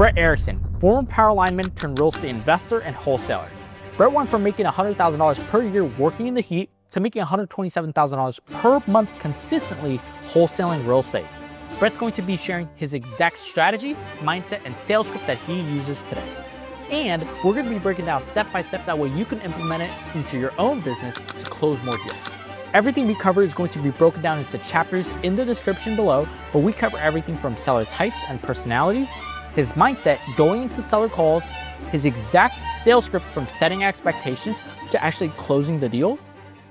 Brent Erickson, former power lineman turned real estate investor and wholesaler. Brent went from making $100,000 per year working in the heat to making $127,000 per month consistently wholesaling real estate. Brent's going to be sharing his exact strategy, mindset, and sales script that he uses today. And we're going to be breaking down step by step, that way you can implement it into your own business to close more deals. Everything we cover is going to be broken down into chapters in the description below, but we cover everything from seller types and personalities, his mindset going into seller calls, his exact sales script from setting expectations to actually closing the deal,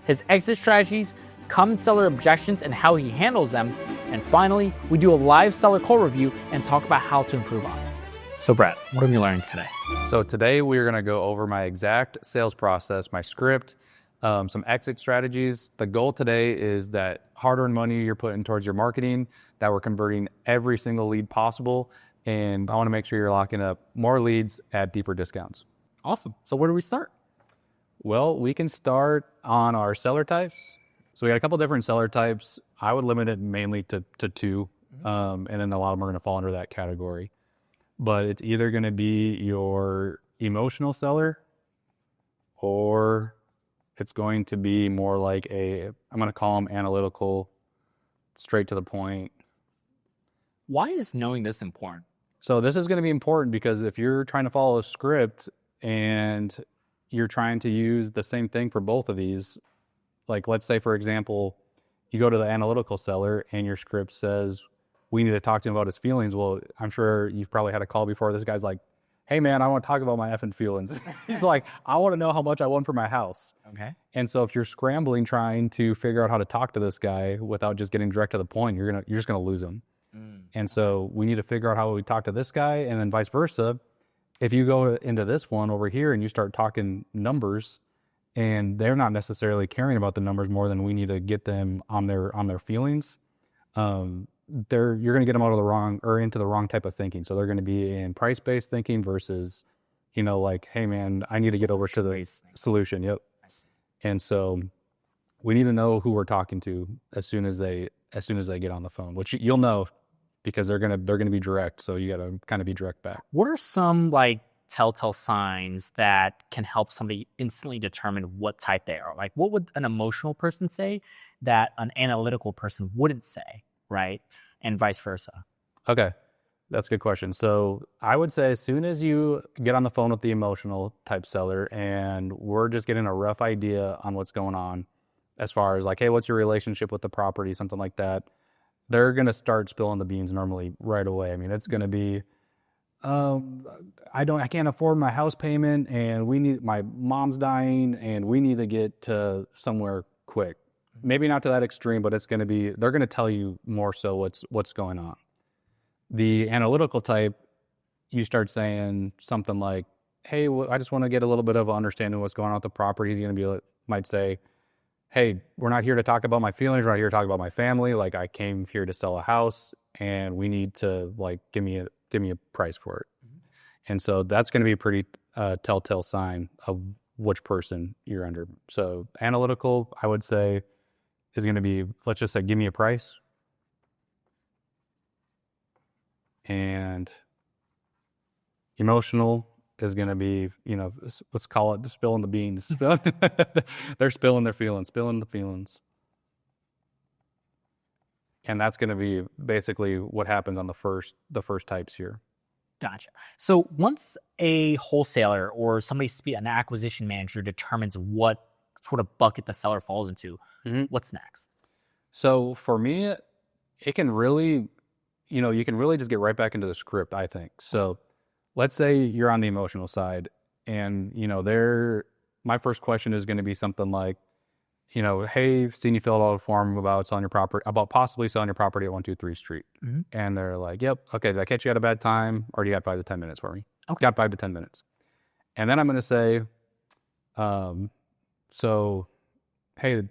his exit strategies, common seller objections and how he handles them, and finally, we do a live seller call review and talk about how to improve on it. So Brett, what are we learning today? So today we're going to go over my exact sales process, my script, some exit strategies. The goal today is that hard-earned money you're putting towards your marketing, that we're converting every single lead possible, and I want to make sure you're locking up more leads at deeper discounts. Awesome. So where do we start? Well, we can start on our seller types. So we got a couple different seller types. I would limit it mainly to two, and then a lot of them are going to fall under that category. But it's either going to be your emotional seller, or it's going to be more like I'm going to call them analytical, straight to the point. Why is knowing this important? So this is going to be important because if you're trying to follow a script and you're trying to use the same thing for both of these, like let's say, for example, you go to the analytical seller and your script says, we need to talk to him about his feelings. Well, I'm sure you've probably had a call before. This guy's like, hey man, I want to talk about my effing feelings. He's like, I want to know how much I won for my house. Okay. And so if you're scrambling trying to figure out how to talk to this guy without just getting direct to the point, you're just gonna lose him. And so we need to figure out how we talk to this guy, and then vice versa. If you go into this one over here and you start talking numbers, and they're not necessarily caring about the numbers more than we need to get them on their feelings, you're going to get them out of the wrong or into the wrong type of thinking. So they're going to be in price-based thinking versus, like, hey man, I need to get over to the solution. Yep. And so we need to know who we're talking to as soon as they get on the phone, which you'll know because they're going to be direct. So you got to kind of be direct back. What are some telltale signs that can help somebody instantly determine what type they are? Like, what would an emotional person say that an analytical person wouldn't say, right? And vice versa. Okay, that's a good question. So I would say as soon as you get on the phone with the emotional type seller and we're just getting a rough idea on what's going on as far as like, hey, what's your relationship with the property, something like that, they're going to start spilling the beans normally right away. I mean, it's going to be, I can't afford my house payment, and my mom's dying, and we need to get to somewhere quick. Maybe not to that extreme, but it's going to be, they're going to tell you more so what's going on. The analytical type, you start saying something like, hey, I just want to get a little bit of understanding of what's going on with the property. He's going to might say, hey, we're not here to talk about my feelings. We're not here to talk about my family. Like, I came here to sell a house, and we need to give me a price for it. And so that's going to be a pretty telltale sign of which person you're under. So analytical, I would say, is going to be, let's just say, give me a price. And emotional is going to be, let's call it spilling the beans. They're spilling their feelings, spilling the feelings. And that's going to be basically what happens on the first types here. Gotcha. So once a wholesaler or an acquisition manager determines what sort of bucket the seller falls into, what's next? So for me, it can really, you can really just get right back into the script, I think. So let's say you're on the emotional side and, my first question is going to be something like, hey, seen you filled out a form about possibly selling your property at 123 Street. And they're like, yep, okay, did I catch you at a bad time, or do you got 5 to 10 minutes for me? Okay. Got 5 to 10 minutes. And then I'm going to say, so, hey, I'm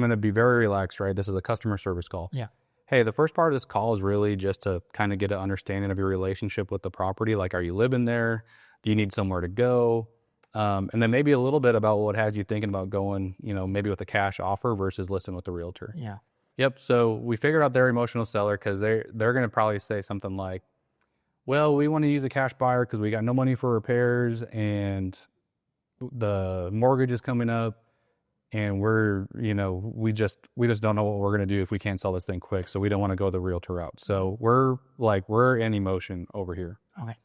going to be very relaxed, right? This is a customer service call. Yeah. Hey, the first part of this call is really just to kind of get an understanding of your relationship with the property. Like, are you living there? Do you need somewhere to go? And then maybe a little bit about what has you thinking about going, maybe with a cash offer versus listing with the realtor. Yeah. Yep. So we figured out their emotional seller because they're going to probably say something like, well, we want to use a cash buyer because we got no money for repairs and the mortgage is coming up and we just don't know what we're going to do if we can't sell this thing quick. So we don't want to go the realtor route. So we're in emotion over here. Okay.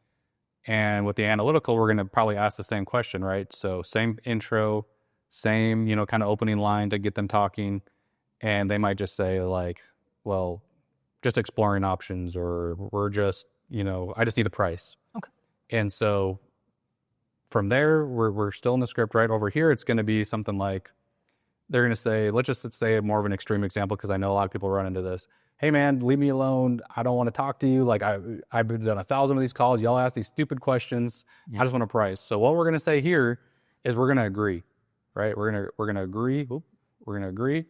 And with the analytical, we're going to probably ask the same question, right? So same intro, same, kind of opening line to get them talking. And they might just say like, well, just exploring options, or we're just, I just need the price. Okay. And so from there, we're still in the script, right? Over here, it's going to be something like, they're going to say, let's say more of an extreme example, because I know a lot of people run into this. Hey man, leave me alone. I don't want to talk to you. Like I've done 1,000 of these calls. Y'all ask these stupid questions. Yeah. I just want a price. So what we're going to say here is we're going to agree, right? We're going to agree. We're going to agree.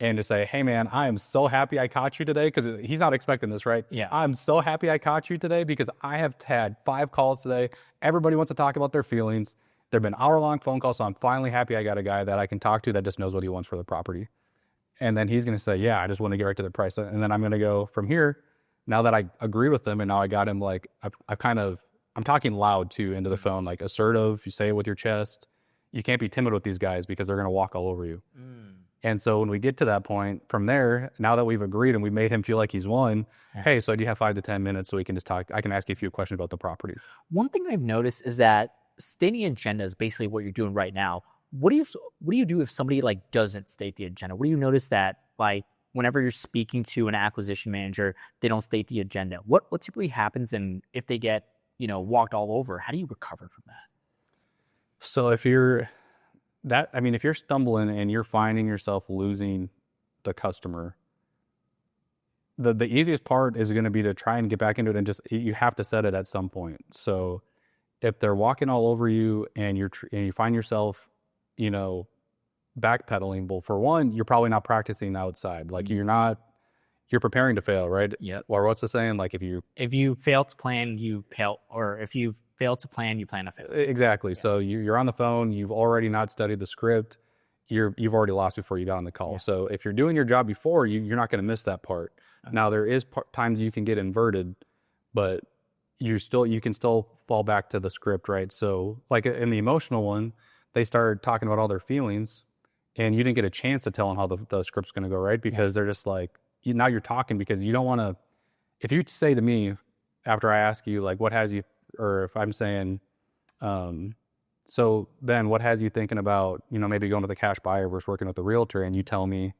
And to say, hey man, I am so happy I caught you today, because he's not expecting this, right? Yeah. I'm so happy I caught you today because I have had 5 calls today. Everybody wants to talk about their feelings. There've been hour-long phone calls, so I'm finally happy I got a guy that I can talk to that just knows what he wants for the property. And then he's going to say, yeah, I just want to get right to the price. And then I'm going to go from here. Now that I agree with him and now I got him, like, I'm talking loud too into the phone, like assertive. You say it with your chest. You can't be timid with these guys because they're going to walk all over you. And so when we get to that point, from there, now that we've agreed and we made him feel like he's won, hey, so do you have 5 to 10 minutes so we can just talk? I can ask you a few questions about the property. One thing I've noticed is that stating the agenda is basically what you're doing right now. What do you do if somebody like doesn't state the agenda? What do you notice that like whenever you're speaking to an acquisition manager, they don't state the agenda? What typically happens, and if they get walked all over, how do you recover from that? So if you're stumbling and you're finding yourself losing the customer, the easiest part is going to be to try and get back into it, and you have to set it at some point. So if they're walking all over you and you find yourself, backpedaling, well, for one, you're probably not practicing outside. Like you're preparing to fail, right? Yeah. Or what's the saying? Like if you fail to plan, you fail, or if you fail to plan, you plan to fail. Exactly. Yeah. So you're on the phone, you've already not studied the script, you've already lost before you got on the call. Yeah. So if you're doing your job before, you're not going to miss that part. Okay. Now there is times you can get inverted, but you can still fall back to the script, right? So like in the emotional one, they started talking about all their feelings, and you didn't get a chance to tell them how the script's going to go, right? Because they're just like, now you're talking because you don't want to. If you say to me after I ask you like, what has you, or if I'm saying, so Ben, what has you thinking about, maybe going to the cash buyer versus working with the realtor, and you tell me,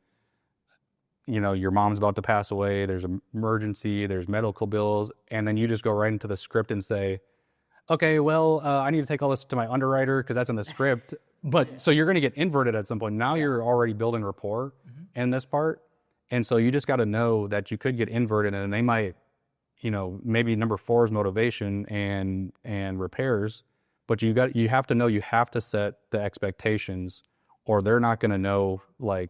your mom's about to pass away, there's an emergency, there's medical bills, and then you just go right into the script and say, okay, well, I need to take all this to my underwriter because that's in the script. But so you're going to get inverted at some point. Now you're already building rapport in this part. And so you just got to know that you could get inverted, and they might, maybe number 4 is motivation and repairs, but you have to know you have to set the expectations, or they're not going to know, why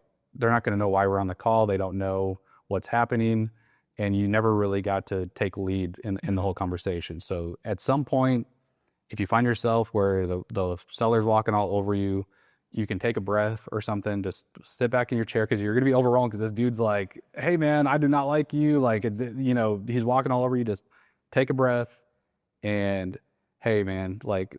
we're on the call. They don't know what's happening, and you never really got to take lead in the whole conversation. So at some point, if you find yourself where the seller's walking all over you, you can take a breath or something, just sit back in your chair, because you're going to be overwhelmed, because this dude's like, hey man, I do not like you. Like, he's walking all over you. Just take a breath and, hey man, like,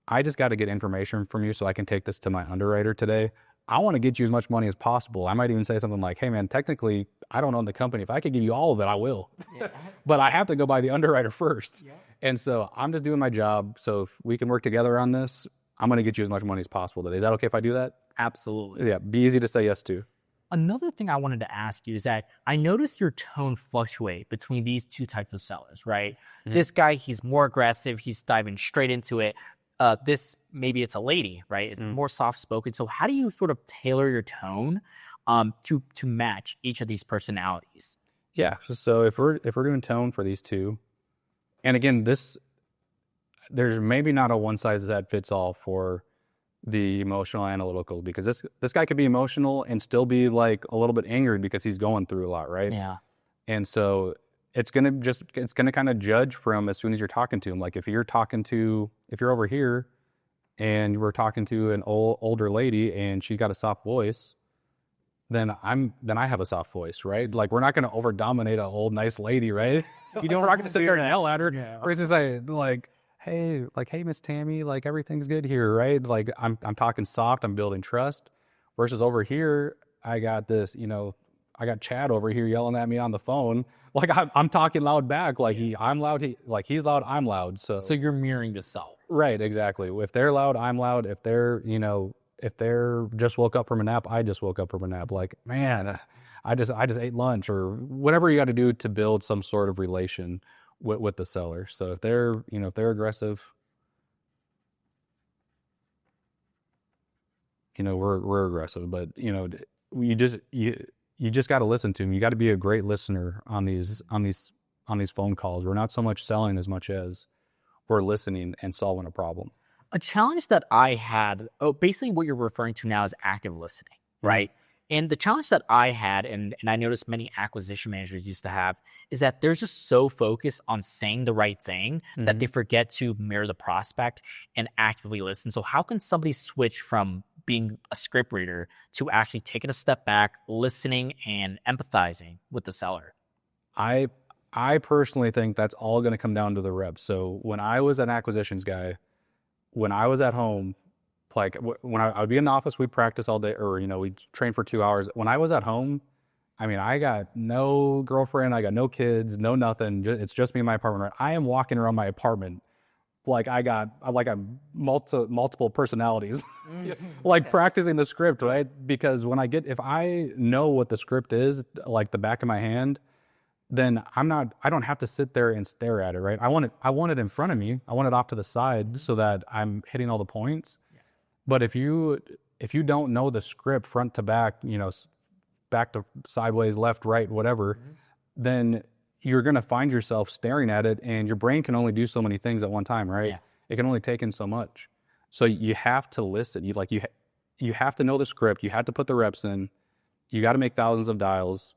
I just got to get information from you so I can take this to my underwriter today. I want to get you as much money as possible. I might even say something like, hey man, technically I don't own the company. If I could give you all of it, I will. Yeah. But I have to go by the underwriter first. Yeah. And so I'm just doing my job. So if we can work together on this, I'm going to get you as much money as possible today. Is that okay if I do that? Absolutely. Yeah, be easy to say yes to. Another thing I wanted to ask you is that I noticed your tone fluctuate between these two types of sellers, right? Mm-hmm. This guy, he's more aggressive. He's diving straight into it. Maybe it's a lady, right? It's more soft-spoken. So how do you sort of tailor your tone to match each of these personalities? Yeah. So if we're doing tone for these two, and again, there's maybe not a one-size-fits-all for the emotional analytical, because this guy could be emotional and still be like a little bit angry because he's going through a lot, right? Yeah. And so it's gonna kind of judge from as soon as you're talking to him. Like if you're over here and we're talking to an older lady and she got a soft voice, then I have a soft voice, right? Like, we're not going to over dominate a old nice lady, right? We're not going to sit there and yell at her. Yeah. We're just like, hey, Miss Tammy, like, everything's good here, right? Like, I'm talking soft, I'm building trust. Versus over here, I got this, I got Chad over here yelling at me on the phone. Like, I'm talking loud back. Like, I'm loud. He's loud. I'm loud. So you're mirroring the self. Right. Exactly. If they're loud, I'm loud. If they're just woke up from a nap, I just woke up from a nap. Like, man, I just ate lunch, or whatever you got to do to build some sort of relation with the seller. So if they're aggressive, we're aggressive, but you just got to listen to them. You got to be a great listener on these phone calls. We're not so much selling as much as we're listening and solving a problem. A challenge that I had, basically what you're referring to now is active listening, right? And the challenge that I had, and I noticed many acquisition managers used to have, is that they're just so focused on saying the right thing that they forget to mirror the prospect and actively listen. So how can somebody switch from being a script reader to actually taking a step back, listening and empathizing with the seller? I personally think that's all going to come down to the reps. So when I was an acquisitions guy, when I was at home, like when I would be in the office, we'd practice all day, or we'd train for 2 hours. When I was at home, I mean, I got no girlfriend, I got no kids, no nothing. It's just me in my apartment. Right? I am walking around my apartment like I multiple personalities, like practicing the script, right? Because if I know what the script is, like the back of my hand, then I don't have to sit there and stare at it, right? I want it in front of me. I want it off to the side so that I'm hitting all the points. Yeah. But if you don't know the script front to back, back to sideways, left, right, whatever, then you're going to find yourself staring at it, and your brain can only do so many things at one time, right? Yeah. It can only take in so much. So you have to listen. You have to know the script. You have to put the reps in. You got to make thousands of dials.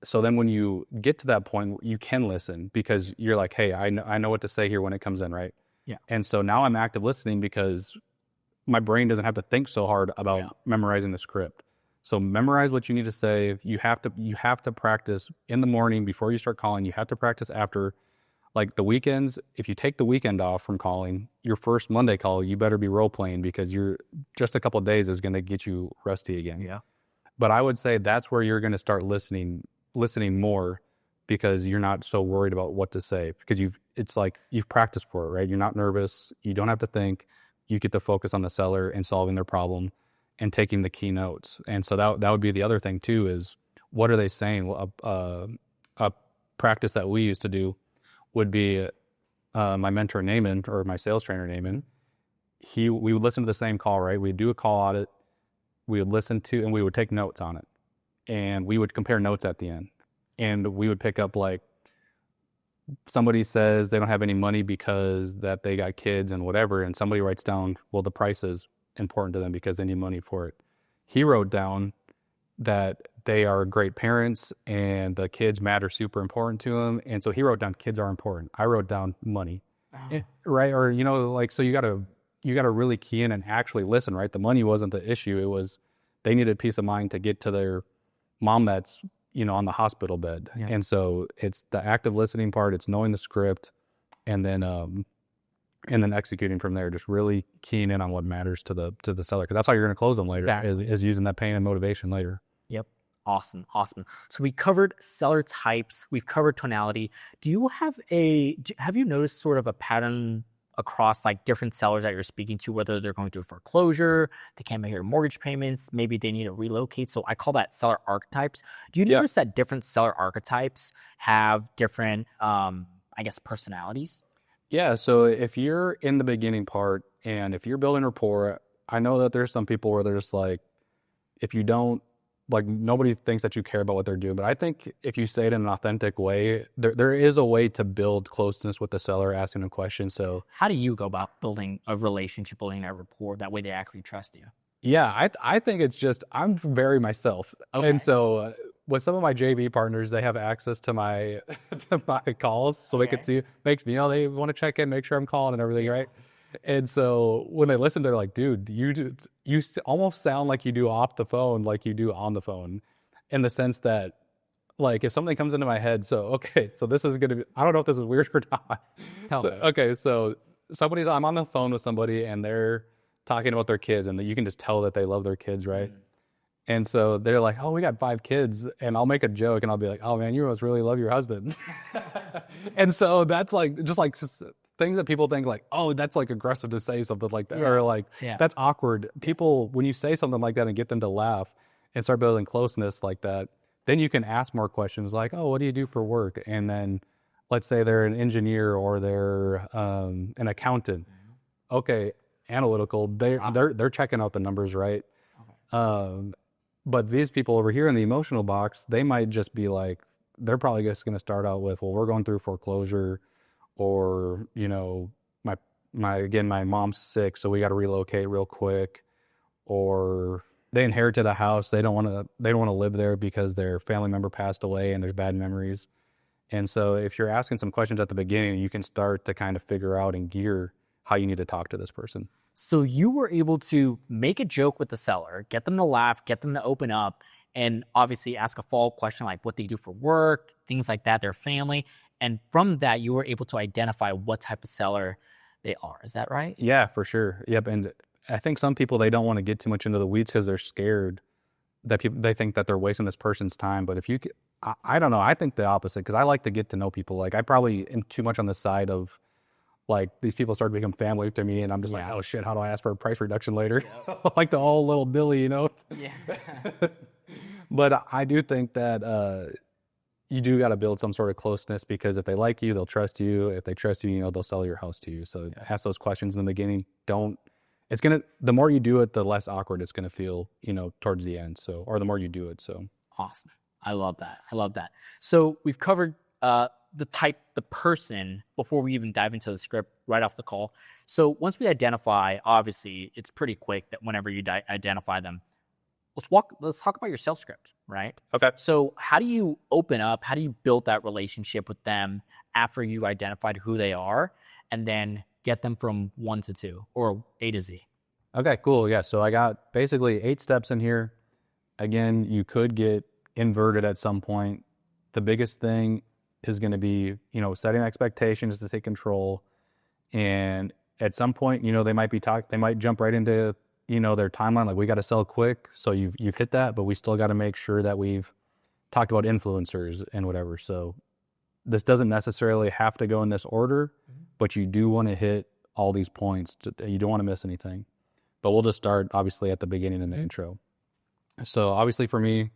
So then when you get to that point, you can listen, because you're like, hey, I know what to say here when it comes in, right? Yeah. And so now I'm active listening because my brain doesn't have to think so hard about memorizing the script. So memorize what you need to say. You have to practice in the morning before you start calling. You have to practice after. Like the weekends, if you take the weekend off from calling, your first Monday call, you better be role playing, because you're just a couple of days is going to get you rusty again. Yeah. But I would say that's where you're going to start listening more, because you're not so worried about what to say, because it's like you've practiced for it, right? You're not nervous. You don't have to think. You get to focus on the seller and solving their problem and taking the key notes. And so that would be the other thing too, is what are they saying? Well, a practice that we used to do would be my mentor Naaman, or my sales trainer Naaman. We would listen to the same call, right? We'd do a call audit. We would listen to, and we would take notes on it. And we would compare notes at the end. And we would pick up, like, somebody says they don't have any money because that they got kids and whatever. And somebody writes down, well, the price is important to them because they need money for it. He wrote down that they are great parents and the kids matter super important to them. And so he wrote down kids are important. I wrote down money. Oh. Right? Or, so you got to really key in and actually listen, right? The money wasn't the issue. It was they needed peace of mind to get to their mom that's, on the hospital bed. Yeah. And so it's the active listening part, it's knowing the script, and then executing from there, just really keying in on what matters to the seller, because that's how you're going to close them later. Exactly. is using that pain and motivation later. Yep. Awesome. So we covered seller types, we've covered tonality. Have you noticed sort of a pattern across like different sellers that you're speaking to, whether they're going through foreclosure, they can't make their mortgage payments, maybe they need to relocate? So I call that seller archetypes. Do you notice that different seller archetypes have different, personalities? Yeah. So if you're in the beginning part and if you're building rapport, I know that there's some people where they're just like, if you don't, like, nobody thinks that you care about what they're doing. But I think if you say it in an authentic way, there is a way to build closeness with the seller, asking a question. So how do you go about building a relationship, building that rapport? That way they actually trust you. Yeah, I think it's just, I'm very myself. Okay. And so with some of my JV partners, they have access to my calls, so they could see, they want to check in, make sure I'm calling and everything, right? And so when they listen, they're like, dude, almost sound like you do off the phone, like you do on the phone, in the sense that, like, if something comes into my head, so this is going to be, I don't know if this is weird or not. Tell me. Okay, so I'm on the phone with somebody and they're talking about their kids, and you can just tell that they love their kids, right? And so they're like, oh, we got 5 kids. And I'll make a joke and I'll be like, oh man, you must really love your husband. And so that's like, just like things that people think like, oh, that's like aggressive to say something like that. Yeah. Or like, Yeah. that's awkward. People, when you say something like that and get them to laugh and start building closeness like that, then you can ask more questions like, oh, what do you do for work? And then let's say they're an engineer or they're an accountant. Okay, analytical, they're checking out the numbers, right? Okay. But these people over here in the emotional box, they might just be like, they're probably just going to start out with, well, we're going through foreclosure, or, you know, my mom's sick, so we got to relocate real quick, or they inherited a house, they don't want to live there because their family member passed away and there's bad memories. And so if you're asking some questions at the beginning, you can start to kind of figure out and gear how you need to talk to this person. So you were able to make a joke with the seller, get them to laugh, get them to open up, and obviously ask a follow-up question like what they do for work, things like that, their family. And from that, you were able to identify what type of seller they are. Is that right? Yeah, for sure. Yep. And I think some people, they don't want to get too much into the weeds because they're scared that they think that they're wasting this person's time. But if you, I don't know, I think the opposite, because I like to get to know people. Like, I probably am too much on the side of, like, these people start to become family to me, and I'm just like, oh shit, how do I ask for a price reduction later? Yep. Like the old little Billy, you know? Yeah. But I do think that you do got to build some sort of closeness, because if they like you, they'll trust you. If they trust you, you know, they'll sell your house to you. So ask those questions in the beginning. The more you do it, the less awkward it's going to feel, you know, towards the end. So, or the more you do it. So awesome. I love that. So we've covered the person before we even dive into the script right off the call. So once we identify, obviously it's pretty quick that whenever you identify them, let's talk about your sales script, right? Okay. So how do you open up? How do you build that relationship with them after you identified who they are, and then get them from 1 to 2 or A to Z? Okay, cool. Yeah. So I got basically 8 steps in here. Again, you could get inverted at some point. The biggest thing is going to be, you know, setting expectations to take control. And at some point, you know, they might jump right into, you know, their timeline. Like, we got to sell quick. So you've hit that, but we still got to make sure that we've talked about influencers and whatever. So this doesn't necessarily have to go in this order, but you do want to hit all these points. You don't want to miss anything. But we'll just start obviously at the beginning in the intro. So obviously for me,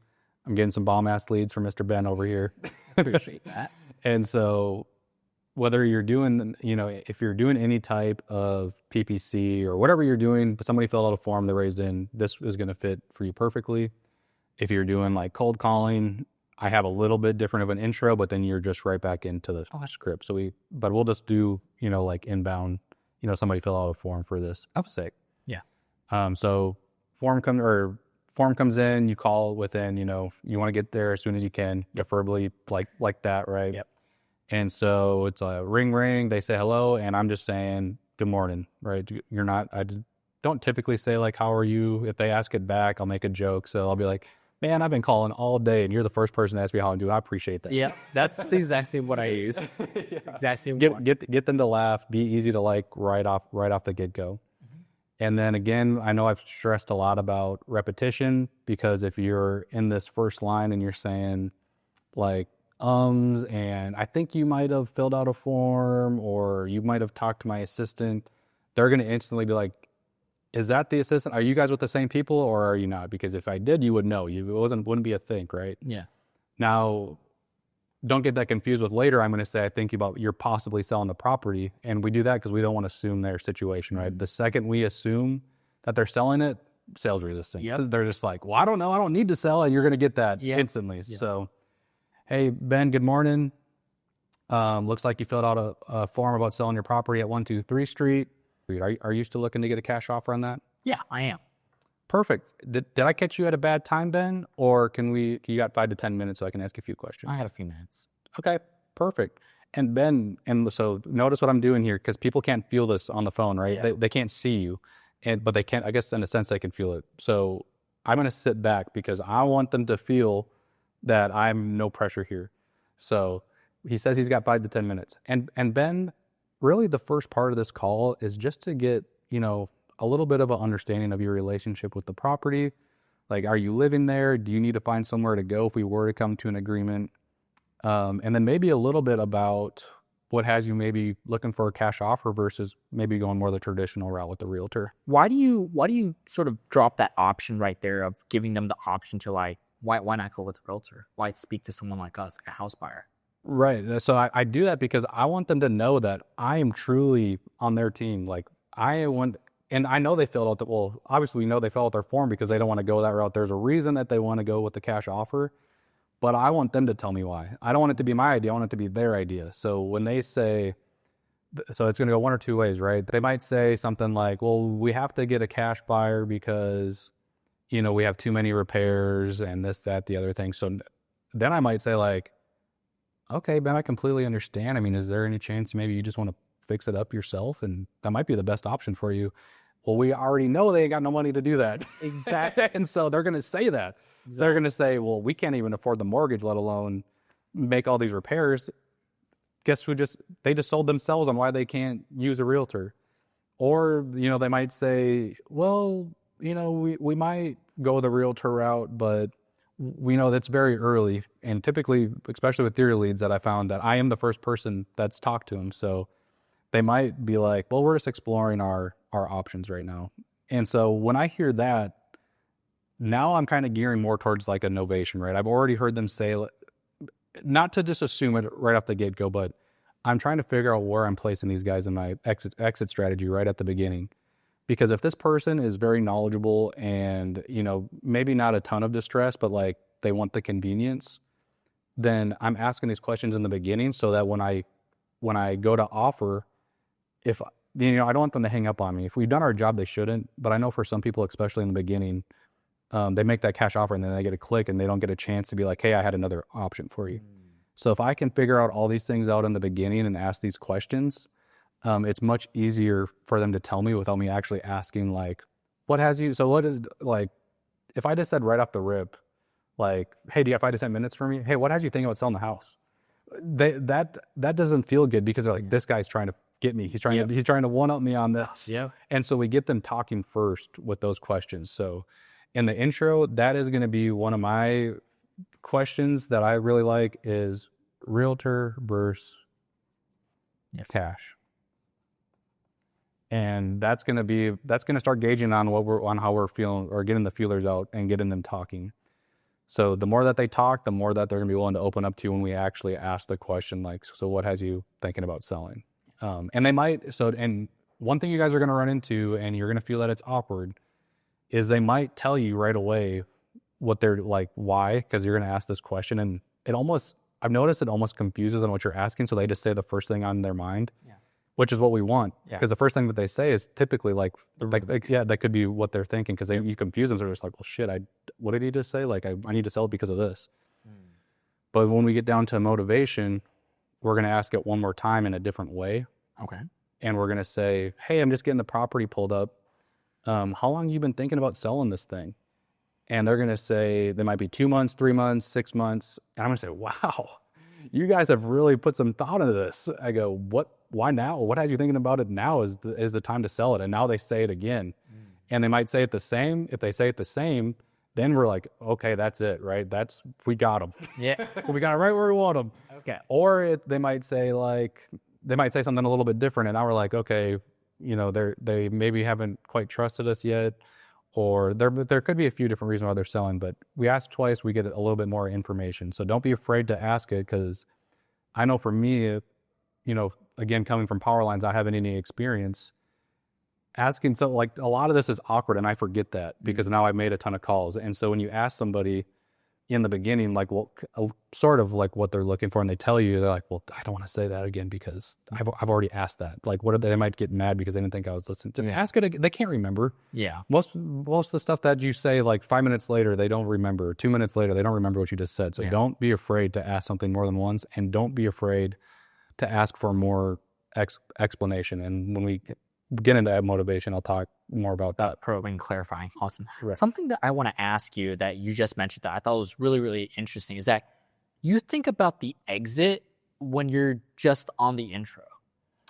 I'm getting some bomb ass leads from Mr. Ben over here. Appreciate that. And so whether you're doing, you know, if you're doing any type of PPC or whatever you're doing, but somebody filled out a form, they raised in, this is going to fit for you perfectly. If you're doing like cold calling, I have a little bit different of an intro, but then you're just right back into the script. But we'll just do, you know, like inbound, you know, somebody fill out a form for this. Oh, sick. Yeah. So form comes in, you call within, you know, you want to get there as soon as you can, preferably like that, right? Yep. And so it's a ring, they say hello, and I'm just saying good morning, right? I don't typically say like, how are you? If they ask it back, I'll make a joke. So I'll be like, man, I've been calling all day, and you're the first person to ask me how I'm doing. I appreciate that. Yeah, that's exactly what I use. Exactly. Get them to laugh, be easy to like right off the get-go. And then again, I know I've stressed a lot about repetition, because if you're in this first line and you're saying like and I think you might have filled out a form, or you might have talked to my assistant, they're going to instantly be like, is that the assistant? Are you guys with the same people, or are you not? Because if I did, you would know. It wouldn't be a thing, right? Yeah. Now, don't get that confused with later. I'm going to say, I think about you're possibly selling the property, and we do that because we don't want to assume their situation, right? The second we assume that they're selling it, sales resistance. Yep. So they're just like, well, I don't know, I don't need to sell, and you're going to get that instantly. Yep. So, hey, Ben, good morning. Looks like you filled out a form about selling your property at 123 Street. Are you still looking to get a cash offer on that? Yeah, I am. Perfect. Did I catch you at a bad time, Ben? Or you got 5 to 10 minutes so I can ask a few questions? I had a few minutes. Okay, perfect. And Ben, and so notice what I'm doing here, because people can't feel this on the phone, right? Yeah. They can't see you, but they can't, I guess in a sense they can feel it. So I'm going to sit back because I want them to feel that I'm no pressure here. So he says he's got 5 to 10 minutes. And Ben, really the first part of this call is just to get, a little bit of an understanding of your relationship with the property. Like, are you living there? Do you need to find somewhere to go if we were to come to an agreement? And then maybe a little bit about what has you maybe looking for a cash offer versus maybe going more the traditional route with the realtor. Why do you sort of drop that option right there of giving them the option to like, why not go with a realtor? Why speak to someone like us, like a house buyer? Right. So I do that because I want them to know that I am truly on their team. Like, and I know they filled out obviously we know they filled out their form because they don't want to go that route. There's a reason that they want to go with the cash offer, but I want them to tell me why. I don't want it to be my idea. I want it to be their idea. So when they say, so it's going to go one or two ways, right? They might say something like, well, we have to get a cash buyer because, we have too many repairs and this, that, the other thing. So then I might say like, okay, Ben, I completely understand. I mean, is there any chance maybe you just want to fix it up yourself? And that might be the best option for you. Well, we already know they ain't got no money to do that. Exactly. And so they're going to say that. Exactly. They're going to say, well, we can't even afford the mortgage, let alone make all these repairs. Guess they just sold themselves on why they can't use a realtor. Or, they might say, well, we might go the realtor route, but we know that's very early. And typically, especially with theory leads, that I found that I am the first person that's talked to them. So they might be like, well, we're just exploring our options right now. And so when I hear that, now I'm kind of gearing more towards like a novation, right? I've already heard them say, not to just assume it right off the get-go, but I'm trying to figure out where I'm placing these guys in my exit strategy right at the beginning. Because if this person is very knowledgeable and, maybe not a ton of distress, but like they want the convenience, then I'm asking these questions in the beginning so that when I go to offer, if, I don't want them to hang up on me. If we've done our job, they shouldn't. But I know for some people, especially in the beginning, they make that cash offer and then they get a click and they don't get a chance to be like, hey, I had another option for you. So if I can figure out all these things out in the beginning and ask these questions, it's much easier for them to tell me without me actually asking like, what has you, so what is, like, if I just said right off the rip, like, hey, do you have 5 to 10 minutes for me? Hey, what has you thinking about selling the house? That doesn't feel good because they're like, this guy's trying to get me. He's trying to one-up me on this. Yeah. And so we get them talking first with those questions. So in the intro, that is going to be one of my questions that I really like is realtor versus cash. And that's going to start gauging on how we're feeling or getting the feelers out and getting them talking. So the more that they talk, the more that they're going to be willing to open up to you when we actually ask the question, like, so what has you thinking about selling? And they might, and one thing you guys are going to run into, and you're going to feel that it's awkward, is they might tell you right away what they're like, why, because you're going to ask this question. And I've noticed it almost confuses on what you're asking. So they just say the first thing on their mind. Yeah. Which is what we want, because the first thing that they say is typically that could be what they're thinking, because you confuse them. So they're just like, well, shit, what did he just say? Like, I need to sell it because of this. But when we get down to motivation, we're going to ask it one more time in a different way. Okay. And we're going to say, hey, I'm just getting the property pulled up. How long have you been thinking about selling this thing? And they're going to say, they might be 2 months, 3 months, 6 months. And I'm going to say, wow, you guys have really put some thought into this. I go, why now? What has you thinking about it now is the time to sell it? And now they say it again. And they might say it the same. If they say it the same, then we're like, okay, that's it, right? We got them. Yeah. We got it right where we want them. Okay. Or they might say something a little bit different. And now we're like, okay, they maybe haven't quite trusted us yet. Or there could be a few different reasons why they're selling, but we ask twice, we get a little bit more information. So don't be afraid to ask it, because I know for me, again, coming from power lines, not having any experience, asking, so like a lot of this is awkward, and I forget that because now I've made a ton of calls. And so when you ask somebody in the beginning, like, well, sort of like what they're looking for, and they tell you, they're like, well, I don't want to say that again because I've already asked that. Like, what if they might get mad because they didn't think I was listening? Just ask it again. They can't remember. Yeah. Most of the stuff that you say, like 5 minutes later, they don't remember. 2 minutes later, they don't remember what you just said. So don't be afraid to ask something more than once, and don't be afraid to ask for more explanation. And when we get into motivation, I'll talk more about that. Probing, clarifying. Awesome. Right. Something that I want to ask you that you just mentioned that I thought was really, really interesting is that you think about the exit when you're just on the intro,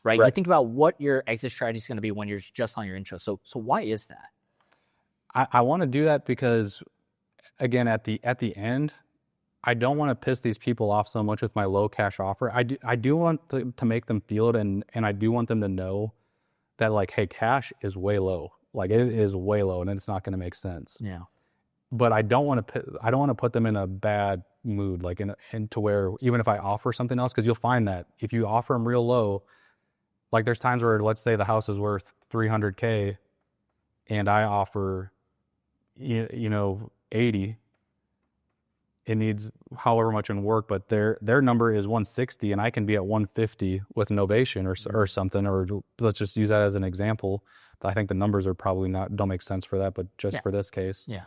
right? You think about what your exit strategy is going to be when you're just on your intro. So why is that? I want to do that because, again, at the end, I don't want to piss these people off so much with my low cash offer. I do want to make them feel it, and I do want them to know that, like, hey, cash is way low. Like, it is way low, and it's not going to make sense. Yeah. But I don't want to put them in a bad mood, like into where even if I offer something else, because you'll find that if you offer them real low, like there's times where, let's say the house is worth $300K, and I offer, 80. It needs however much in work, but their number is 160, and I can be at 150 with novation or something. Or let's just use that as an example. I think the numbers are probably don't make sense for that, but just for this case. Yeah.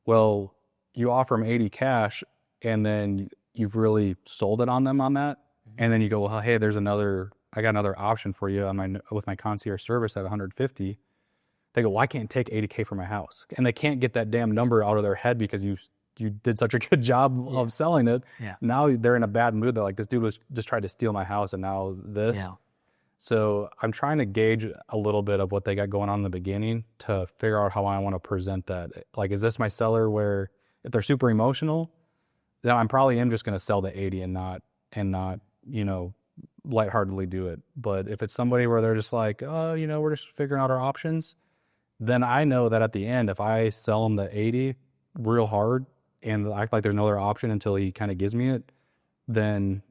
Well, you offer them 80 cash, and then you've really sold it on them on that. And then you go, well, hey, I got another option for you with my concierge service at 150. They go, well, I can't take 80K for my house. And they can't get that damn number out of their head because you did such a good job of selling it. Yeah. Now they're in a bad mood. They're like, this dude was just tried to steal my house, and now this. Yeah. So I'm trying to gauge a little bit of what they got going on in the beginning to figure out how I want to present that. Like, is this my seller where if they're super emotional, then I'm probably just going to sell the 80 and not, lightheartedly do it. But if it's somebody where they're just like, oh, we're just figuring out our options, then I know that at the end, if I sell them the 80 real hard and act like there's no other option until he kind of gives me it, then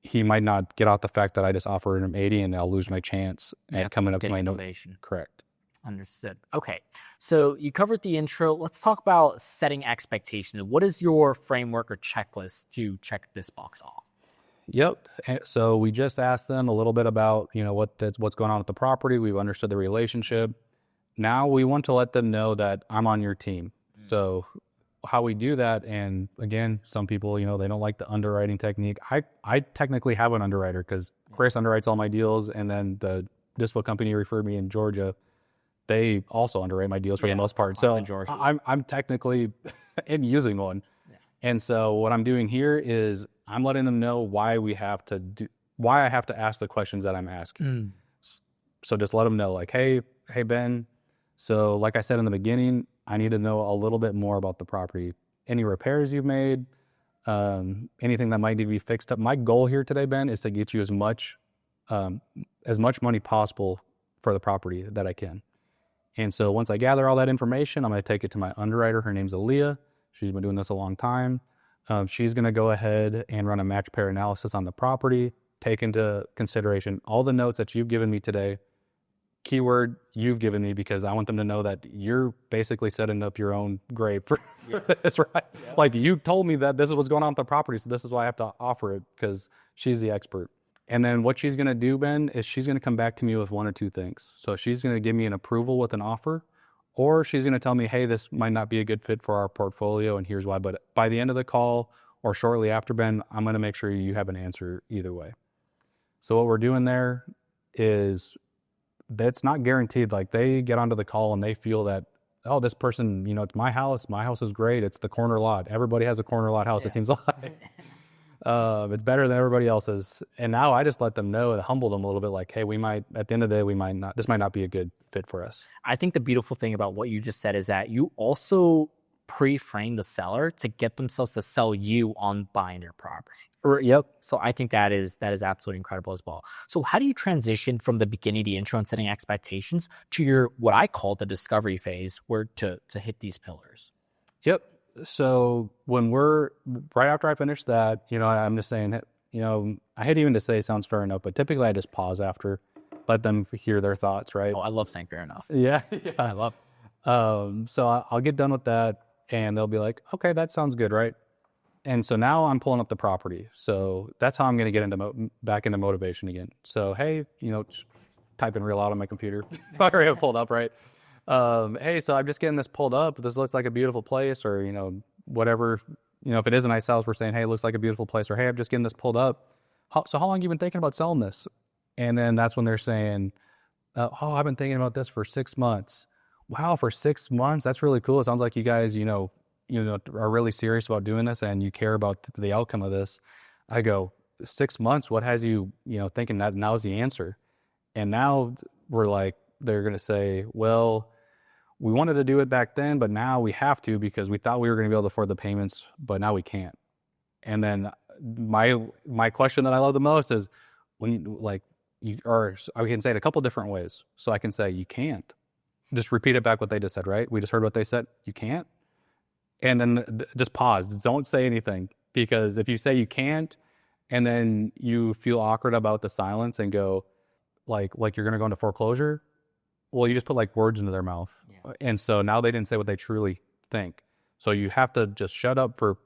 he might not get out the fact that I just offered him 80 and I'll lose my chance at coming up to my innovation. Correct. Understood. Okay. So you covered the intro. Let's talk about setting expectations. What is your framework or checklist to check this box off? Yep. So we just asked them a little bit about, what's going on with the property. We've understood the relationship. Now we want to let them know that I'm on your team. So how we do that, and again, some people, they don't like the underwriting technique. I technically have an underwriter because Chris underwrites all my deals, and then the dispo company referred me in Georgia, they also underwrite my deals for the most part. So I'm technically in using one. Yeah. And so what I'm doing here is I'm letting them know why I have to ask the questions that I'm asking. So just let them know, like, hey, Ben, so like I said in the beginning, I need to know a little bit more about the property. Any repairs you've made, anything that might need to be fixed up. My goal here today, Ben, is to get you as much money possible for the property that I can. And so once I gather all that information, I'm going to take it to my underwriter. Her name's Aaliyah. She's been doing this a long time. She's going to go ahead and run a match pair analysis on the property, take into consideration all the notes that you've given me today. Keyword you've given me, because I want them to know that you're basically setting up your own grave for this, right? Yeah. Like, you told me that this is what's going on with the property, so this is why I have to offer it, because she's the expert. And then what she's going to do, Ben, is she's going to come back to me with one or two things. So she's going to give me an approval with an offer, or she's going to tell me, hey, this might not be a good fit for our portfolio, and here's why. But by the end of the call or shortly after, Ben, I'm going to make sure you have an answer either way. So what we're doing there is, that's not guaranteed. Like, they get onto the call and they feel that, oh, this person, it's my house is great. It's the corner lot. Everybody has a corner lot house, it seems like. It's better than everybody else's. And now I just let them know and humble them a little bit, like, hey, at the end of the day, this might not be a good fit for us. I think the beautiful thing about what you just said is that you also pre-frame the seller to get themselves to sell you on buying their property. Yep. So I think that is absolutely incredible as well. So how do you transition from the beginning of the intro and setting expectations to your, what I call the discovery phase, where to hit these pillars? Yep. So when right after I finish that, I'm just saying, I hate even to say sounds fair enough, but typically I just pause after, let them hear their thoughts, right? Oh, I love saying fair enough. Yeah. I love so I'll get done with that, and they'll be like, okay, that sounds good, right? And so now I'm pulling up the property. So that's how I'm going to get back into motivation again. So, hey, just typing real loud on my computer. I already have it pulled up, right? Hey, so I'm just getting this pulled up. This looks like a beautiful place, or, whatever. If it is a nice house, we're saying, hey, it looks like a beautiful place. Or, hey, I'm just getting this pulled up. So how long have you been thinking about selling this? And then that's when they're saying, oh, I've been thinking about this for 6 months. Wow, for 6 months? That's really cool. It sounds like you guys, are really serious about doing this and you care about the outcome of this. I go, 6 months? What has you, thinking that now's the answer? And now they're going to say, well, we wanted to do it back then, but now we have to because we thought we were going to be able to afford the payments, but now we can't. And then my question that I love the most is I can say it a couple different ways. So I can say, you can't. Just repeat it back what they just said, right? We just heard what they said. You can't. And then just pause. Don't say anything, because if you say you can't and then you feel awkward about the silence and go like you're going to go into foreclosure, well, you just put words into their mouth. Yeah. And so now they didn't say what they truly think. So you have to just shut up for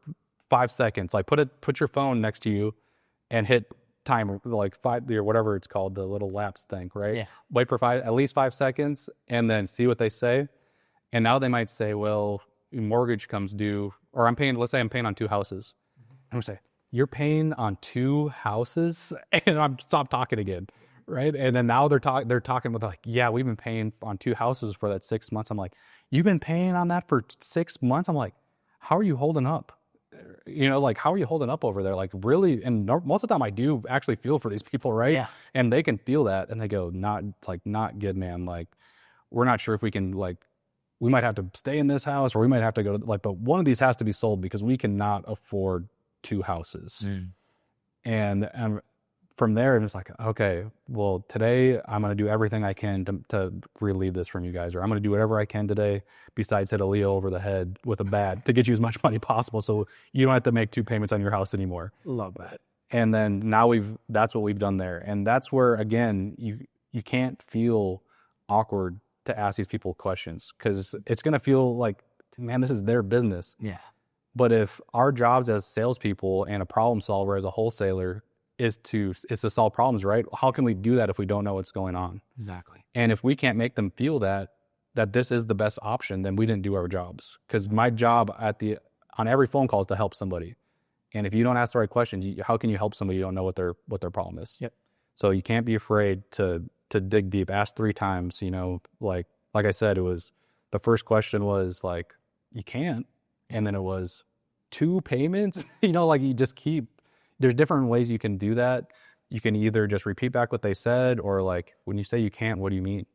5 seconds. Put your phone next to you and hit timer, 5 or whatever it's called, the little lapse thing, right? Yeah. Wait for at least 5 seconds and then see what they say. And now they might say, well, mortgage comes due, or let's say I'm paying on 2 houses. I'm gonna say, you're paying on 2 houses? And I'm stop talking again. Right. And then now they're talking with yeah, we've been paying on 2 houses for that 6 months. I'm like, you've been paying on that for 6 months? I'm like, how are you holding up? How are you holding up over there? Really? And most of the time I do actually feel for these people, right? Yeah. And they can feel that and they go, not good, man. We're not sure if we can, we might have to stay in this house, or we might have to go to but one of these has to be sold because we cannot afford 2 houses. And from there, it's okay, well, today I'm going to do everything I can to relieve this from you guys, or I'm going to do whatever I can today besides hit a Leo over the head with a bat to get you as much money possible so you don't have to make 2 payments on your house anymore. Love that. And then now that's what we've done there. And that's where, again, you can't feel awkward to ask these people questions, because it's going to feel like, man, this is their business. Yeah. But if our jobs as salespeople and a problem solver as a wholesaler is to solve problems, right? How can we do that if we don't know what's going on? Exactly. And if we can't make them feel that this is the best option, then we didn't do our jobs. Because my job on every phone call is to help somebody. And if you don't ask the right questions, how can you help somebody you don't know what their problem is? Yep. So you can't be afraid to dig deep. Ask 3 times. Like I said, it was, the first question was you can't, and then it was 2 payments. You just keep. There's different ways you can do that. You can either just repeat back what they said, or when you say you can't, what do you mean?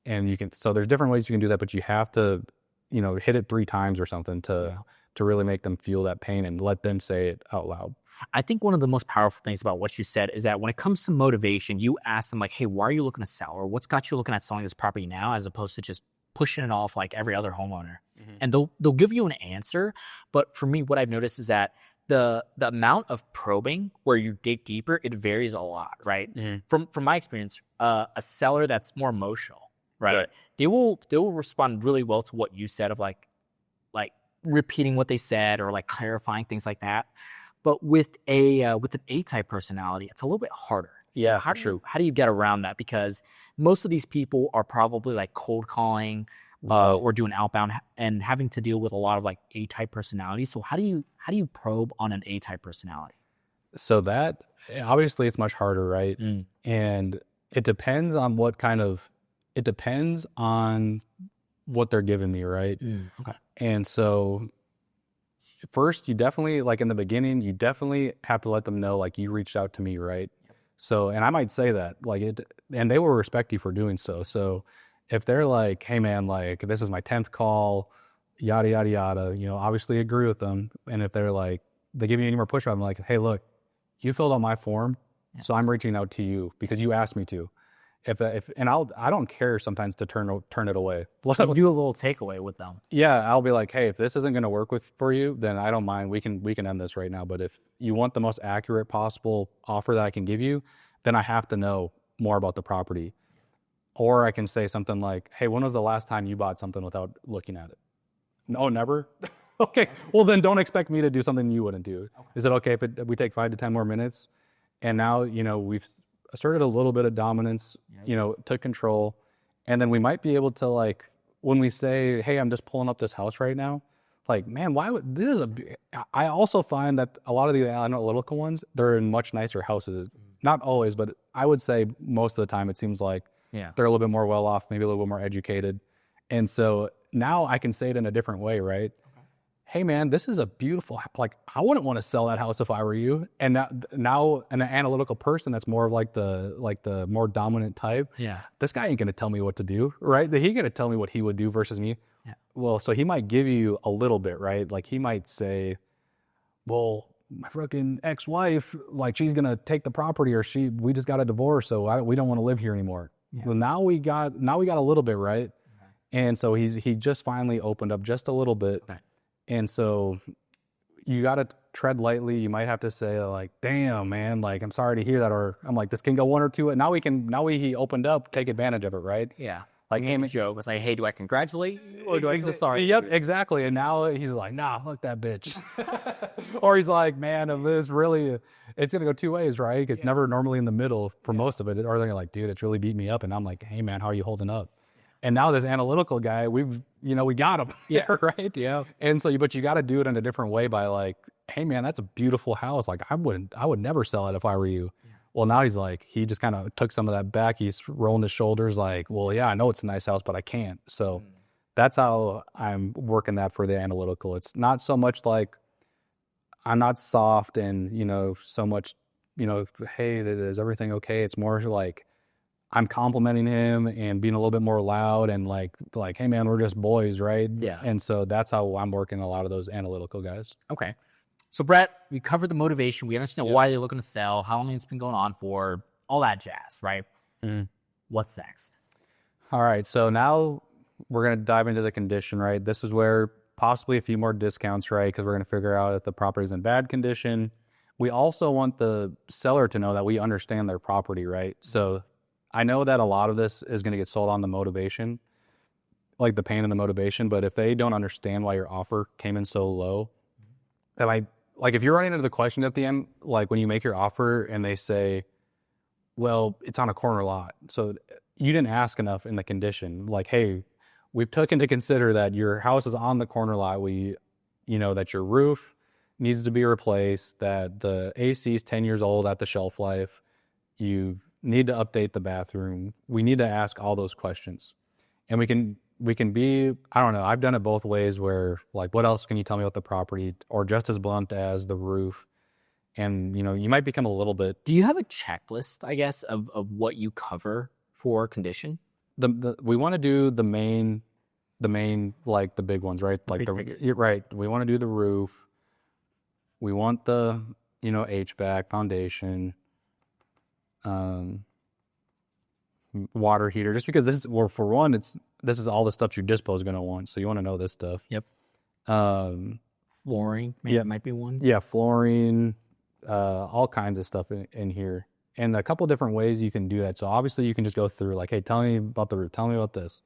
And so there's different ways you can do that, but you have to, hit it 3 times or something to really make them feel that pain and let them say it out loud. I think one of the most powerful things about what you said is that when it comes to motivation, you ask them hey, why are you looking to sell? Or what's got you looking at selling this property now, as opposed to just pushing it off like every other homeowner. Mm-hmm. And they'll give you an answer. But for me, what I've noticed is that the amount of probing where you dig deeper, it varies a lot, right? Mm-hmm. From my experience, a seller that's more emotional, right? They will respond really well to what you said of like repeating what they said or clarifying things like that. But with an A-type personality, it's a little bit harder. Yeah, so how do you get around that? Because most of these people are probably cold calling or doing outbound and having to deal with a lot of A-type personalities. So how do you probe on an A-type personality? So that obviously it's much harder, right? And it depends on what they're giving me, right? Okay. And so first, you definitely, in the beginning, you definitely have to let them know you reached out to me, right? So, and I might say that and they will respect you for doing so. So if they're hey man, this is my 10th call, yada, yada, yada, obviously agree with them. And if they're they give me any more pushback, I'm hey, look, you filled out my form. Yeah. So I'm reaching out to you because you asked me to. I don't care sometimes to turn it away. So do a little takeaway with them. Yeah, I'll be hey, if this isn't going to work for you, then I don't mind. We can end this right now. But if you want the most accurate possible offer that I can give you, then I have to know more about the property. Or I can say something hey, when was the last time you bought something without looking at it? No, never. Okay, well then don't expect me to do something you wouldn't do. Okay. Is it okay if we take 5 to 10 more minutes? And now we've asserted a little bit of dominance, took control. And then we might be able to when we say, hey, I'm just pulling up this house right now, like, man, why would this is I also find that a lot of the analytical ones, they're in much nicer houses. Not always, but I would say most of the time it seems like they're a little bit more well off, maybe a little bit more educated. And so now I can say it in a different way, right? Hey man, this is a beautiful, like, I wouldn't want to sell that house if I were you. And now an analytical person that's more of like the more dominant type. Yeah. This guy ain't going to tell me what to do, right? He going to tell me what he would do versus me. Yeah. Well, so he might give you a little bit, right? Like he might say, well, my fucking ex-wife, like she's going to take the property, or we just got a divorce. So we don't want to live here anymore. Yeah. Well, now we got a little bit, right? Okay. And so he just finally opened up just a little bit. Okay. And so you got to tread lightly. You might have to say like, damn, man, like, I'm sorry to hear that. Or I'm like, this can go one or two. And now he opened up, take advantage of it, right? Yeah. Like, hey, Joe was like, hey, do I congratulate you or do I say sorry? Yep, exactly. And now he's like, nah, fuck that bitch. Or he's like, man, if this really, it's going to go two ways, right? It's never normally in the middle for most of it. Or they're like, dude, it's really beat me up. And I'm like, hey, man, how are you holding up? And now this analytical guy, we got him. Yeah. Right. Yeah. And so, but you got to do it in a different way by like, hey man, that's a beautiful house. Like I would never sell it if I were you. Yeah. Well, now he's like, he just kind of took some of that back. He's rolling his shoulders like, well, yeah, I know it's a nice house, but I can't. So that's how I'm working that for the analytical. It's not so much like I'm not soft and, so much, hey, is everything okay? It's more like, I'm complimenting him and being a little bit more loud and like, hey man, we're just boys, right? Yeah. And so that's how I'm working a lot of those analytical guys. Okay. So Brett, we covered the motivation. We understand why you're looking to sell, how long it's been going on for, all that jazz, right? Mm. What's next? All right. So now we're going to dive into the condition, right? This is where possibly a few more discounts, right? Because we're going to figure out if the property is in bad condition. We also want the seller to know that we understand their property, right? So I know that a lot of this is going to get sold on the motivation, like the pain and the motivation, but if they don't understand why your offer came in so low, like if you're running into the question at the end, like when you make your offer and they say, well, it's on a corner lot. So you didn't ask enough in the condition. Like, hey, we've took into consider that your house is on the corner lot. That your roof needs to be replaced, that the AC is 10 years old at the shelf life. You need to update the bathroom. We need to ask all those questions. And we can be, I don't know, I've done it both ways where like, what else can you tell me about the property? Or just as blunt as the roof. And, you might become a little bit. Do you have a checklist, I guess, of what you cover for condition? We want to do the main, like the big ones, right? Like right. We want to do the roof. We want the, HVAC, foundation, water heater, just because this is all the stuff your dispo is going to want. So you want to know this stuff. Yep. Flooring. Maybe it might be one. Yeah. Flooring, all kinds of stuff in here, and a couple different ways you can do that. So obviously you can just go through like, hey, tell me about the roof. Tell me about this.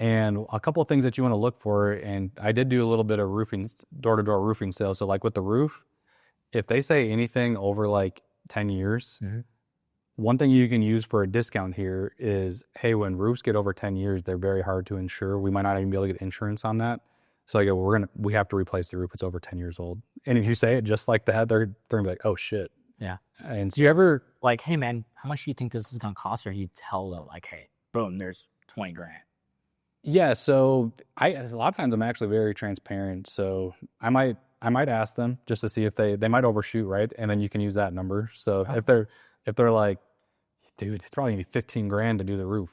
And a couple of things that you want to look for. And I did do a little bit of roofing, door-to-door roofing sales. So like with the roof, if they say anything over like 10 years, one thing you can use for a discount here is, hey, when roofs get over 10 years, they're very hard to insure. We might not even be able to get insurance on that. So I go, we have to replace the roof. It's over 10 years old. And if you say it just like that, they're going to be like, oh shit. Yeah. And do you ever like, hey man, how much do you think this is going to cost? Or you tell them like, hey, boom, there's 20 grand. Yeah. So a lot of times I'm actually very transparent. So I might ask them just to see if they might overshoot, right? And then you can use that number. So if they're like, dude, it's probably gonna be 15 grand to do the roof.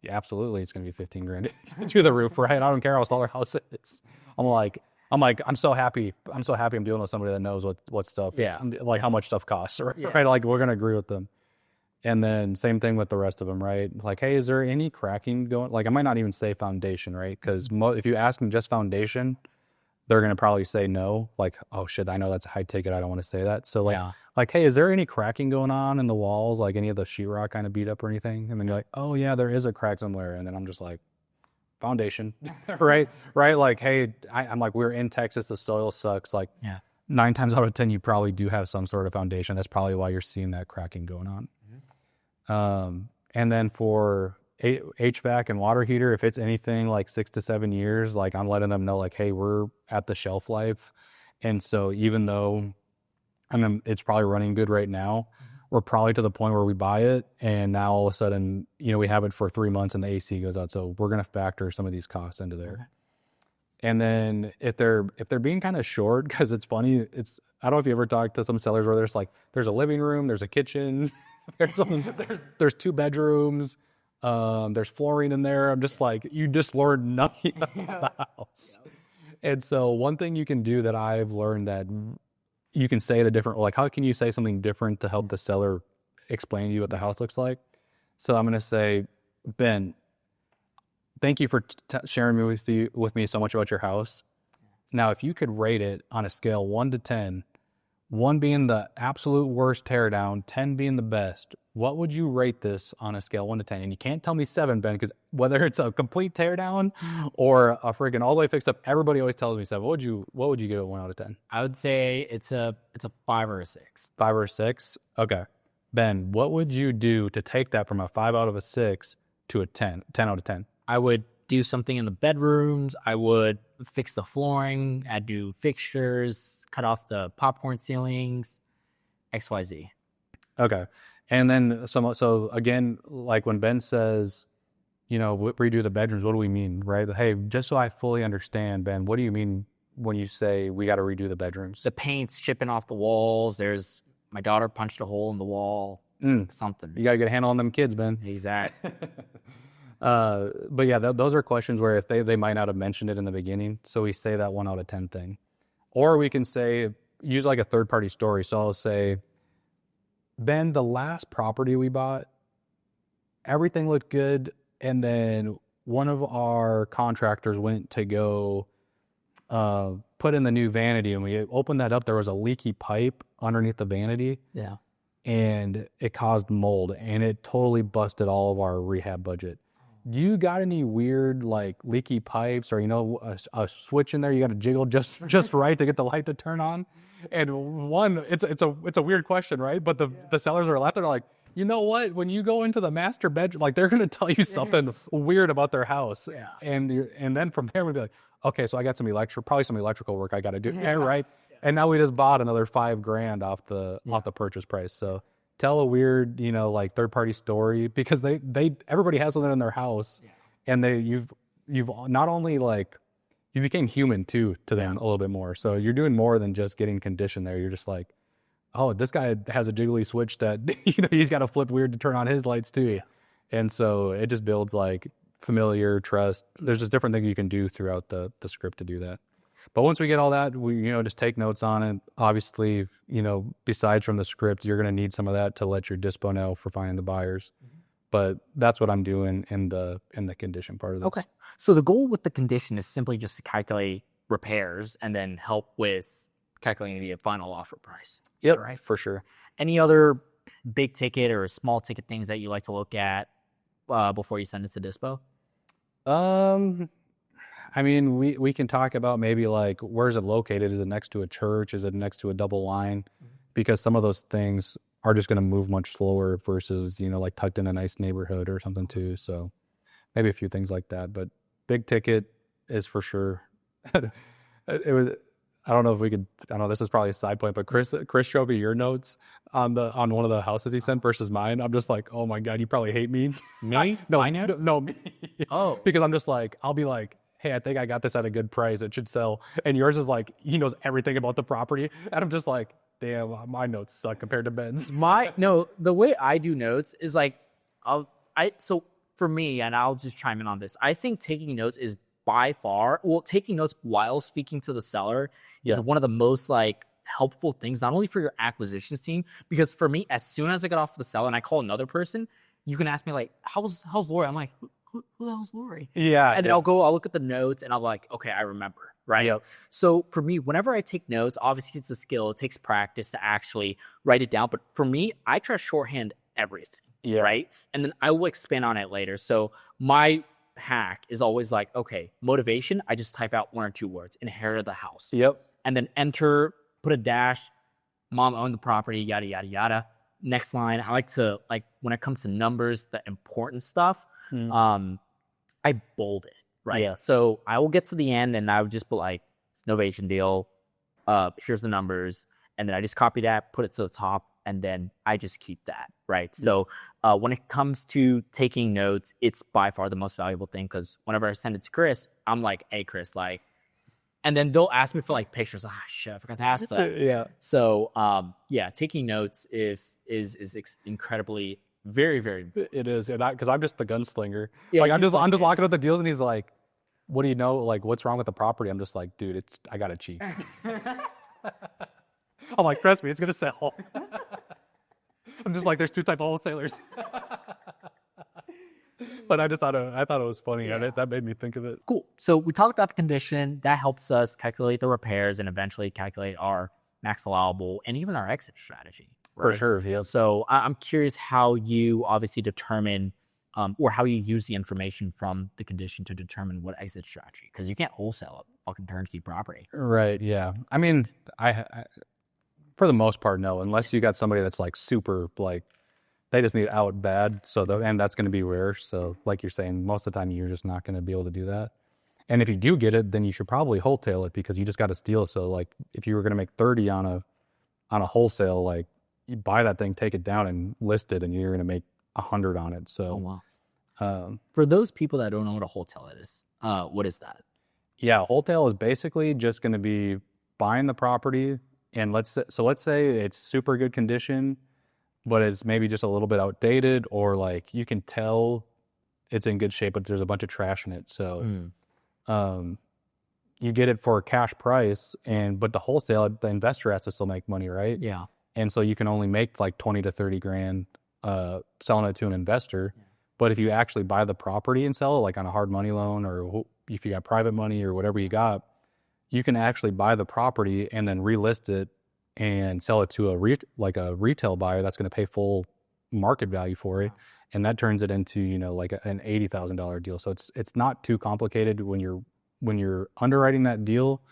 Yeah, absolutely, it's gonna be 15 grand to do the roof, right? I don't care how small their house is. I'm so happy I'm dealing with somebody that knows what stuff, like how much stuff costs, right? Yeah. Right? Like we're gonna agree with them. And then same thing with the rest of them, right? Like, hey, is there any cracking going? Like I might not even say foundation, right? Because if you ask them just foundation, they're gonna probably say no. Like, oh shit, I know that's a high ticket. I don't want to say that. So like, hey, is there any cracking going on in the walls? Like any of the sheetrock kind of beat up or anything? And then you're like, oh yeah, there is a crack somewhere. And then I'm just like, foundation, right? Right? Like, hey, I'm like, we're in Texas. The soil sucks. Like 9 times out of 10, you probably do have some sort of foundation. That's probably why you're seeing that cracking going on. And then for HVAC and water heater, if it's anything like 6 to 7 years, like I'm letting them know like, hey, we're at the shelf life. And so even though it's probably running good right now, we're probably to the point where we buy it and now all of a sudden, we have it for 3 months and the AC goes out. So we're going to factor some of these costs into there. Okay. And then if they're being kind of short, because it's funny, I don't know if you ever talked to some sellers where there's a living room, there's a kitchen, there's 2 bedrooms, there's flooring in there. I'm just like, you just learned nothing about the house. And so one thing you can do that I've learned that you can say it a different, like how can you say something different to help the seller explain to you what the house looks like? So I'm going to say, Ben, thank you for sharing with me so much about your house. Now, if you could rate it on a scale 1 to 10, 1 being the absolute worst teardown, 10 being the best, what would you rate this on a scale 1 to 10? And you can't tell me 7, Ben, because whether it's a complete teardown or a freaking all the way fixed up, everybody always tells me 7. What would you give it 1 out of 10? I would say it's a 5 or a 6. 5 or a 6? Okay. Ben, what would you do to take that from a 5 out of a 6 to a 10 out of 10? I would do something in the bedrooms. I would fix the flooring, add new fixtures, cut off the popcorn ceilings, XYZ. Okay. And then so again, like when Ben says, redo the bedrooms, what do we mean, right? Hey, just so I fully understand, Ben, what do you mean when you say we got to redo the bedrooms? The paint's chipping off the walls. My daughter punched a hole in the wall. Something. You got to get a handle on them kids, Ben. Exactly. But yeah, those are questions where if they might not have mentioned it in the beginning. So we say that 1 out of 10 thing. Or we can use like a third party story. So I'll say, Ben, the last property we bought, everything looked good. And then one of our contractors went to go put in the new vanity. And we opened that up. There was a leaky pipe underneath the vanity. Yeah. And it caused mold. And it totally busted all of our rehab budget. Do you got any weird like leaky pipes or a switch in there you got to jiggle just right to get the light to turn on? And it's a weird question, right? But the sellers are left there like, you know what? When you go into the master bedroom, like they're gonna tell you something weird about their house, and then from there we'd be like, okay, so I got probably some electrical work I got to do, right? And now we just bought another $5,000 off the purchase price, so. Tell a weird, like third party story because everybody has something in their house, and you've not only like you became human too to them a little bit more. So you're doing more than just getting conditioned there. You're just like, oh, this guy has a jiggly switch that he's got to flip weird to turn on his lights too, and so it just builds like familiar trust. There's just different things you can do throughout the script to do that. But once we get all that, we just take notes on it. Obviously, besides from the script, you're going to need some of that to let your dispo know for finding the buyers. Mm-hmm. But that's what I'm doing in the condition part of this. Okay. So the goal with the condition is simply just to calculate repairs and then help with calculating the final offer price. Yep, right, for sure. Any other big ticket or small ticket things that you like to look at before you send it to dispo? I mean, we can talk about maybe like, where's it located? Is it next to a church? Is it next to a double line? Mm-hmm. Because some of those things are just going to move much slower versus, like tucked in a nice neighborhood or something too. So maybe a few things like that, but big ticket is for sure. I don't know if we could, I know this is probably a side point, but Chris showed me your notes on one of the houses he sent versus mine. I'm just like, oh my God, you probably hate me. Me? No, me. Oh. Because I'm just like, I'll be like, hey, I think I got this at a good price. It should sell. And yours is like, he knows everything about the property. And I'm just like, damn, my notes suck compared to Ben's. The way I do notes is like, so for me, and I'll just chime in on this, I think taking notes is by far, taking notes while speaking to the seller is one of the most like helpful things, not only for your acquisitions team, because for me, as soon as I get off the seller and I call another person, you can ask me like, how's Lori? I'm like, who the hell's Lori? Yeah. And then I'll look at the notes and I'll be like, okay, I remember, right? Yep. So for me, whenever I take notes, obviously it's a skill. It takes practice to actually write it down. But for me, I try to shorthand everything, right? And then I will expand on it later. So my hack is always like, okay, motivation, I just type out 1 or 2 words, inherited the house. Yep. And then enter, put a dash, mom owned the property, yada, yada, yada. Next line, I like to, when it comes to numbers, the important stuff, I bold it, right? Yeah. So I will get to the end and I would just put like novation deal. Here's the numbers, and then I just copy that, put it to the top, and then I just keep that, right? So when it comes to taking notes, it's by far the most valuable thing, because whenever I send it to Chris, I'm like, hey, Chris, like, and then they'll ask me for like pictures. Shit, I forgot to ask for that. Yeah. So taking notes is incredibly, very, very. It is, because I'm just the gunslinger. Yeah, like I'm just locking up the deals, and he's like, "What do you know? Like, what's wrong with the property?" I'm just like, "Dude, I got to cheat." I'm like, "Trust me, it's gonna sell." I'm just like, "There's two types of wholesalers." But I thought it was funny, and that made me think of it. Cool. So we talked about the condition. That helps us calculate the repairs and eventually calculate our max allowable and even our exit strategy. Right? For sure, yeah. So I'm curious how you obviously determine or how you use the information from the condition to determine what exit strategy, because you can't wholesale a fucking turnkey property. Right, yeah. I mean, I for the most part, no, unless you got somebody that's like super, like, they just need out bad. So and that's going to be rare. So like you're saying, most of the time you're just not going to be able to do that. And if you do get it, then you should probably wholesale it, because you just got to steal. So like if you were going to make 30 on a wholesale, like you buy that thing, take it down and list it, and you're going to make 100 on it. So for those people that don't know what a wholesale is, what is that? Yeah, wholesale is basically just going to be buying the property, and let's say it's super good condition, but it's maybe just a little bit outdated, or like you can tell it's in good shape, but there's a bunch of trash in it. So you get it for a cash price, but the wholesale, the investor has to still make money, right? Yeah. And so you can only make like 20 to 30 grand selling it to an investor. Yeah. But if you actually buy the property and sell it, like on a hard money loan, or if you got private money or whatever you got, you can actually buy the property and then relist it and sell it to a retail buyer that's going to pay full market value for it. And that turns it into, like an $80,000 deal. So it's not too complicated. When you're underwriting that deal,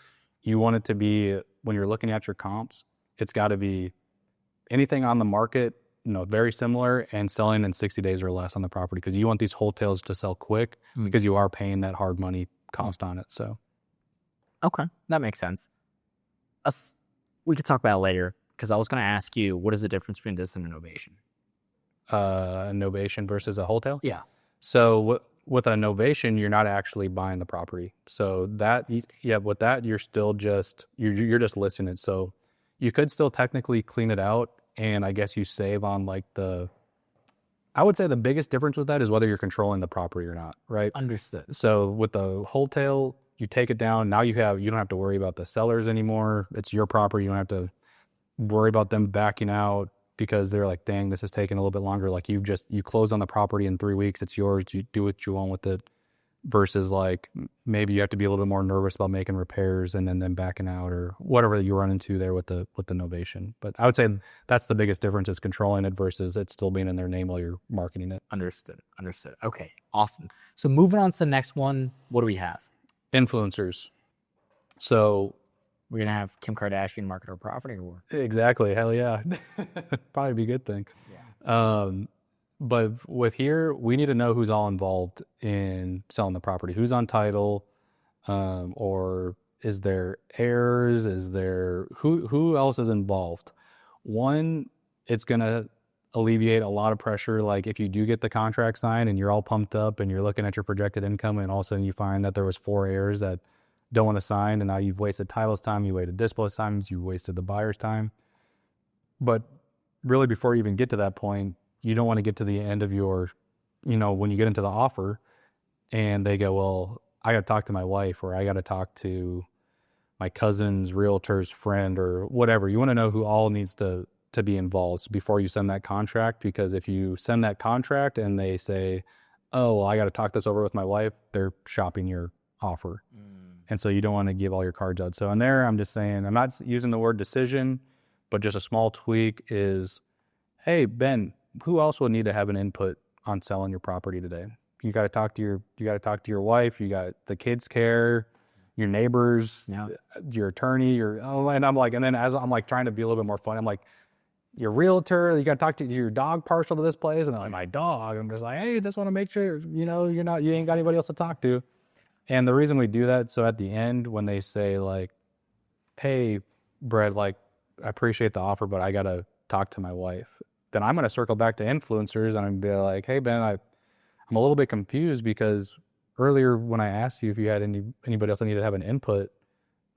you want it to be, when you're looking at your comps, it's got to be anything on the market, very similar, and selling in 60 days or less on the property, because you want these wholesales to sell quick, because you are paying that hard money cost on it. So, okay, that makes sense. We could talk about it later, because I was going to ask you, what is the difference between this and a novation? A novation versus a wholesale? Yeah. So with a novation, you're not actually buying the property. So with that, you're still just you're just listing it. So you could still technically clean it out, and I guess you save on I would say the biggest difference with that is whether you're controlling the property or not, right? Understood. So with the wholesale, you take it down. Now you don't have to worry about the sellers anymore. It's your property. You don't have to worry about them backing out because they're like, dang, this is taking a little bit longer. Like you close on the property in 3 weeks. It's yours. You do what you want with it. Versus like maybe you have to be a little bit more nervous about making repairs and then backing out, or whatever you run into there with the novation. But I would say that's the biggest difference, is controlling it versus it still being in their name while you're marketing it. Understood. Okay, awesome. So moving on to the next one, what do we have? Influencers. So we're going to have Kim Kardashian market our property, or? Exactly. Hell yeah. Probably be a good thing. Yeah. But with here, we need to know who's all involved in selling the property. Who's on title, or is there heirs? Is there who else is involved? One, it's gonna alleviate a lot of pressure. Like if you do get the contract signed and you're all pumped up and you're looking at your projected income, and all of a sudden you find that there was 4 heirs that don't want to sign, and now you've wasted title's time, you waited dispo's time, you wasted the buyer's time. But really, before you even get to that point, you don't want to get to the end of your, when you get into the offer and they go, well, I got to talk to my wife, or I got to talk to my cousin's realtor's friend, or whatever. You want to know who all needs to be involved before you send that contract, because if you send that contract and they say, oh, well, I got to talk this over with my wife, they're shopping your offer. And so you don't want to give all your cards out. So in there, I'm just saying, I'm not using the word decision, but just a small tweak is, hey, Ben, who else would need to have an input on selling your property today? You got to talk to your wife. You got the kids care, your neighbors, your attorney, and I'm like, and then as I'm like trying to be a little bit more fun, I'm like, your realtor, you got to talk to your dog partial to this place. And they're like, my dog. I'm just like, hey, just want to make sure, you know, you ain't got anybody else to talk to. And the reason we do that, so at the end, when they say like, hey, Brett, like, I appreciate the offer, but I got to talk to my wife. Then I'm going to circle back to influencers and I'm going to be like, hey, Ben, I'm a little bit confused because earlier when I asked you if you had anybody else that needed to have an input,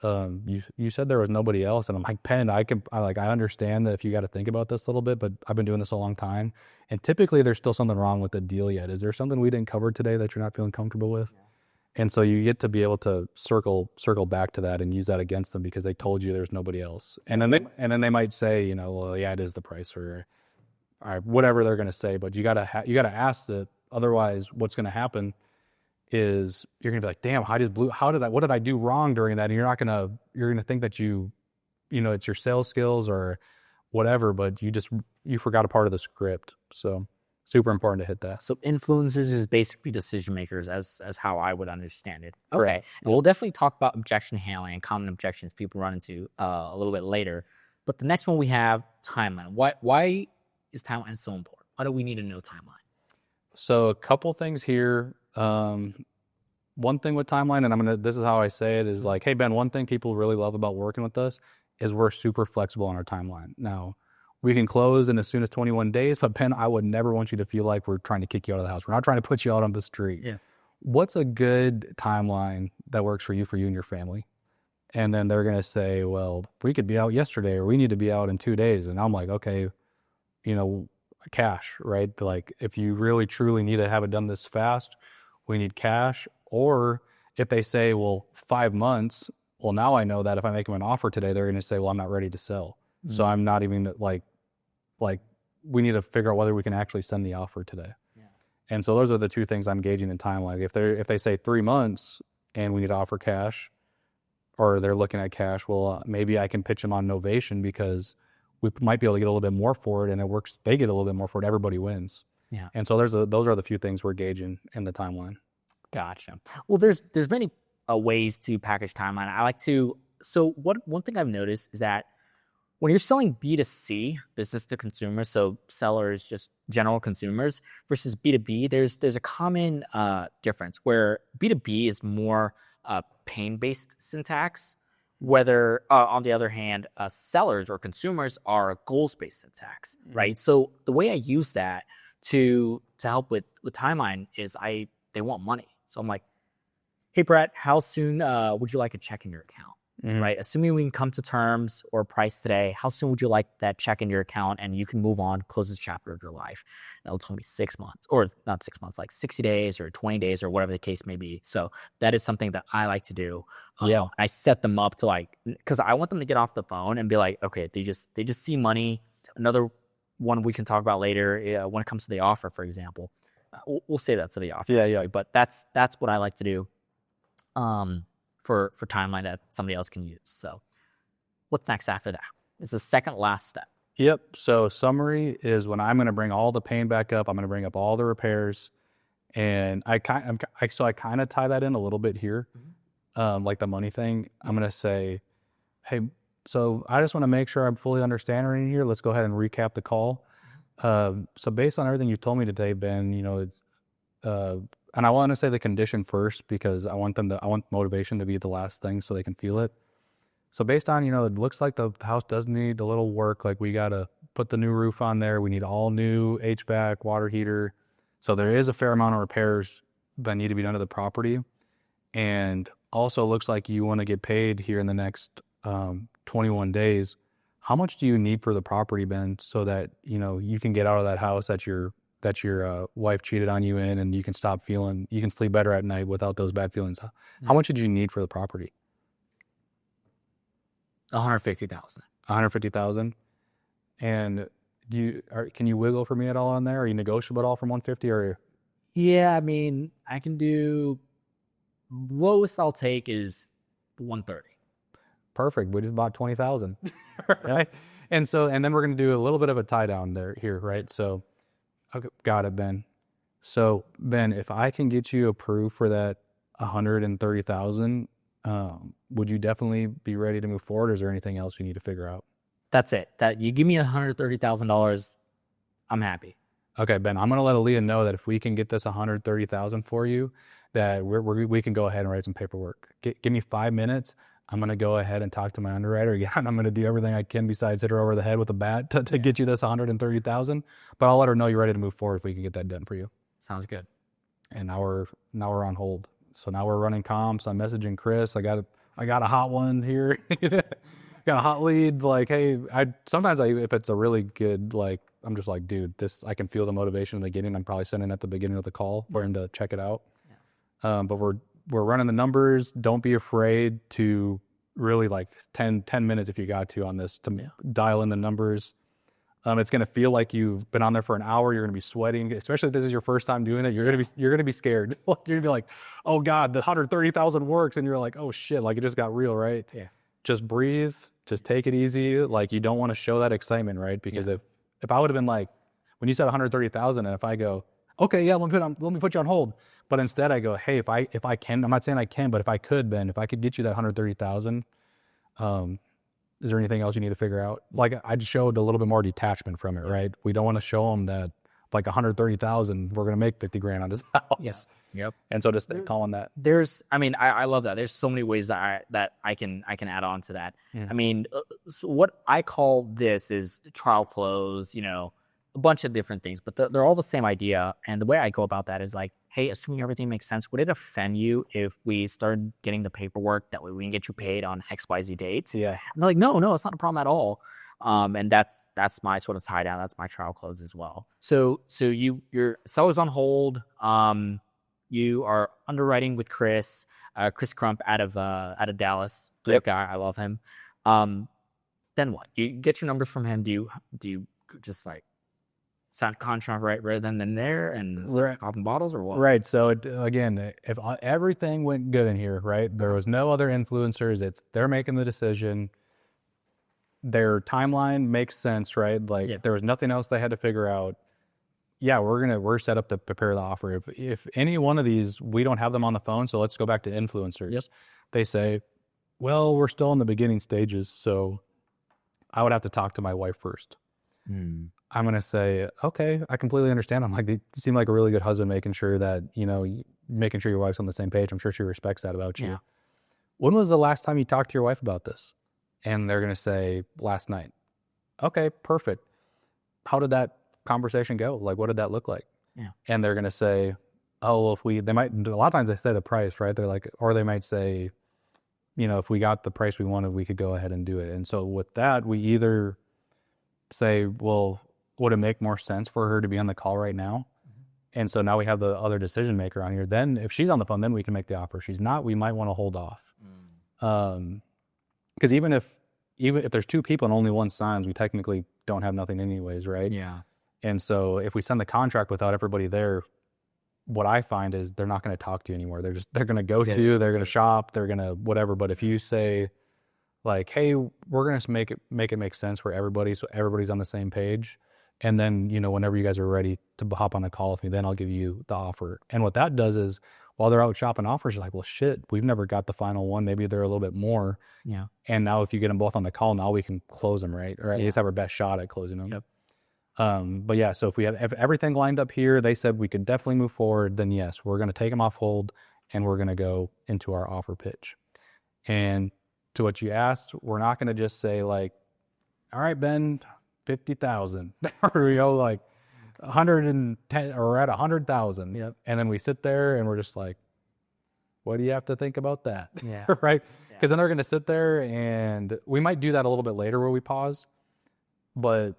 you said there was nobody else. And I'm like, Ben, I understand that if you got to think about this a little bit, but I've been doing this a long time. And typically there's still something wrong with the deal yet. Is there something we didn't cover today that you're not feeling comfortable with? Yeah. And so you get to be able to circle back to that and use that against them because they told you there's nobody else. And then they might say, you know, well, yeah, it is the price or whatever they're going to say, but you got to ask that. Otherwise what's going to happen is you're going to be like, damn, what did I do wrong during that? And you're going to think that you know, it's your sales skills or whatever, but you forgot a part of the script. So super important to hit that. So influencers is basically decision makers as how I would understand it. Okay. Right. And we'll definitely talk about objection handling and common objections people run into a little bit later. But the next one we have timeline. Why is timeline so important? Why do we need to know timeline? So a couple things here. One thing with timeline, and this is how I say it, is like, hey, Ben, one thing people really love about working with us is we're super flexible on our timeline. Now, we can close in as soon as 21 days, but Ben, I would never want you to feel like we're trying to kick you out of the house. We're not trying to put you out on the street. Yeah. What's a good timeline that works for you and your family? And then they're going to say, well, we could be out yesterday or we need to be out in 2 days. And I'm like, okay, you know, cash, right? Like if you really truly need to have it done this fast, we need cash. Or if they say, well, 5 months, well, now I know that if I make them an offer today, they're going to say, well, I'm not ready to sell. Mm-hmm. So I'm not even like we need to figure out whether we can actually send the offer today. Yeah. And so those are the two things I'm gauging in timeline. If they say 3 months and we need to offer cash or they're looking at cash, well, maybe I can pitch them on novation because we might be able to get a little bit more for it and it works. They get a little bit more for it. Everybody wins. Yeah. And so those are the few things we're gauging in the timeline. Gotcha. Well, there's many ways to package timeline. I like to. So one thing I've noticed is that when you're selling B2C, business to consumer, so sellers, just general consumers, versus B2B, there's a common difference where B2B is more pain-based syntax, whether on the other hand, sellers or consumers are goals-based syntax, right? So the way I use that to help with timeline is they want money. So I'm like, hey, Brett, how soon would you like a check in your account? Mm-hmm. Right? Assuming we can come to terms or price today, how soon would you like that check in your account and you can move on, close this chapter of your life? That'll tell me 6 months, or not 6 months, like 60 days or 20 days or whatever the case may be. So that is something that I like to do. I set them up to because I want them to get off the phone and be like, okay, they just see money. Another one we can talk about later when it comes to the offer, for example. We'll say that to the offer. Yeah. But that's what I like to do. For timeline that somebody else can use. So what's next after that? It's the second last step. Yep. So summary is when I'm going to bring all the pain back up, I'm going to bring up all the repairs. And I kind of tie that in a little bit here, like the money thing. I'm going to say, hey, so I just want to make sure I'm fully understanding here. Let's go ahead and recap the call. So based on everything you told me today, Ben, you know, and I want to say the condition first because I want motivation to be the last thing so they can feel it. So based on, you know, it looks like the house does need a little work. Like we got to put the new roof on there. We need all new HVAC, water heater. So there is a fair amount of repairs that need to be done to the property. And also looks like you want to get paid here in the next 21 days. How much do you need for the property, Ben, so that, you know, you can get out of that house that your wife cheated on you in and you can you can sleep better at night without those bad feelings? How much did you need for the property? $150,000. $150,000. And can you wiggle for me at all on there? Are you negotiable at all from 150 or? Yeah, I mean, I can do, lowest I'll take is 130. Perfect. We just bought 20,000. Right? And then we're going to do a little bit of a tie down here, right? So, okay, got it, Ben. So, Ben, if I can get you approved for that 130,000, would you definitely be ready to move forward? Or is there anything else you need to figure out? That's it. That you give me $130,000, I'm happy. Okay, Ben, I'm going to let Aaliyah know that if we can get this $130,000 for you, that we can go ahead and write some paperwork. Give me 5 minutes. I'm going to go ahead and talk to my underwriter again. I'm going to do everything I can besides hit her over the head with a bat to get you this $130,000. But I'll let her know you're ready to move forward if we can get that done for you. Sounds good. And now we're on hold. So now we're running comps. I'm messaging Chris. I got a hot one here. Got a hot lead. Like, hey, sometimes if it's a really good, like, I'm just like, dude, I can feel the motivation in the beginning. I'm probably sending at the beginning of the call for him to check it out. Yeah. But we're running the numbers. Don't be afraid to really like 10 minutes if you got to on this to dial in the numbers. It's going to feel like you've been on there for an hour. You're going to be sweating, especially if this is your first time doing it. You're going to be scared. You're going to be like, oh God, the 130,000 works. And you're like, oh shit, like it just got real, right? Yeah. Just breathe. Just take it easy. Like you don't want to show that excitement, right? Because if I would have been like, when you said 130,000, and if I go, okay, yeah, let me put you on hold. But instead I go, hey, if I can, I'm not saying I can, but if I could, Ben, if I could get you that 130,000, is there anything else you need to figure out? Like I just showed a little bit more detachment from it, right? We don't want to show them that like 130,000, we're going to make 50 grand on this house. Yes. Yep. And so just calling that. I love that. There's so many ways that I can add on to that. Yeah. I mean, so what I call this is trial close, a bunch of different things, but they're all the same idea. And the way I go about that is like, hey, assuming everything makes sense, would it offend you if we started getting the paperwork that way we can get you paid on XYZ dates? Yeah. And they're like, no, it's not a problem at all. And that's my sort of tie down. That's my trial close as well. So your seller's on hold. You are underwriting with Chris Crump out of Dallas. Great guy. I love him. Then what? You get your numbers from him. Do you just like sign contract right then and there and popping bottles or what? Right. So again, if everything went good in here, right? There was no other influencers. They're making the decision. Their timeline makes sense, right? Like there was nothing else they had to figure out. Yeah, we're set up to prepare the offer. If any one of these, we don't have them on the phone, so let's go back to influencers. Yes. They say, well, we're still in the beginning stages, so I would have to talk to my wife first. I'm going to say, okay, I completely understand. I'm like, they seem like a really good husband, making sure that, making sure your wife's on the same page. I'm sure she respects that about you. Yeah. When was the last time you talked to your wife about this? And they're going to say, last night. Okay, perfect. How did that conversation go? Like, what did that look like? Yeah. And they're going to say, oh, well, they might, a lot of times they say the price, right? They're like, or they might say, if we got the price we wanted, we could go ahead and do it. And so with that, we either say, well, would it make more sense for her to be on the call right now? Mm-hmm. And so now we have the other decision maker on here. Then if she's on the phone, then we can make the offer. If she's not, we might want to hold off. Because even if there's two people and only one signs, we technically don't have nothing anyways, right? Yeah. And so if we send the contract without everybody there, what I find is they're not going to talk to you anymore. They're going to ghost you. They're going to shop. They're going to whatever. But if you say like, hey, we're going to make it make sense for everybody, so everybody's on the same page. And then, whenever you guys are ready to hop on a call with me, then I'll give you the offer. And what that does is while they're out shopping offers, you're like, well, shit, we've never got the final one. Maybe they're a little bit more. Yeah. And now if you get them both on the call, now we can close them, right? Or at least have our best shot at closing them. Yep. But yeah, so if everything lined up here, they said we could definitely move forward, then yes, we're going to take them off hold and we're going to go into our offer pitch. And to what you asked, we're not going to just say like, all right, Ben, 50,000 or, like 110 or we're at 100,000. Yep. And then we sit there and we're just like, what do you have to think about that? Yeah. Right. Because then they're going to sit there and we might do that a little bit later where we pause, but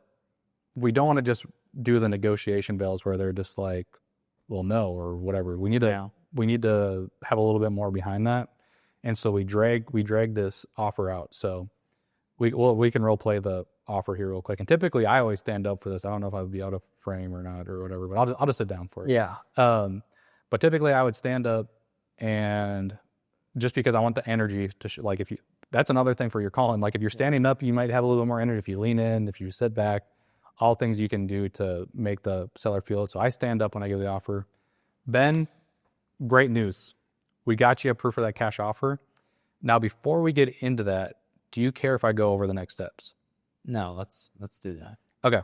we don't want to just do the negotiation bells where they're just like, well, no, or whatever. We need to have a little bit more behind that. And so we drag this offer out. So we can role play the offer here real quick. And typically I always stand up for this. I don't know if I would be out of frame or not or whatever, but I'll just sit down for it. Yeah. But typically I would stand up, and just because I want the energy to that's another thing for your calling. Like if you're standing up, you might have a little more energy. If you lean in, if you sit back, all things you can do to make the seller feel it. So I stand up when I give the offer. Ben, great news. We got you approved for that cash offer. Now, before we get into that, do you care if I go over the next steps? No, let's do that. Okay.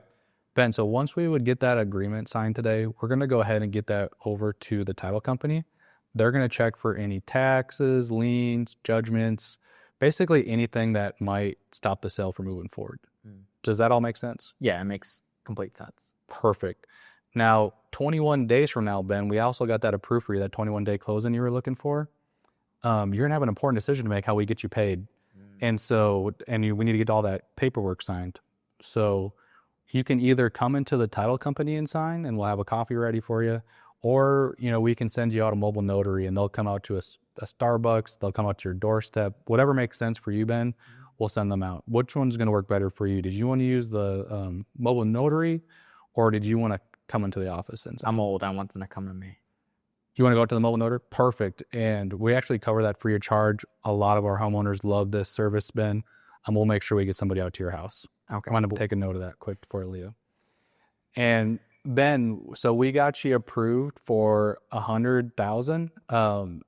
Ben, so once we would get that agreement signed today, we're going to go ahead and get that over to the title company. They're going to check for any taxes, liens, judgments, basically anything that might stop the sale from moving forward. Does that all make sense? Yeah, it makes complete sense. Perfect. Now, 21 days from now, Ben, we also got that approved for you, that 21-day closing you were looking for. You're going to have an important decision to make how we get you paid. And so, we need to get all that paperwork signed. So you can either come into the title company and sign, and we'll have a coffee ready for you, or, we can send you out a mobile notary, and they'll come out to a Starbucks, they'll come out to your doorstep, whatever makes sense for you, Ben, we'll send them out. Which one's going to work better for you? Did you want to use the mobile notary, or did you want to come into the office? And I'm old. I want them to come to me. You want to go to the mobile notary? Perfect. And we actually cover that free of charge. A lot of our homeowners love this service, Ben. And we'll make sure we get somebody out to your house. Okay. I'm going to take a note of that quick before I leave. And Ben, so we got you approved for $100,000.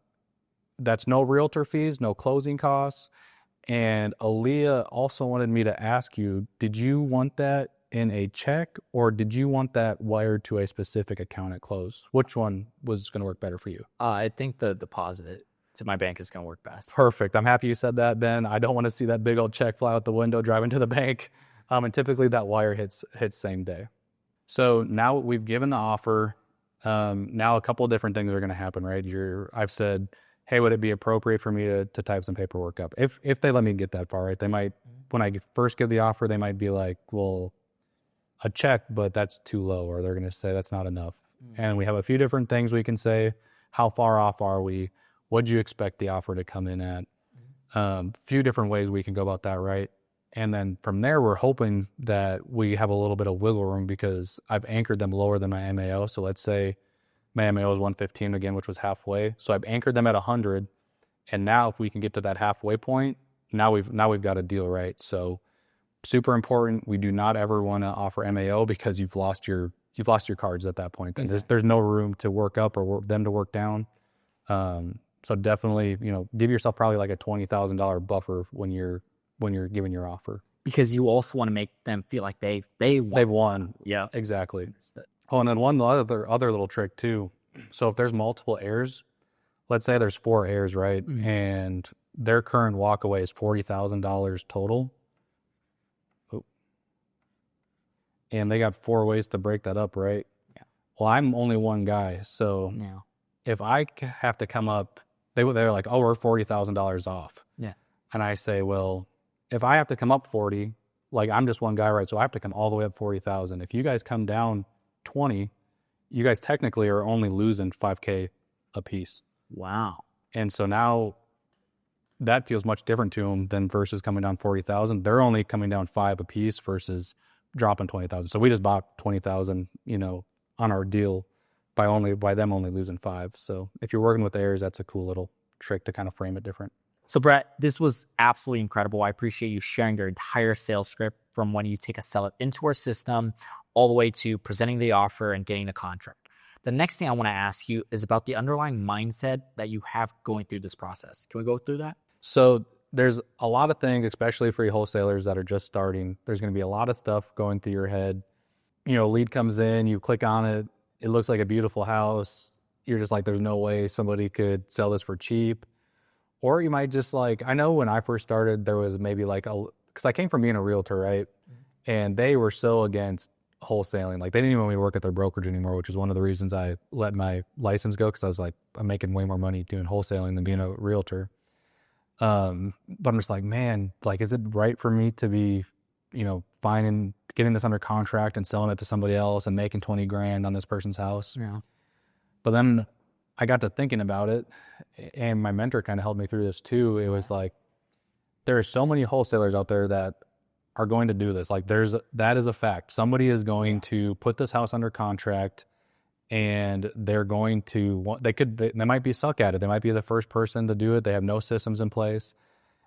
That's no realtor fees, no closing costs. And Aaliyah also wanted me to ask you, did you want that in a check, or did you want that wired to a specific account at close? Which one was going to work better for you? I think the deposit to my bank is going to work best. Perfect. I'm happy you said that, Ben. I don't want to see that big old check fly out the window driving to the bank. And typically that wire hits same day. So now we've given the offer. Now a couple of different things are going to happen, right? I've said, hey, would it be appropriate for me to type some paperwork up? If they let me get that far, right? They might, when I first give the offer, they might be like, well, a check, but that's too low, or they're going to say that's not enough. And we have a few different things we can say. How far off are we? What do you expect the offer to come in at? Few different ways we can go about that, right? And then from there, we're hoping that we have a little bit of wiggle room, because I've anchored them lower than my MAO. So let's say my MAO is 115 again, which was halfway. So I've anchored them at 100. And now if we can get to that halfway point, now we've got a deal, right? So super important. We do not ever want to offer MAO, because you've lost your cards at that point. And there's no room to work up or them to work down. So definitely, give yourself probably like a $20,000 buffer when you're giving your offer, because you also want to make them feel like they've won. Yeah, exactly. Oh, and then one other little trick too. So if there's multiple heirs, let's say there's 4 heirs, right? And their current walkaway is $40,000 total. And they got 4 ways to break that up, right? Yeah. Well, I'm only one guy, so if I have to come up, they're like, oh, we're $40,000 off. Yeah. And I say, well, if I have to come up 40, like I'm just one guy, right? So I have to come all the way up 40,000. If you guys come down 20, you guys technically are only losing $5K a piece. Wow. And so now that feels much different to them than versus coming down 40,000. They're only coming down 5 a piece versus dropping 20,000. So we just bought 20,000, on our deal by them only losing 5. So if you're working with heirs, that's a cool little trick to kind of frame it different. So Brett, this was absolutely incredible. I appreciate you sharing your entire sales script from when you take a seller into our system all the way to presenting the offer and getting the contract. The next thing I want to ask you is about the underlying mindset that you have going through this process. Can we go through that? So there's a lot of things, especially for you wholesalers that are just starting. There's going to be a lot of stuff going through your head. Lead comes in, you click on it, it looks like a beautiful house. You're just like, there's no way somebody could sell this for cheap. Or you might just I know when I first started, there was maybe because I came from being a realtor, right? And they were so against wholesaling. They didn't even want me to work at their brokerage anymore, which is one of the reasons I let my license go, because I was like, I'm making way more money doing wholesaling than being a realtor. But I'm just like, man, is it right for me to be, getting this under contract and selling it to somebody else and making 20 grand on this person's house? Yeah. But then I got to thinking about it, and my mentor kind of helped me through this too. It was there are so many wholesalers out there that are going to do this. That is a fact. Somebody is going to put this house under contract, and they're going to, they might be suck at it. They might be the first person to do it. They have no systems in place.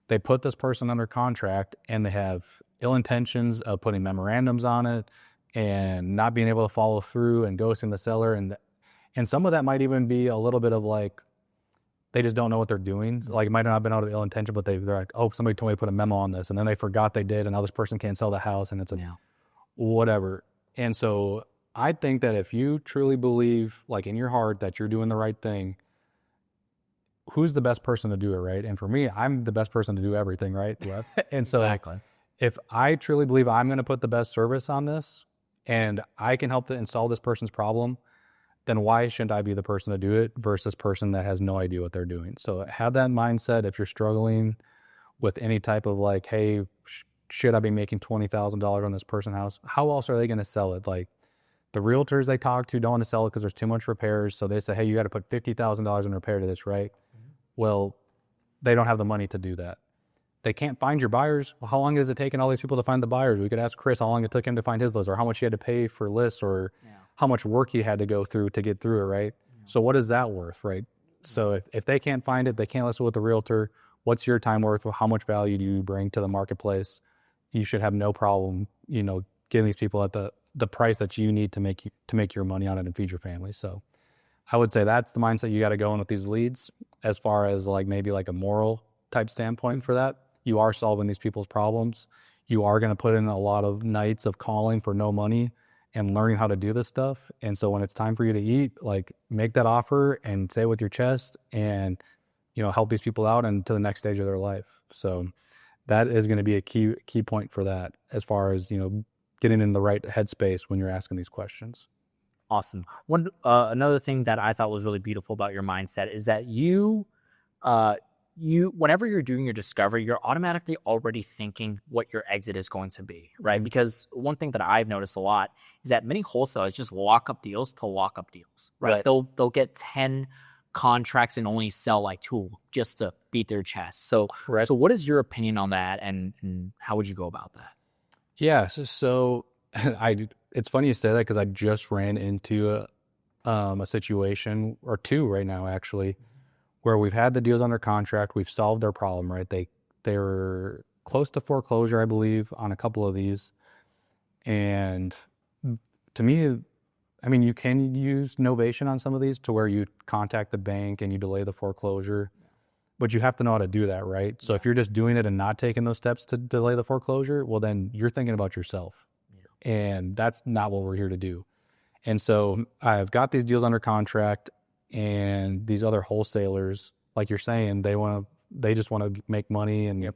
They put this person under contract, and they have ill intentions of putting memorandums on it and not being able to follow through and ghosting the seller. And some of that might even be a little bit of they just don't know what they're doing. Like it might not have been out of ill intention, but they're like, oh, somebody told me to put a memo on this, and then they forgot they did, and now this person can't sell the house, and it's whatever. And so I think that if you truly believe, like in your heart, that you're doing the right thing, who's the best person to do it, right? And for me, I'm the best person to do everything, right? And so if I truly believe I'm going to put the best service on this, and I can help to solve this person's problem, then why shouldn't I be the person to do it versus person that has no idea what they're doing? So have that mindset. If you're struggling with any type of like, hey, should I be making $20,000 on this person's house? How else are they going to sell it? Like the realtors they talk to don't want to sell it because there's too much repairs. So they say, hey, you got to put $50,000 in repair to this, right? Well, they don't have the money to do that. They can't find your buyers. Well, how long has it taken all these people to find the buyers? We could ask Chris how long it took him to find his list, or how much he had to pay for lists, or how much work he had to go through to get through it, right? So what is that worth, right? So if they can't find it, they can't listen with the realtor. What's your time worth? How much value do you bring to the marketplace? You should have no problem, getting these people at the price that you need to make your money on it and feed your family. So I would say that's the mindset you got to go in with these leads. As far as like maybe like a moral type standpoint for that, you are solving these people's problems. You are going to put in a lot of nights of calling for no money and learning how to do this stuff. And so when it's time for you to eat, like make that offer and say it with your chest and, help these people out and to the next stage of their life. So that is going to be a key point for that as far as, getting in the right headspace when you're asking these questions. Awesome. Another thing that I thought was really beautiful about your mindset is that you whenever you're doing your discovery, you're automatically already thinking what your exit is going to be, right? Mm-hmm. Because one thing that I've noticed a lot is that many wholesalers just lock up deals to lock up deals, right? They'll get 10 contracts and only sell like 2 just to beat their chest. So what is your opinion on that, and how would you go about that? Yeah, so it's funny you say that because I just ran into a situation or 2 right now actually, where we've had the deals under contract, we've solved their problem, right? They were close to foreclosure, I believe, on a couple of these. And to me, I mean, you can use novation on some of these to where you contact the bank and you delay the foreclosure, but you have to know how to do that, right? So if you're just doing it and not taking those steps to delay the foreclosure, well, then you're thinking about yourself. And that's not what we're here to do. And so I've got these deals under contract, and these other wholesalers, like you're saying, they just want to make money and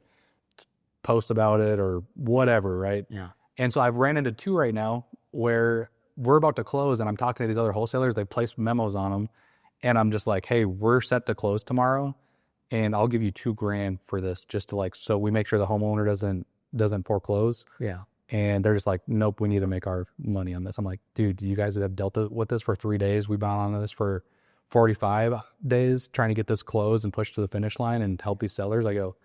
post about it or whatever, right? Yeah. And so I've ran into 2 right now where we're about to close, and I'm talking to these other wholesalers. They place memos on them, and I'm just like, hey, we're set to close tomorrow, and I'll give you $2,000 for this, just to so we make sure the homeowner doesn't foreclose. Yeah. And they're just like, nope, we need to make our money on this. I'm like, dude, you guys have dealt with this for 3 days. We've been on this for 45 days trying to get this closed and pushed to the finish line and help these sellers. I go,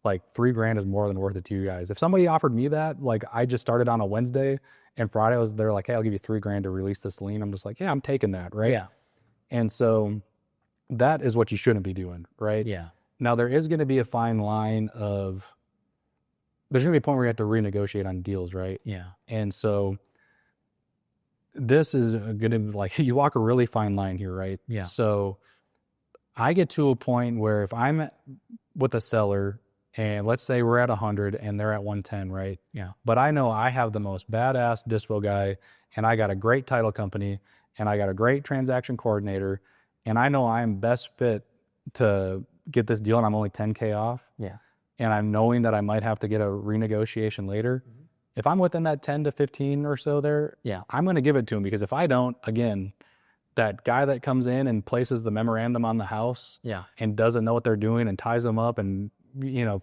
like, $3,000 is more than worth it to you guys. If somebody offered me that, like, I just started on a Wednesday and Friday they're like, hey, I'll give you $3,000 to release this lien. I'm just like, yeah, I'm taking that, right? Yeah. And so that is what you shouldn't be doing, right? Yeah. Now there is going to be a fine line of, there's going to be a point where you have to renegotiate on deals, right? Yeah. And so this is going to, like, you walk a really fine line here, right? Yeah. So I get to a point where if I'm with a seller and let's say we're at 100 and they're at 110, right? Yeah. But I know I have the most badass dispo guy, and I got a great title company, and I got a great transaction coordinator, and I know I'm best fit to get this deal, and I'm only 10K off. Yeah. And I'm knowing that I might have to get a renegotiation later. Mm-hmm. If I'm within that 10 to 15 or so there, yeah, I'm going to give it to him, because if I don't, again, that guy that comes in and places the memorandum on the house, yeah, and doesn't know what they're doing and ties them up and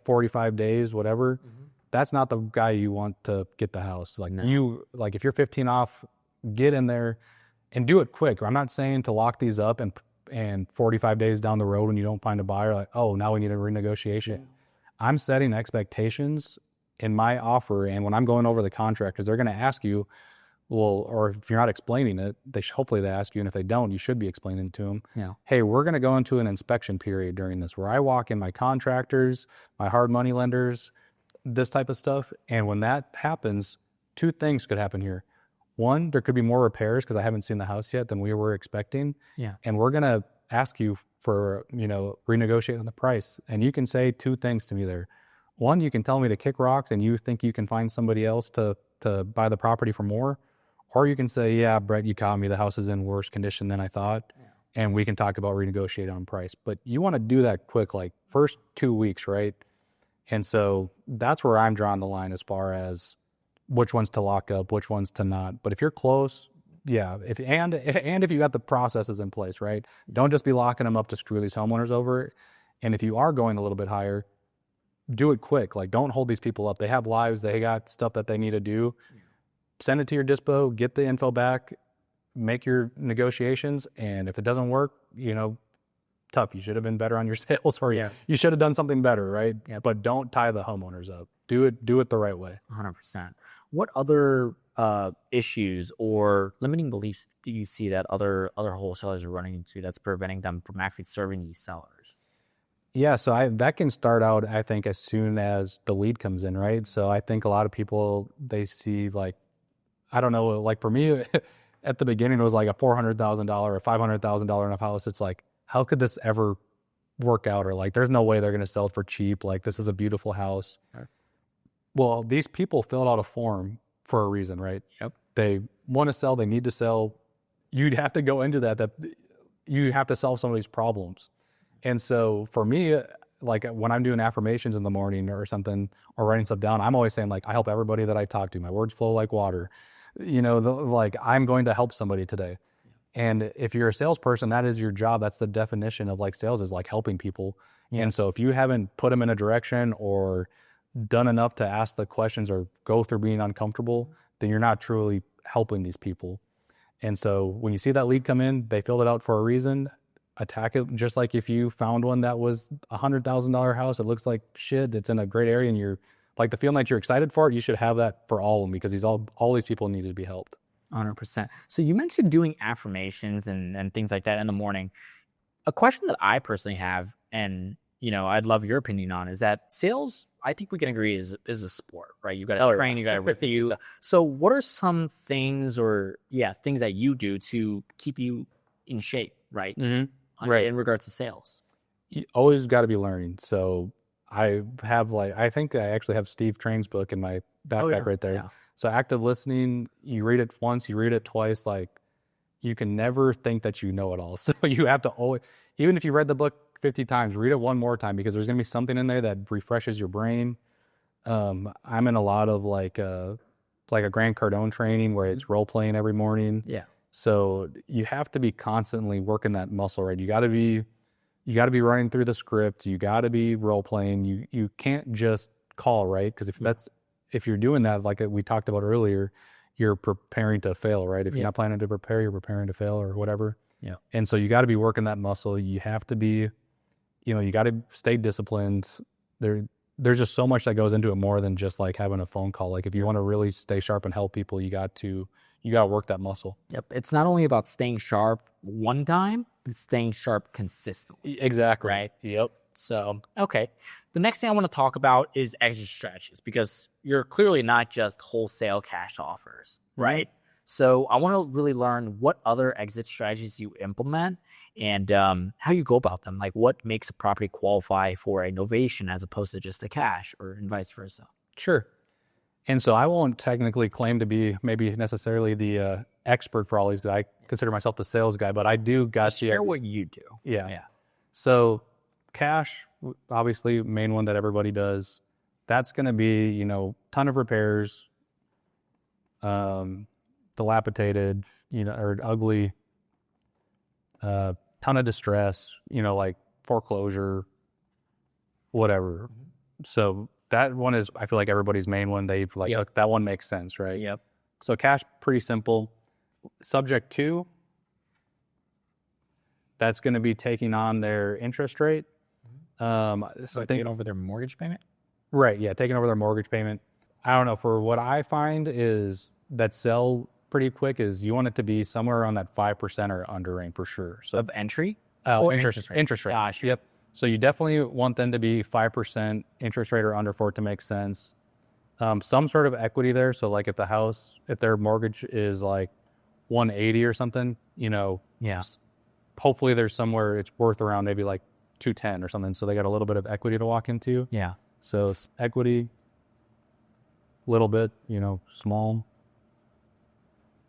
45 days, whatever, mm-hmm, that's not the guy you want to get the house. Like, no. If you're 15 off, get in there and do it quick. I'm not saying to lock these up and 45 days down the road when you don't find a buyer, like, oh, now we need a renegotiation. Yeah. I'm setting expectations in my offer, and when I'm going over the contract, because they're going to ask you, well, or if you're not explaining it, hopefully they ask you, and if they don't, you should be explaining to them. Yeah. Hey, we're going to go into an inspection period during this, where I walk in my contractors, my hard money lenders, this type of stuff, and when that happens, 2 things could happen here. One, there could be more repairs because I haven't seen the house yet than we were expecting. Yeah. And we're going to ask you for, renegotiate on the price. And you can say two things to me there. One, you can tell me to kick rocks and you think you can find somebody else to buy the property for more. Or you can say, yeah, Brett, you caught me. The house is in worse condition than I thought. Yeah. And we can talk about renegotiate on price. But you want to do that quick, like first 2 weeks, right? And so that's where I'm drawing the line as far as which ones to lock up, which ones to not. But if you're close, yeah. If you got the processes in place, right? Don't just be locking them up to screw these homeowners over. And if you are going a little bit higher, do it quick. Like, don't hold these people up. They have lives. They got stuff that they need to do. Send it to your dispo, get the info back, make your negotiations. And if it doesn't work, tough. You should have been better on your sales, or you should have done something better, right? Yeah. But don't tie the homeowners up. Do it the right way. 100%. What other issues or limiting beliefs do you see that other wholesalers are running into that's preventing them from actually serving these sellers? Yeah, so that can start out, I think, as soon as the lead comes in, right? So I think a lot of people, they see, like, I don't know, like for me, at the beginning, it was like a $400,000 or $500,000 in a house. It's like, how could this ever work out? Or like, there's no way they're going to sell it for cheap. Like, this is a beautiful house. Right. Well, these people filled out a form for a reason, right? Yep. They want to sell. They need to sell. You'd have to go into that you have to solve some of these problems. And so for me, like when I'm doing affirmations in the morning or something, or writing stuff down, I'm always saying, like, I help everybody that I talk to. My words flow like water. Like, I'm going to help somebody today. And if you're a salesperson, that is your job. That's the definition of like sales, is like helping people. Yeah. And so if you haven't put them in a direction or done enough to ask the questions or go through being uncomfortable, then you're not truly helping these people. And so when you see that lead come in, they filled it out for a reason. Attack it. Just like if you found one that was $100,000 house, it looks like shit, it's in a great area, and you're like the feeling like you're excited for it, you should have that for all of them, because all these people need to be helped. 100%. So you mentioned doing affirmations and things like that in the morning. A question that I personally have, and I'd love your opinion on, is that sales, I think we can agree, is a sport, right? You got to train, you got to review. So what are some things things that you do to keep you in shape, right? Mm-hmm. Right. In regards to sales? You always got to be learning. So I think I actually have Steve Train's book in my backpack right there. Yeah. So active listening, you read it once, you read it twice, like you can never think that you know it all. So you have to always, even if you read the book 50 times, read it one more time, because there's going to be something in there that refreshes your brain. I'm in a lot of like a Grant Cardone training where it's role playing every morning. Yeah. So you have to be constantly working that muscle, right? You got to be running through the script. You got to be role playing. You can't just call, right? Because if you're doing that, like we talked about earlier, you're preparing to fail, right? If you're not planning to prepare, you're preparing to fail or whatever. Yeah. And so you got to be working that muscle. You have to be, you got to stay disciplined. There's just so much that goes into it, more than just like having a phone call. Like if you want to really stay sharp and help people, you got to work that muscle. Yep. It's not only about staying sharp one time, it's staying sharp consistently. Exactly. Right? Yep. So, okay. The next thing I want to talk about is exit strategies, because you're clearly not just wholesale cash offers, right? Mm-hmm. So I want to really learn what other exit strategies you implement and how you go about them. Like, what makes a property qualify for a novation as opposed to just a cash, or vice versa? Sure. And so I won't technically claim to be maybe necessarily the expert for all these. I consider myself the sales guy, but I do share what you do. Yeah. So cash, obviously, main one that everybody does. That's going to be, ton of repairs, dilapidated, or ugly, ton of distress, like foreclosure, whatever. So that one is, I feel like, everybody's main one. They've like, look, that one makes sense, right? Yep. So cash, pretty simple. Subject to, that's going to be taking on their interest rate. So taking over their mortgage payment? Right, yeah, taking over their mortgage payment. I don't know, for what I find is that sell pretty quick is you want it to be somewhere around that 5% or under range for sure. So of entry? Or interest rate. Interest rate. Gosh. Yep. So you definitely want them to be 5% interest rate or under for it to make sense. Some sort of equity there. So like if their mortgage is like 180 or something, hopefully there's somewhere it's worth around maybe like 210 or something. So they got a little bit of equity to walk into. Yeah. So equity, little bit, small.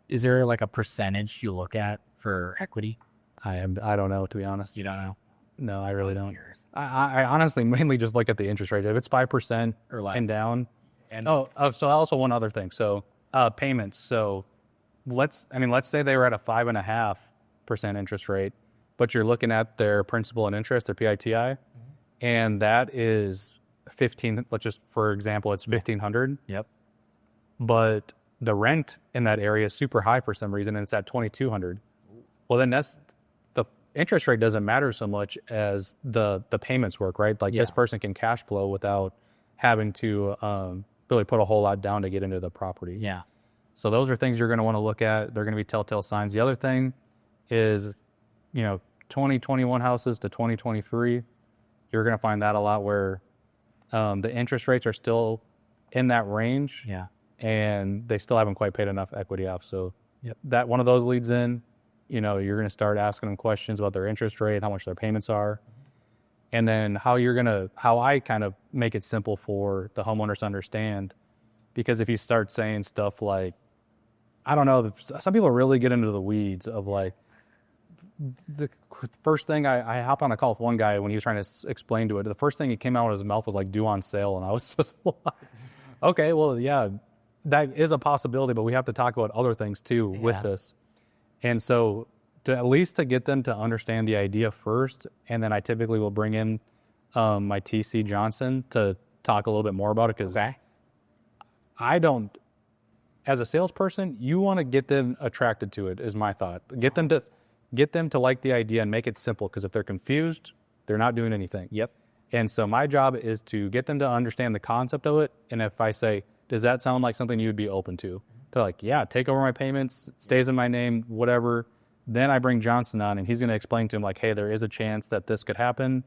Is there like a percentage you look at for equity? I don't know, to be honest. You don't know? No, I really don't. I honestly mainly just look at the interest rate. If it's 5% Or less. and down. And So also one other thing. So payments. So let's say they were at a 5.5% interest rate, but you're looking at their principal and interest, their PITI, and that is 15. Let's just, for example, it's 1,500. Yep. But the rent in that area is super high for some reason, and it's at 2,200. Well, then the interest rate doesn't matter so much as the payments work, right? Like this person can cash flow without having to really put a whole lot down to get into the property. Yeah. So those are things you're going to want to look at. They're going to be telltale signs. The other thing is, 2021 houses to 2023, you're going to find that a lot where the interest rates are still in that range. Yeah. And they still haven't quite paid enough equity off. So that one of those leads in, you're going to start asking them questions about their interest rate, how much their payments are. And then how I kind of make it simple for the homeowners to understand. Because if you start saying stuff like, I don't know, some people really get into the weeds of like, the first thing I hop on a call with one guy when he was trying to explain to it, the first thing he came out of his mouth was like due on sale. And I was just like, okay, well, yeah, that is a possibility, but we have to talk about other things too with this. And so at least to get them to understand the idea first, and then I typically will bring in my TC Johnson to talk a little bit more about it, because I don't, as a salesperson, you want to get them attracted to it, is my thought. Get them to like the idea and make it simple, because if they're confused, they're not doing anything. Yep. And so my job is to get them to understand the concept of it. And if I say, does that sound like something you would be open to? They're like, yeah, take over my payments, stays in my name, whatever. Then I bring Johnson on, and he's going to explain to him like, hey, there is a chance that this could happen.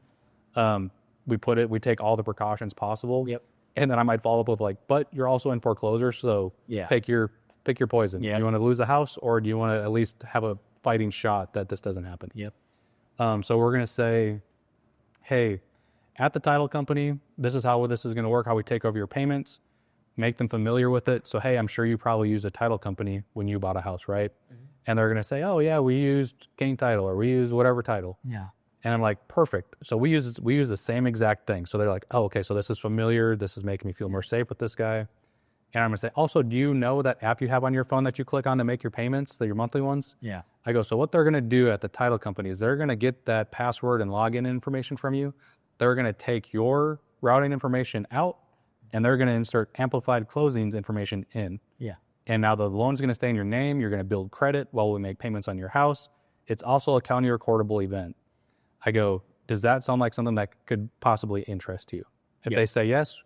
We take all the precautions possible. Yep. And then I might follow up with like, but you're also in foreclosure, so pick your poison. Yeah. Do you want to lose a house, or do you want to at least have a fighting shot that this doesn't happen? Yep. So we're going to say, hey, at the title company, this is how this is going to work, how we take over your payments. Make them familiar with it. So, hey, I'm sure you probably used a title company when you bought a house, right? And they're going to say, oh, yeah, we used King Title, or we used whatever title. Yeah. And I'm like, perfect. So we use the same exact thing. So they're like, oh, okay, so this is familiar. This is making me feel more safe with this guy. And I'm going to say, also, do you know that app you have on your phone that you click on to make your payments, your monthly ones? Yeah. I go, so what they're going to do at the title company is they're going to get that password and login information from you. They're going to take your routing information out, and they're going to insert amplified closings information in. Yeah. And now the loan's going to stay in your name. You're going to build credit while we make payments on your house. It's also a county recordable event. I go, does that sound like something that could possibly interest you? If they say yes,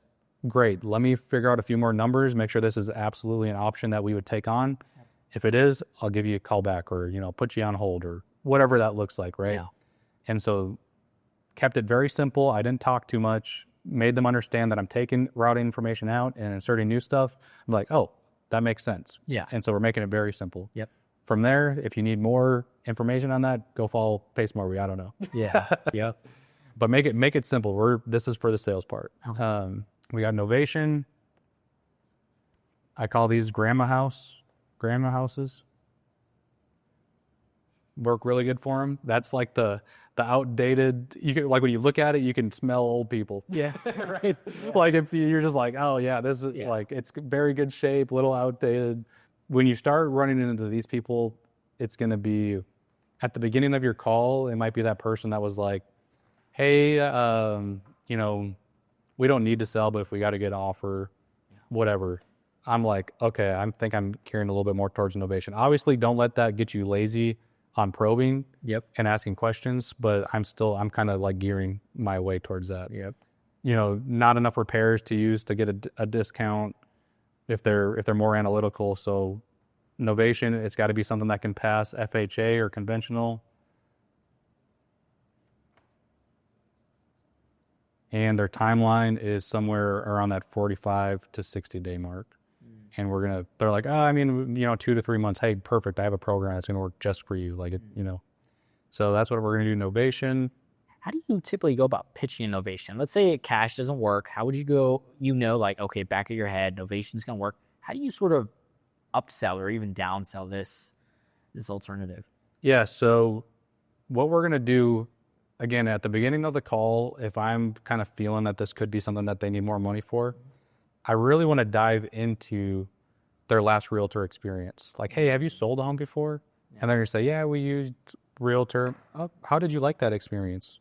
great. Let me figure out a few more numbers, make sure this is absolutely an option that we would take on. If it is, I'll give you a call back, or, put you on hold, or whatever that looks like, right? Yeah. And so kept it very simple. I didn't talk too much, made them understand that I'm taking routing information out and inserting new stuff. I'm like, oh, that makes sense. Yeah. And so we're making it very simple. Yep. From there, if you need more information on that, go follow Pace Morby. I don't know. Yeah. Yeah. But make it simple. This is for the sales part. Okay. We got Novation. I call these grandma houses. Work really good for them. That's like the outdated. You can, like, when you look at it, you can smell old people. Yeah. Right. Like if you're just like, oh yeah, this is like, it's very good shape, little outdated. When you start running into these people, it's going to be at the beginning of your call. It might be that person that was like, hey, we don't need to sell, but if we got a good offer, whatever. I'm like, okay, I think I'm carrying a little bit more towards innovation. Obviously, don't let that get you lazy on probing and asking questions, but I'm kind of like gearing my way towards that. Yep. Not enough repairs to use to get a discount if they're more analytical. So innovation, it's got to be something that can pass FHA or conventional. And their timeline is somewhere around that 45 to 60 day mark. And they're like, 2 to 3 months. Hey, perfect. I have a program that's going to work just for you. Like, So that's what we're going to do, novation. How do you typically go about pitching innovation? Let's say cash doesn't work. How would you go, like, okay, back of your head, novation's going to work. How do you sort of upsell or even downsell this alternative? Yeah, so what we're going to do, again, at the beginning of the call, if I'm kind of feeling that this could be something that they need more money for, I really want to dive into their last realtor experience. Like, hey, have you sold a home before? Yeah. And they're going to say, yeah, we used realtor. Oh, how did you like that experience?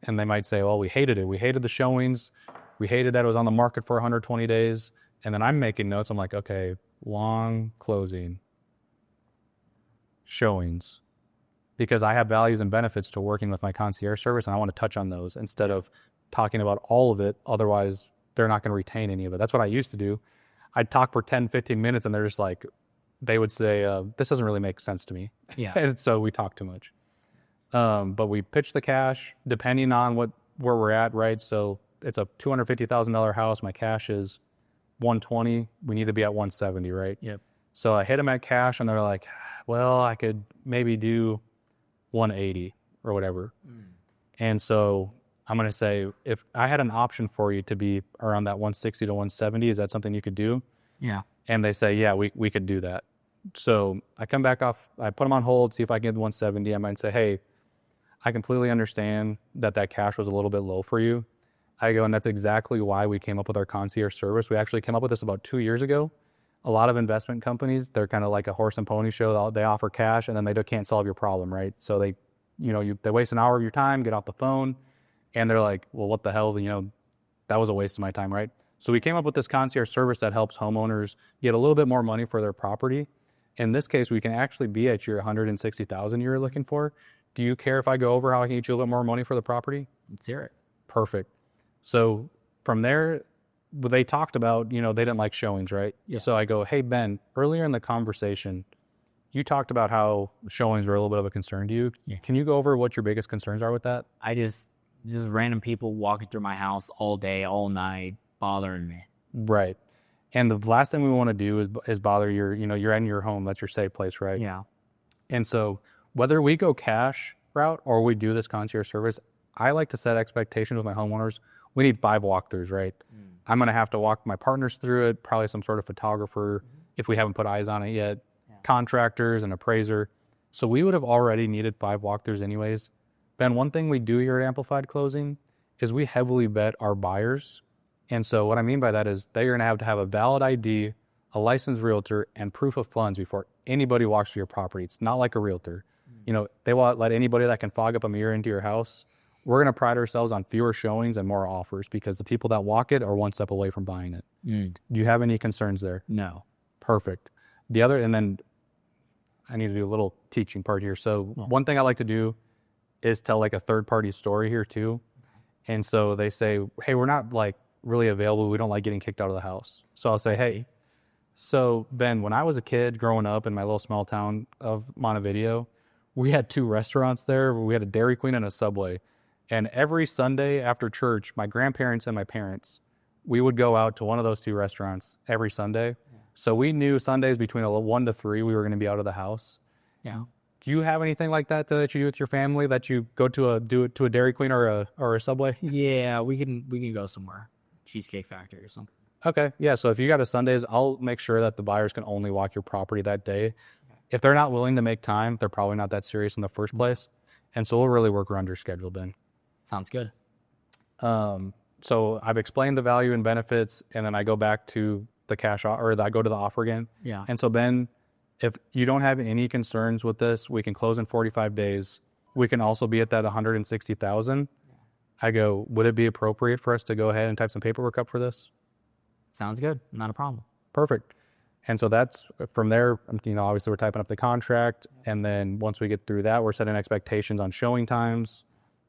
And they might say, well, we hated it. We hated the showings. We hated that it was on the market for 120 days. And then I'm making notes. I'm like, okay, long closing, showings, because I have values and benefits to working with my concierge service, and I want to touch on those instead of talking about all of it. Otherwise, they're not going to retain any of it. That's what I used to do. I'd talk for 10, 15 minutes, and they're just like, they would say, this doesn't really make sense to me. Yeah. And so we talk too much. But we pitch the cash depending on where we're at, right? So it's a $250,000 house. My cash is 120. We need to be at 170, right? Yep. So I hit them at cash, and they're like, well, I could maybe do 180 or whatever. And so I'm going to say, if I had an option for you to be around that 160 to 170, is that something you could do? Yeah. And they say, yeah, we could do that. So I come back off, I put them on hold, see if I can get 170. I might say, hey, I completely understand that cash was a little bit low for you. I go, and that's exactly why we came up with our concierge service. We actually came up with this about 2 years ago. A lot of investment companies, they're kind of like a horse and pony show. They offer cash, and then they can't solve your problem, right? So they waste an hour of your time, get off the phone, and they're like, well, what the hell, that was a waste of my time, right? So we came up with this concierge service that helps homeowners get a little bit more money for their property. In this case, we can actually be at your $160,000 you're looking for. Do you care if I go over how I can get you a little more money for the property? Let's hear it. Perfect. So from there, they talked about, they didn't like showings, right? Yeah. So I go, hey, Ben, earlier in the conversation, you talked about how showings were a little bit of a concern to you. Yeah. Can you go over what your biggest concerns are with that? I just random people walking through my house all day, all night, bothering me. Right. And the last thing we want to do is bother you're in your home. That's your safe place, right? Yeah. And so whether we go cash route or we do this concierge service, I like to set expectations with my homeowners. We need 5 walkthroughs, right? I'm going to have to walk my partners through it, probably some sort of photographer if we haven't put eyes on it yet, contractors, an appraiser. So we would have already needed 5 walkthroughs anyways. Ben, one thing we do here at Amplified Closing is we heavily vet our buyers. And so what I mean by that is they're going to have a valid ID, a licensed realtor, and proof of funds before anybody walks through your property. It's not like a realtor. They won't let anybody that can fog up a mirror into your house. We're going to pride ourselves on fewer showings and more offers because the people that walk it are one step away from buying it. Do you have any concerns there? No. Perfect. And then I need to do a little teaching part here. So one thing I like to do is tell like a third-party story here too. And so they say, hey, we're not like really available. We don't like getting kicked out of the house. So I'll say, hey, so Ben, when I was a kid growing up in my little small town of Montevideo, we had 2 restaurants there. We had a Dairy Queen and a Subway. And every Sunday after church, my grandparents and my parents, we would go out to one of those 2 restaurants every Sunday. Yeah. So we knew Sundays between 1 to 3, we were going to be out of the house. Yeah. Do you have anything like that that you do with your family, that you go to a Dairy Queen or a Subway? Yeah, we can go somewhere. Cheesecake Factory or something. Okay. Yeah. So if you got a Sundays, I'll make sure that the buyers can only walk your property that day. Okay. If they're not willing to make time, they're probably not that serious in the first place. And so we'll really work around your schedule, Ben. Sounds good. So I've explained the value and benefits, and then I go back to the cash or I go to the offer again. Yeah. And so Ben, if you don't have any concerns with this, we can close in 45 days. We can also be at that 160,000. I go, would it be appropriate for us to go ahead and type some paperwork up for this? Sounds good. Not a problem. Perfect. And so that's from there, obviously we're typing up the contract. And then once we get through that, we're setting expectations on showing times,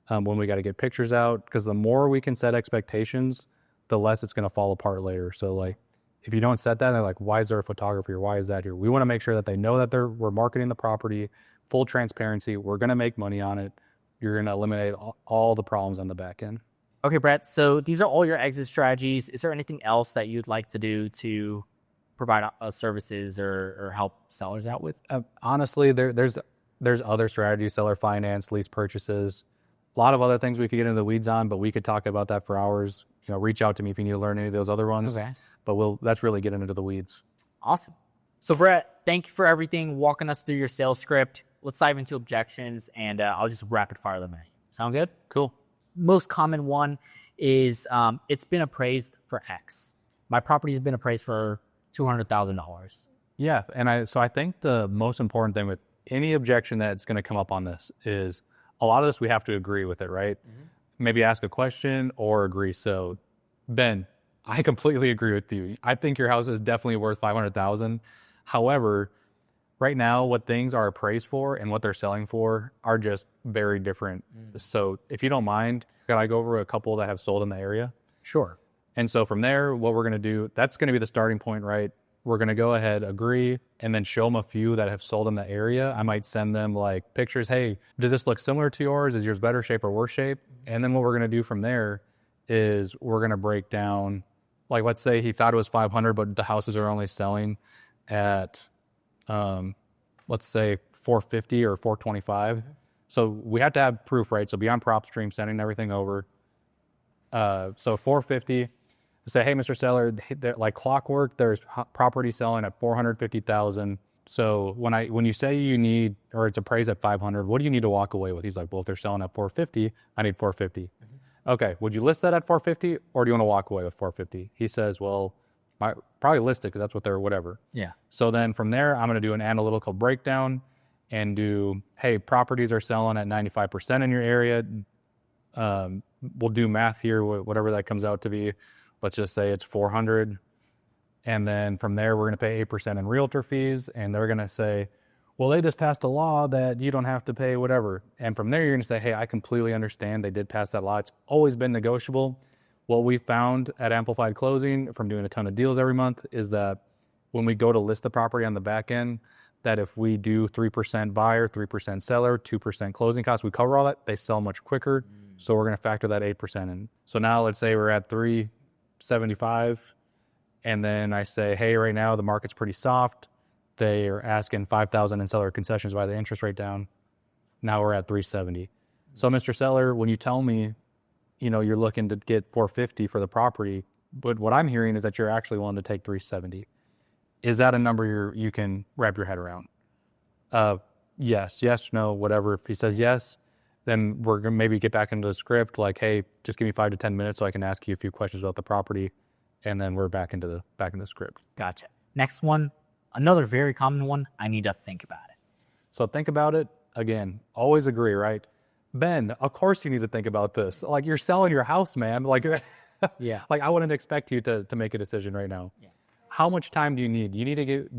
when we got to get pictures out. Because the more we can set expectations, the less it's going to fall apart later. So like, if you don't set that, they're like, why is there a photographer here? Why is that here? We want to make sure that they know that we're marketing the property, full transparency. We're going to make money on it. You're going to eliminate all the problems on the back end. Okay, Brett. So these are all your exit strategies. Is there anything else that you'd like to do to provide services or help sellers out with? Honestly, there's there's other strategies, seller finance, lease purchases, a lot of other things we could get into the weeds on, but we could talk about that for hours. Reach out to me if you need to learn any of those other ones. Okay. But that's really getting into the weeds. Awesome. So Brett, thank you for everything, walking us through your sales script. Let's dive into objections, and I'll just rapid fire them in. Sound good? Cool. Most common one is it's been appraised for X. My property's been appraised for $200,000. Yeah, and I think the most important thing with any objection that's going to come up on this is a lot of this we have to agree with it, right? Mm-hmm. Maybe ask a question or agree. So, Ben, I completely agree with you. I think your house is definitely worth $500,000. However, right now, what things are appraised for and what they're selling for are just very different. So, if you don't mind, can I go over a couple that have sold in the area? Sure. And so from there, what we're going to do, that's going to be the starting point, right? We're going to go ahead, agree, and then show them a few that have sold in the area. I might send them like pictures. Hey, does this look similar to yours? Is yours better shape or worse shape? And then what we're going to do from there is we're going to break down, like, let's say he thought it was 500, but the houses are only selling at, let's say 450 or 425. So we have to have proof, right? So be on prop stream, sending everything over. So 450. Say, hey, Mr. Seller, like clockwork, there's property selling at $450,000. So when you say you need, or it's appraised at $500, what do you need to walk away with? He's like, well, if they're selling at $450, I need $450. Mm-hmm. Okay, would you list that at $450, or do you want to walk away with $450? He says, well, I probably list it because that's what they're whatever. Yeah. So then from there, I'm going to do an analytical breakdown and do, hey, properties are selling at 95% in your area. We'll do math here, whatever that comes out to be. Let's just say it's 400. And then from there, we're going to pay 8% in realtor fees. And they're going to say, well, they just passed a law that you don't have to pay whatever. And from there, you're going to say, hey, I completely understand. They did pass that law. It's always been negotiable. What we found at Amplified Closing from doing a ton of deals every month is that when we go to list the property on the back end, that if we do 3% buyer, 3% seller, 2% closing costs, we cover all that, they sell much quicker. So we're going to factor that 8% in. So now let's say we're at 375, and then I say, hey, right now the market's pretty soft. They are asking $5,000 in seller concessions by the interest rate down. Now we're at 370. So Mr. Seller, when you tell me, you're looking to get 450 for the property, but what I'm hearing is that you're actually willing to take 370. Is that a number you can wrap your head around? Yes, no, whatever. If he says yes, then we're going to maybe get back into the script, like, hey, just give me 5 to 10 minutes so I can ask you a few questions about the property, and then we're back into the script. Gotcha. Next one, another very common one, I need to think about it. So think about it. Again, always agree, right? Ben, of course you need to think about this. Like, you're selling your house, man. Like, yeah. Like, I wouldn't expect you to make a decision right now. Yeah. How much time do you need?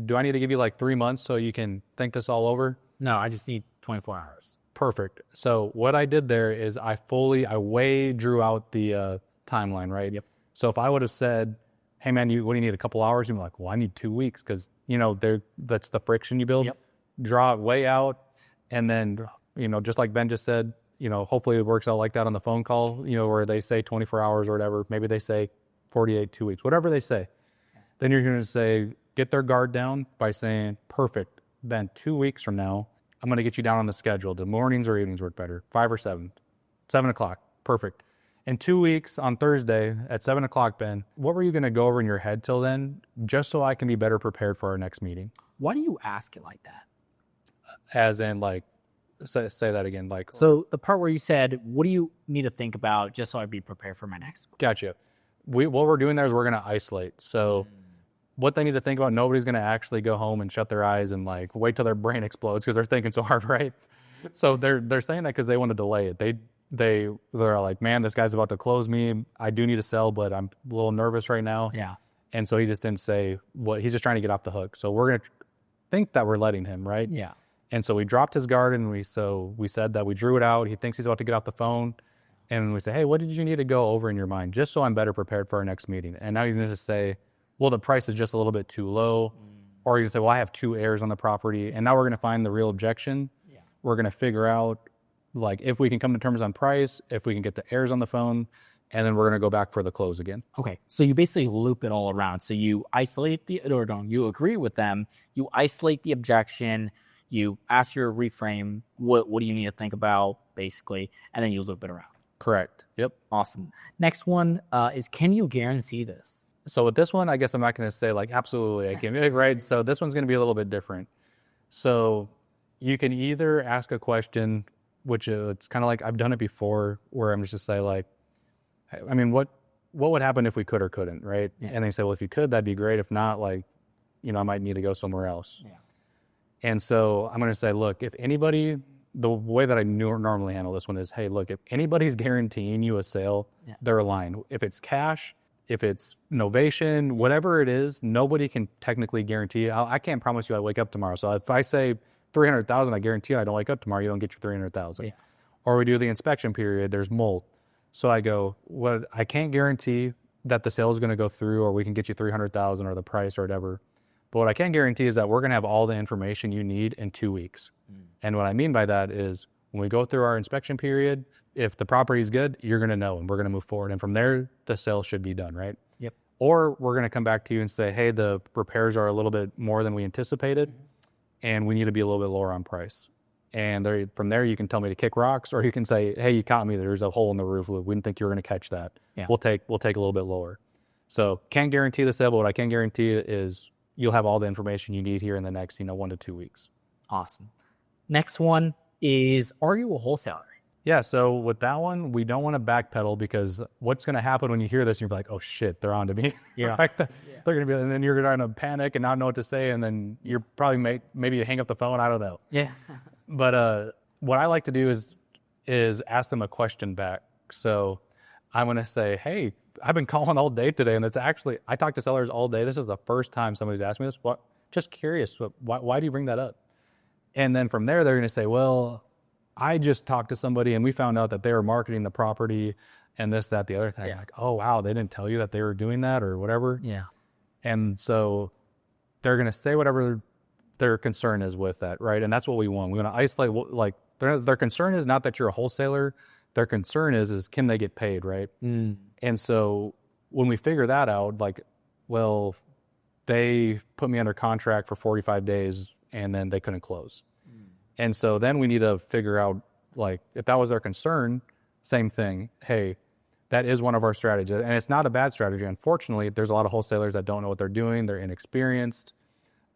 Do I need to give you like 3 months so you can think this all over? No, I just need 24 hours. Perfect. So what I did there is I way drew out the timeline, right? Yep. So if I would have said, hey man, what do you need, a couple hours? You'd be like, well, I need 2 weeks because, that's the friction you build. Yep. Draw it way out. And then, just like Ben just said, hopefully it works out like that on the phone call, where they say 24 hours or whatever. Maybe they say 48, 2 weeks, whatever they say. Then you're going to say, get their guard down by saying, perfect, Ben, 2 weeks from now, I'm going to get you down on the schedule. Do mornings or evenings work better? 5 or 7? 7 o'clock. Perfect. In 2 weeks on Thursday at 7 o'clock, Ben, what were you going to go over in your head till then, just so I can be better prepared for our next meeting? Why do you ask it like that? As in, like, say that again. Like, so the part where you said, what do you need to think about just so I'd be prepared for my next? Gotcha. What we're doing there is we're going to isolate. So what they need to think about, nobody's going to actually go home and shut their eyes and like wait till their brain explodes because they're thinking so hard, right? So they're saying that because they want to delay it. They're like, man, this guy's about to close me. I do need to sell, but I'm a little nervous right now. Yeah. And so he just didn't say what he's just trying to get off the hook. So we're going to think that we're letting him, right? Yeah. And so we dropped his guard and we said that we drew it out. He thinks he's about to get off the phone. And we say, hey, what did you need to go over in your mind just so I'm better prepared for our next meeting? And now he's going to say, well, the price is just a little bit too low. Or you can say, well, I have 2 heirs on the property. And now we're going to find the real objection. Yeah. We're going to figure out, like, if we can come to terms on price, if we can get the heirs on the phone, and then we're going to go back for the close again. Okay. So you basically loop it all around. So you isolate you agree with them, you isolate the objection, You ask your reframe, what do you need to think about, basically, and then you loop it around. Correct. Yep. Awesome. Next one is, can you guarantee this? So with this one, I guess I'm not going to say like, absolutely, I can, right? So this one's going to be a little bit different. So you can either ask a question, which it's kind of like, I've done it before, where I'm just say like, I mean, what would happen if we could or couldn't, right? Yeah. And they say, well, if you could, that'd be great. If not, like, I might need to go somewhere else. Yeah. And so I'm going to say, look, if anybody, the way that I normally handle this one is, hey, look, if anybody's guaranteeing you a sale, they're aligned. If it's cash, if it's novation, whatever it is, nobody can technically guarantee. I can't promise you I wake up tomorrow. So if I say 300,000, I guarantee you I don't wake up tomorrow, you don't get your 300,000. Yeah. Or we do the inspection period, there's mold. So I go, well, I can't guarantee that the sale is going to go through, or we can get you 300,000 or the price or whatever. But what I can guarantee is that we're going to have all the information you need in 2 weeks. And what I mean by that is when we go through our inspection period, if the property is good, you're going to know, and we're going to move forward. And from there, the sale should be done, right? Yep. Or we're going to come back to you and say, hey, the repairs are a little bit more than we anticipated, and we need to be a little bit lower on price. And from there, you can tell me to kick rocks, or you can say, hey, you caught me. There's a hole in the roof. We didn't think you were going to catch that. Yeah. We'll take a little bit lower. So can't guarantee the sale, but what I can guarantee is you'll have all the information you need here in the next, 1 to 2 weeks. Awesome. Next one is, are you a wholesaler? Yeah, so with that one, we don't want to backpedal, because what's going to happen when you hear this, you're like, oh shit, they're on to me. Yeah. They're going to be, and then you're going to panic and not know what to say, and then you're probably maybe you hang up the phone, I don't know. Yeah. But what I like to do is ask them a question back. So I'm going to say, hey, I've been calling all day today, and it's actually, I talk to sellers all day. This is the first time somebody's asked me this. What? Just curious. Why do you bring that up? And then from there, they're going to say, well, I just talked to somebody and we found out that they were marketing the property and this, that, the other thing. Yeah. Like, oh, wow, they didn't tell you that they were doing that or whatever. Yeah. And so they're going to say whatever their concern is with that, right? And that's what we want. We want to isolate, like, their concern is not that you're a wholesaler. Their concern is can they get paid, right? And so when we figure that out, like, well, they put me under contract for 45 days and then they couldn't close. And so then we need to figure out, like, if that was their concern, same thing. Hey, that is one of our strategies. And it's not a bad strategy. Unfortunately, there's a lot of wholesalers that don't know what they're doing. They're inexperienced.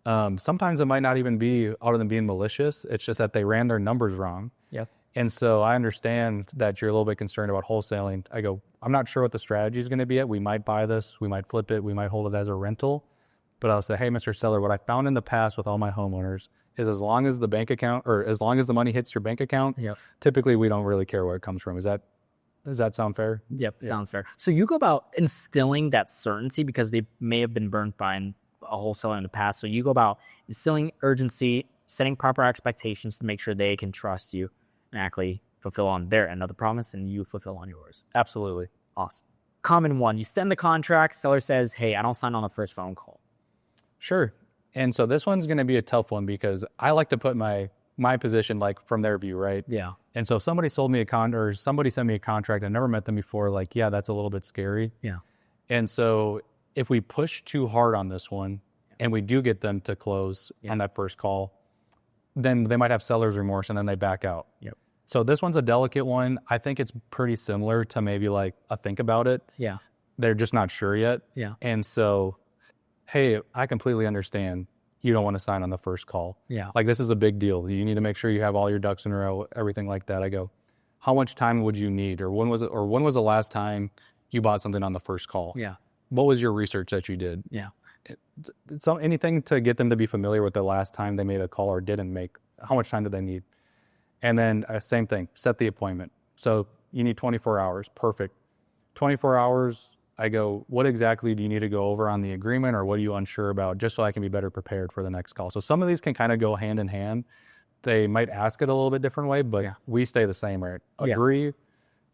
Sometimes it might not even be out of them being malicious. It's just that they ran their numbers wrong. Yeah. And so I understand that you're a little bit concerned about wholesaling. I go, I'm not sure what the strategy is going to be yet. We might buy this. We might flip it. We might hold it as a rental. But I'll say, hey, Mr. Seller, what I found in the past with all my homeowners is as long as the bank account, or as long as the money hits your bank account, typically we don't really care where it comes from. Does that sound fair? Yep, sounds fair. So you go about instilling that certainty because they may have been burnt by a wholesaler in the past. So you go about instilling urgency, setting proper expectations to make sure they can trust you and actually fulfill on their end of the promise and you fulfill on yours. Absolutely. Awesome. Common one, you send the contract, seller says, hey, I don't sign on the first phone call. Sure. And so this one's going to be a tough one because I like to put my position like from their view, right? Yeah. And so if somebody sold me or somebody sent me a contract, I never met them before, like, yeah, that's a little bit scary. Yeah. And so if we push too hard on this one and we do get them to close on that first call, then they might have seller's remorse and then they back out. Yep. So this one's a delicate one. I think it's pretty similar to maybe like a think about it. Yeah. They're just not sure yet. Yeah. And so, hey, I completely understand you don't want to sign on the first call. Yeah. Like, this is a big deal. You need to make sure you have all your ducks in a row, everything like that. I go, how much time would you need? Or when was the last time you bought something on the first call? Yeah. What was your research that you did? Yeah. Anything to get them to be familiar with the last time they made a call or didn't make, how much time do they need? And then same thing, set the appointment. So you need 24 hours. Perfect. 24 hours. I go, what exactly do you need to go over on the agreement, or what are you unsure about, just so I can be better prepared for the next call? So some of these can kind of go hand in hand. They might ask it a little bit different way, but we stay the same, right? Agree,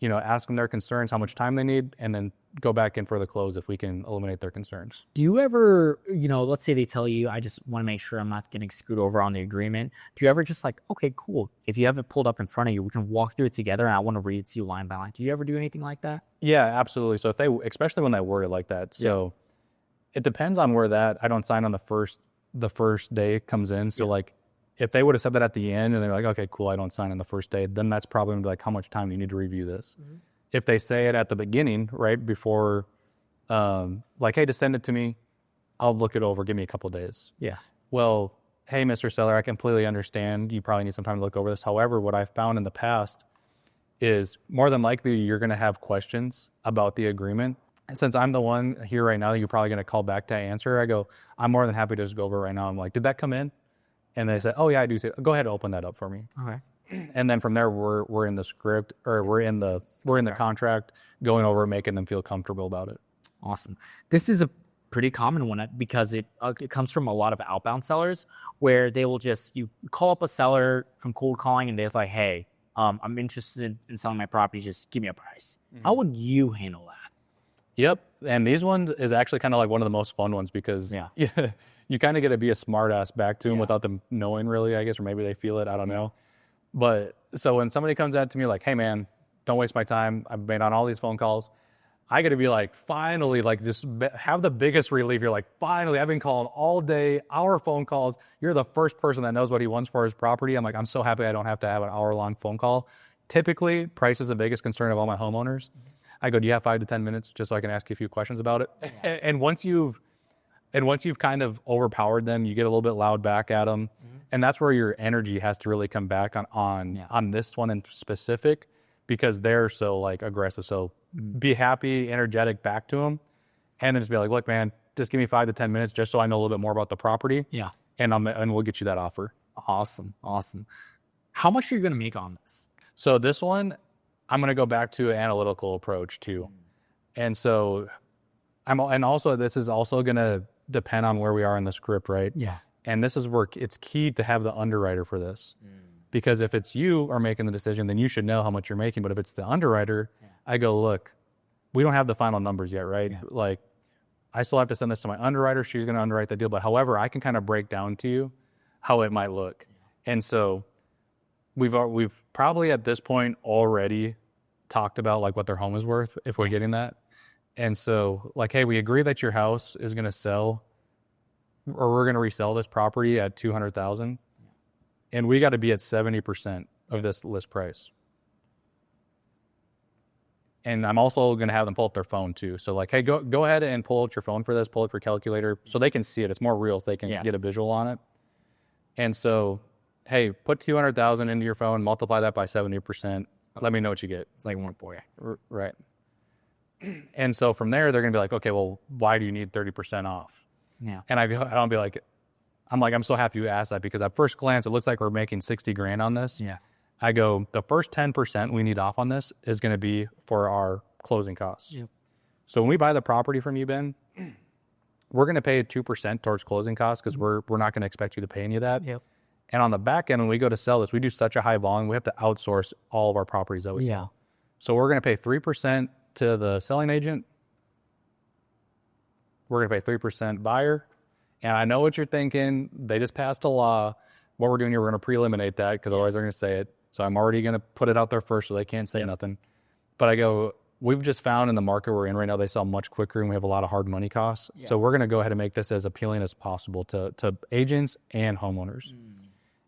ask them their concerns, how much time they need, and then go back in for the close if we can eliminate their concerns. Do you ever, let's say they tell you, I just want to make sure I'm not getting screwed over on the agreement. Do you ever just like, okay, cool. If you have it pulled up in front of you, we can walk through it together and I want to read it to you line by line. Do you ever do anything like that? Yeah, absolutely. So especially when they word it like that. So it depends on where I don't sign on the first day it comes in. So like, if they would have said that at the end and they're like, okay, cool, I don't sign on the first day, then that's probably gonna be like, how much time do you need to review this? If they say it at the beginning, right before, like, hey, just send it to me, I'll look it over, give me a couple of days. Yeah. Well, hey, Mr. Seller, I completely understand. You probably need some time to look over this. However, what I've found in the past is more than likely you're going to have questions about the agreement. And since I'm the one here right now, you're probably going to call back to answer. I go, I'm more than happy to just go over it right now. I'm like, did that come in? And they say, oh yeah, I do. Go ahead and open that up for me. Okay. And then from there, we're in the script, or we're in the contract, going over, making them feel comfortable about it. Awesome. This is a pretty common one because it comes from a lot of outbound sellers where they will you call up a seller from cold calling and they're like, hey, I'm interested in selling my property. Just give me a price. How would you handle that? Yep. And these ones is actually kind of like one of the most fun ones because you kind of get to be a smart ass back to them without them knowing really, I guess, or maybe they feel it. I don't know. But so when somebody comes out to me like, hey man, don't waste my time. I've been on all these phone calls. I got to be like, finally, like just have the biggest relief. You're like, finally, I've been calling all day, hour phone calls. You're the first person that knows what he wants for his property. I'm like, I'm so happy I don't have to have an hour-long phone call. Typically, price is the biggest concern of all my homeowners. I go, do you have 5 to 10 minutes just so I can ask you a few questions about it? And once you've kind of overpowered them, you get a little bit loud back at them. And that's where your energy has to really come back on this one in specific, because they're so like aggressive. So be happy, energetic back to them, and then just be like, look, man, just give me 5 to 10 minutes just so I know a little bit more about the property. Yeah. And we'll get you that offer. Awesome. How much are you going to make on this? So this one, I'm going to go back to an analytical approach too. And so this is also going to depend on where we are in the script, right? Yeah. And this is where it's key to have the underwriter for this. Because if it's you are making the decision, then you should know how much you're making. But if it's the underwriter, I go, look, we don't have the final numbers yet, right? Yeah. Like, I still have to send this to my underwriter. She's going to underwrite the deal. But however, I can kind of break down to you how it might look. And so we've probably at this point already talked about like what their home is worth if we're getting that. And so like, hey, we agree that your house is going to sell, or we're going to resell this property at $200,000. And we got to be at 70% of this list price. And I'm also going to have them pull up their phone too. So like, hey, go ahead and pull out your phone for this, pull up your calculator so they can see it. It's more real if they can get a visual on it. And so, hey, put 200,000 into your phone, multiply that by 70%. Let me know what you get. It's like one for you. Right. And so from there, they're going to be like, okay, well, why do you need 30% off? Yeah. And I'm so happy you asked that, because at first glance, it looks like we're making 60 grand on this. Yeah. I go, the first 10% we need off on this is going to be for our closing costs. Yep. So when we buy the property from you, Ben, we're going to pay 2% towards closing costs because we're not going to expect you to pay any of that. Yep. And on the back end, when we go to sell this, we do such a high volume, we have to outsource all of our properties that we sell. So we're going to pay 3% to the selling agent. We're going to pay 3% buyer. And I know what you're thinking. They just passed a law. What we're doing here, we're going to pre-eliminate that because otherwise they're going to say it. So I'm already going to put it out there first so they can't say nothing. But I go, we've just found in the market we're in right now, they sell much quicker and we have a lot of hard money costs. Yeah. So we're going to go ahead and make this as appealing as possible to agents and homeowners.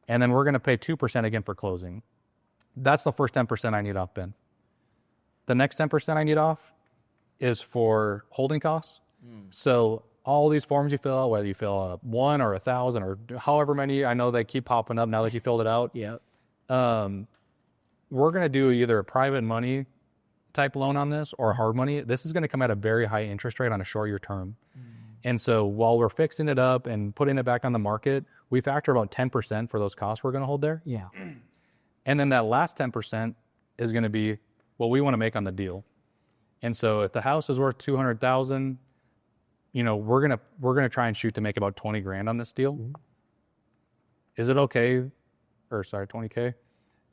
And then we're going to pay 2% again for closing. That's the first 10% I need off, Ben. The next 10% I need off is for holding costs. So all these forms you fill out, whether you fill out 1 or 1,000 or however many, I know they keep popping up now that you filled it out. Yeah. We're going to do either a private money type loan on this or hard money. This is going to come at a very high interest rate on a short year term. And so while we're fixing it up and putting it back on the market, we factor about 10% for those costs we're going to hold there. Yeah. And then that last 10% is going to be what we want to make on the deal. And so if the house is worth 200,000, you know, we're going to try and shoot to make about 20 grand on this deal. Is it okay? Or sorry, 20K.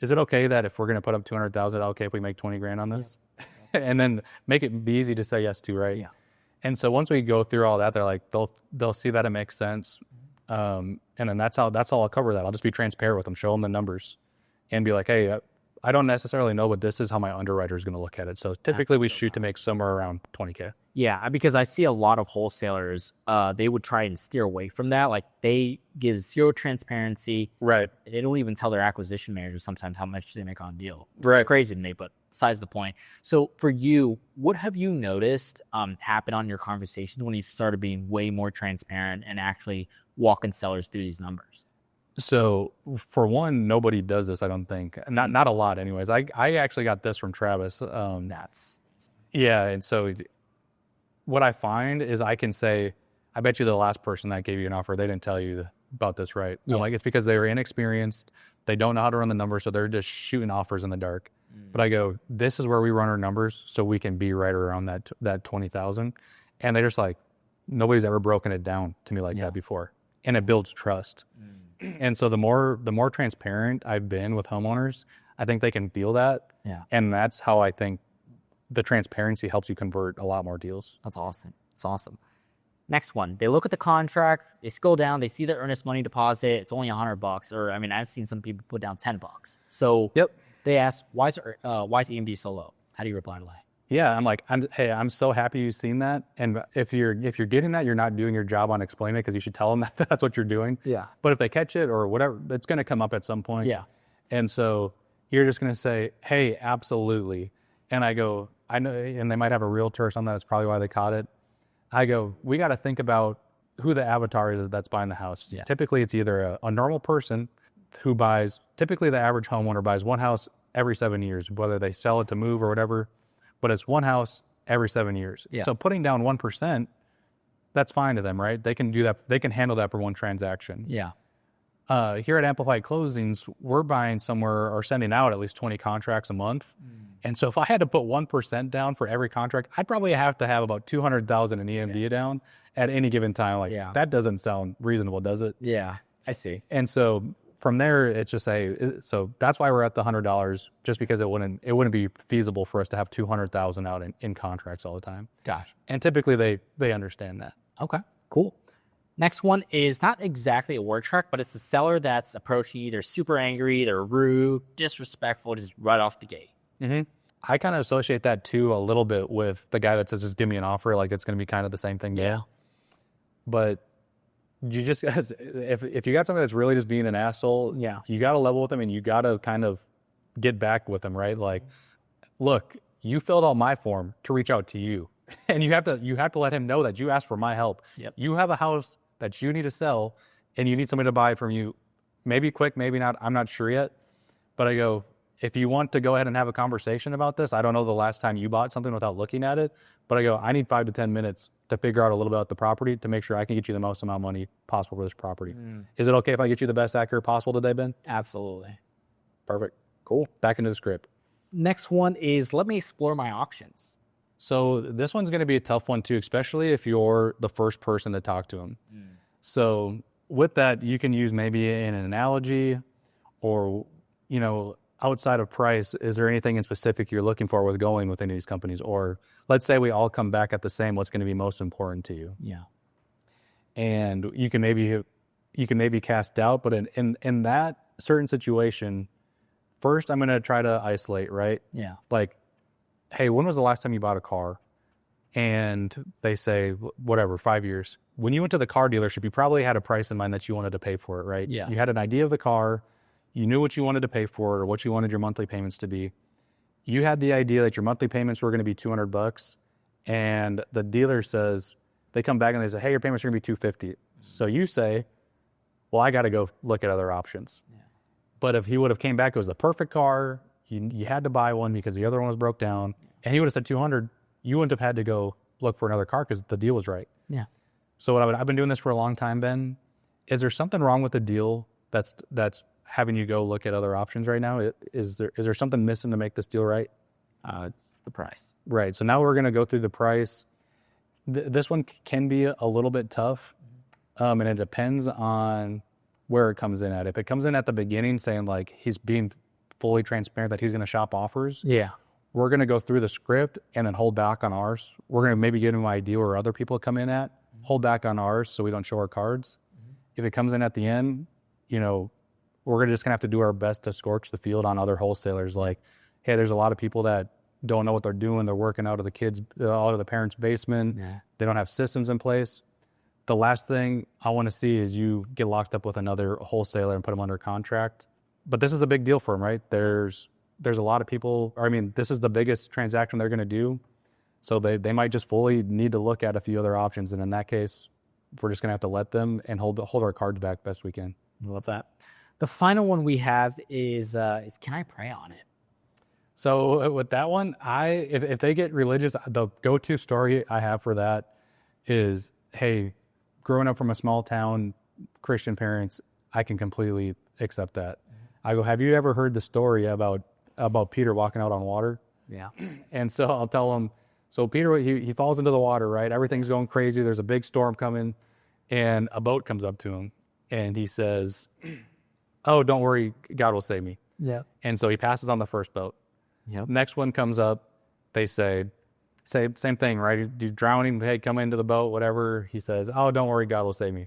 Is it okay that if we're going to put up 200,000, okay, if we make 20 grand on this? Yeah. And then make it be easy to say yes to, right? Yeah. And so once we go through all that, they're like, they'll see that it makes sense. And then that's how I'll cover that. I'll just be transparent with them, show them the numbers and be like, hey, I don't necessarily know, but this is how my underwriter is going to look at it. So typically we shoot to make somewhere around 20K. Yeah, because I see a lot of wholesalers, they would try and steer away from that. Like they give zero transparency. Right. They don't even tell their acquisition managers sometimes how much they make on a deal. Right. Crazy to me, but besides the point. So for you, what have you noticed happen on your conversations when you started being way more transparent and actually walking sellers through these numbers? So for one, nobody does this, I don't think. Not a lot anyways. I actually got this from Travis. Yeah, and so what I find is I can say, I bet you the last person that gave you an offer, they didn't tell you about this, right? Yeah. Like, it's because they were inexperienced. They don't know how to run the numbers, so they're just shooting offers in the dark. But I go, this is where we run our numbers so we can be right around that 20,000. And they're just like, nobody's ever broken it down to me like that before. And it builds trust. And so the more transparent I've been with homeowners, I think they can feel that. Yeah. And that's how I think the transparency helps you convert a lot more deals. That's awesome. It's awesome. Next one, they look at the contract, they scroll down, they see the earnest money deposit, it's only $100, or I mean, I've seen some people put down $10. So they ask, why is EMD so low? How do you reply to that? Yeah, I'm like, I'm so happy you've seen that. And if you're getting that, you're not doing your job on explaining it, because you should tell them that that's what you're doing. Yeah. But if they catch it or whatever, it's going to come up at some point. Yeah. And so you're just going to say, hey, absolutely. And I go, I know, and they might have a realtor or something. That's probably why they caught it. I go, we got to think about who the avatar is that's buying the house. Yeah. Typically, it's either a normal person who buys, typically the average homeowner buys one house every 7 years, whether they sell it to move or whatever, but it's one house every 7 years. Yeah. So putting down 1%, that's fine to them, right? They can do that. They can handle that for one transaction. Yeah. Here at Amplified Closings, we're buying somewhere or sending out at least 20 contracts a month. And so if I had to put 1% down for every contract, I'd probably have to have about 200,000 in EMD down at any given time. Like, that doesn't sound reasonable, does it? Yeah, I see. And so from there, it's just so that's why we're at the $100, just because it wouldn't be feasible for us to have 200,000 out in contracts all the time. Gosh. And typically they understand that. Okay, cool. Next one is not exactly a word track, but it's a seller that's approaching you. They're super angry, they're rude, disrespectful, just right off the gate. Mm-hmm. I kind of associate that too a little bit with the guy that says, just give me an offer. Like, it's going to be kind of the same thing. Yeah. But you just, if you got somebody that's really just being an asshole, you got to level with them, and you got to kind of get back with them, right? Like, look, you filled out my form to reach out to you, and you have to let him know that you asked for my help. Yep. You have a house that you need to sell, and you need somebody to buy it from you. Maybe quick, maybe not. I'm not sure yet. But I go, if you want to go ahead and have a conversation about this, I don't know the last time you bought something without looking at it, but I go, I need 5 to 10 minutes to figure out a little bit about the property to make sure I can get you the most amount of money possible for this property. Is it okay if I get you the best accurate possible today, Ben? Absolutely. Perfect. Cool. Back into the script. Next one is, let me explore my options. So this one's going to be a tough one too, especially if you're the first person to talk to him. So with that, you can use maybe an analogy, or, outside of price, is there anything in specific you're looking for with going with any of these companies? Or let's say we all come back at the same, what's going to be most important to you? Yeah. And you can maybe cast doubt, but in that certain situation, first I'm going to try to isolate, right? Yeah. Like, hey, when was the last time you bought a car? And they say, whatever, 5 years. When you went to the car dealership, you probably had a price in mind that you wanted to pay for it, right? Yeah. You had an idea of the car. You knew what you wanted to pay for it, or what you wanted your monthly payments to be. You had the idea that your monthly payments were going to be $200, and the dealer says, they come back and they say, hey, your payments are going to be $250. So you say, well, I got to go look at other options. Yeah. But if he would have came back, it was the perfect car, you had to buy one because the other one was broke down, and he would have said $200, you wouldn't have had to go look for another car because the deal was right. Yeah. So I've been doing this for a long time, Ben. Is there something wrong with the deal that's having you go look at other options right now? Is there something missing to make this deal right? It's the price. Right. So now we're going to go through the price. This one can be a little bit tough, and it depends on where it comes in at. If it comes in at the beginning saying like he's being fully transparent that he's going to shop offers, we're going to go through the script and then hold back on ours. We're going to maybe give him an idea where other people come in at, hold back on ours so we don't show our cards. If it comes in at the end, we're just gonna have to do our best to scorch the field on other wholesalers. Like, hey, there's a lot of people that don't know what they're doing. They're working out of the parents' basement. Yeah. They don't have systems in place. The last thing I want to see is you get locked up with another wholesaler and put them under contract. But this is a big deal for them, right? There's a lot of people. I mean, this is the biggest transaction they're going to do. So they might just fully need to look at a few other options. And in that case, we're just going to have to let them and hold our cards back best we can. I love that. The final one we have is can I pray on it? So with that one, if they get religious, the go-to story I have for that is, hey, growing up from a small town, Christian parents, I can completely accept that. I go, have you ever heard the story about Peter walking out on water? Yeah. And so I'll tell them, so Peter, he falls into the water, right? Everything's going crazy. There's a big storm coming, and a boat comes up to him, and he says, oh, don't worry, God will save me. Yeah. And so he passes on the first boat. Yep. Next one comes up, they say same thing, right? You're drowning, hey, come into the boat, whatever. He says, oh, don't worry, God will save me.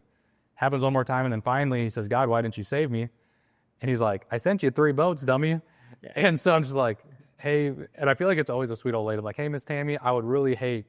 Happens one more time, and then finally he says, God, why didn't you save me? And he's like, I sent you 3 boats, dummy. And so I'm just like, hey, and I feel like it's always a sweet old lady. I'm like, hey, Miss Tammy, I would really hate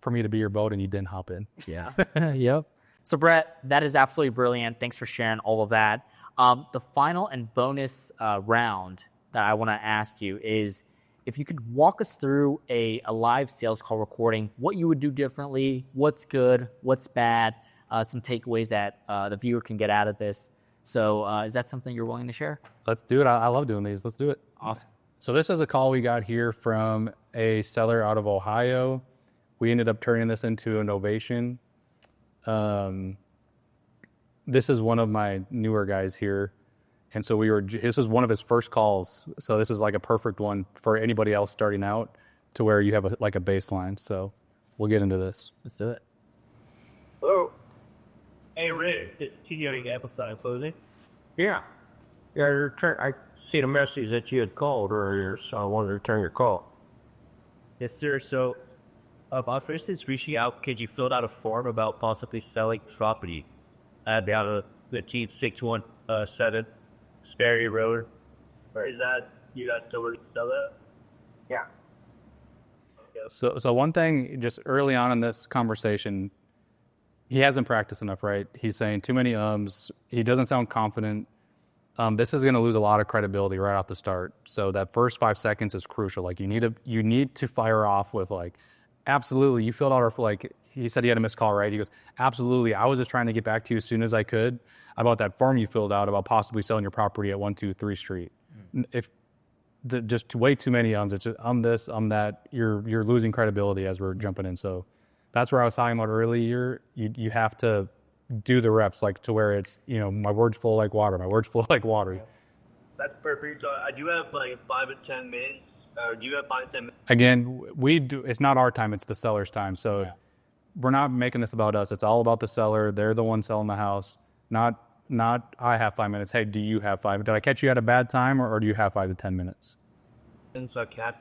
for me to be your boat and you didn't hop in. Yeah. Yep. So Brett, that is absolutely brilliant. Thanks for sharing all of that. The final and bonus round that I want to ask you is if you could walk us through a live sales call recording, what you would do differently, what's good, what's bad, some takeaways that the viewer can get out of this. So is that something you're willing to share? Let's do it. I love doing these. Let's do it. Awesome. So this is a call we got here from a seller out of Ohio. We ended up turning this into an ovation. This is one of my newer guys here. And so this was one of his first calls. So this is like a perfect one for anybody else starting out to where you have a baseline. So we'll get into this. Let's do it. Hello. Hey, Rick. Did you get episode closing? Yeah. Yeah, I see the message that you had called earlier, so I wanted to return your call. Yes, sir. So, our first is reaching out because you filled out a form about possibly selling property at down the T617 Sperry Road. Or is that you got to sell that? Yeah. So one thing just early on in this conversation, he hasn't practiced enough, right? He's saying too many ums. He doesn't sound confident. This is going to lose a lot of credibility right off the start. So that first 5 seconds is crucial. Like you need to fire off with like, absolutely. You filled out our, like he said he had a missed call, right? He goes, absolutely. I was just trying to get back to you as soon as I could about that form you filled out about possibly selling your property at 123 Street. Just way too many ums. It's just this, that. You're losing credibility as we're jumping in. So that's where I was talking about earlier. You have to do the reps like to where it's, my words flow like water. My words flow like water. That's perfect. So I do have like 5 to 10 minutes. Do you have 5 to 10 minutes? Again, we do. It's not our time. It's the seller's time. So we're not making this about us. It's all about the seller. They're the one selling the house. Not I have 5 minutes. Hey, do you have 5? Did I catch you at a bad time or do you have 5 to 10 minutes? And so can I ask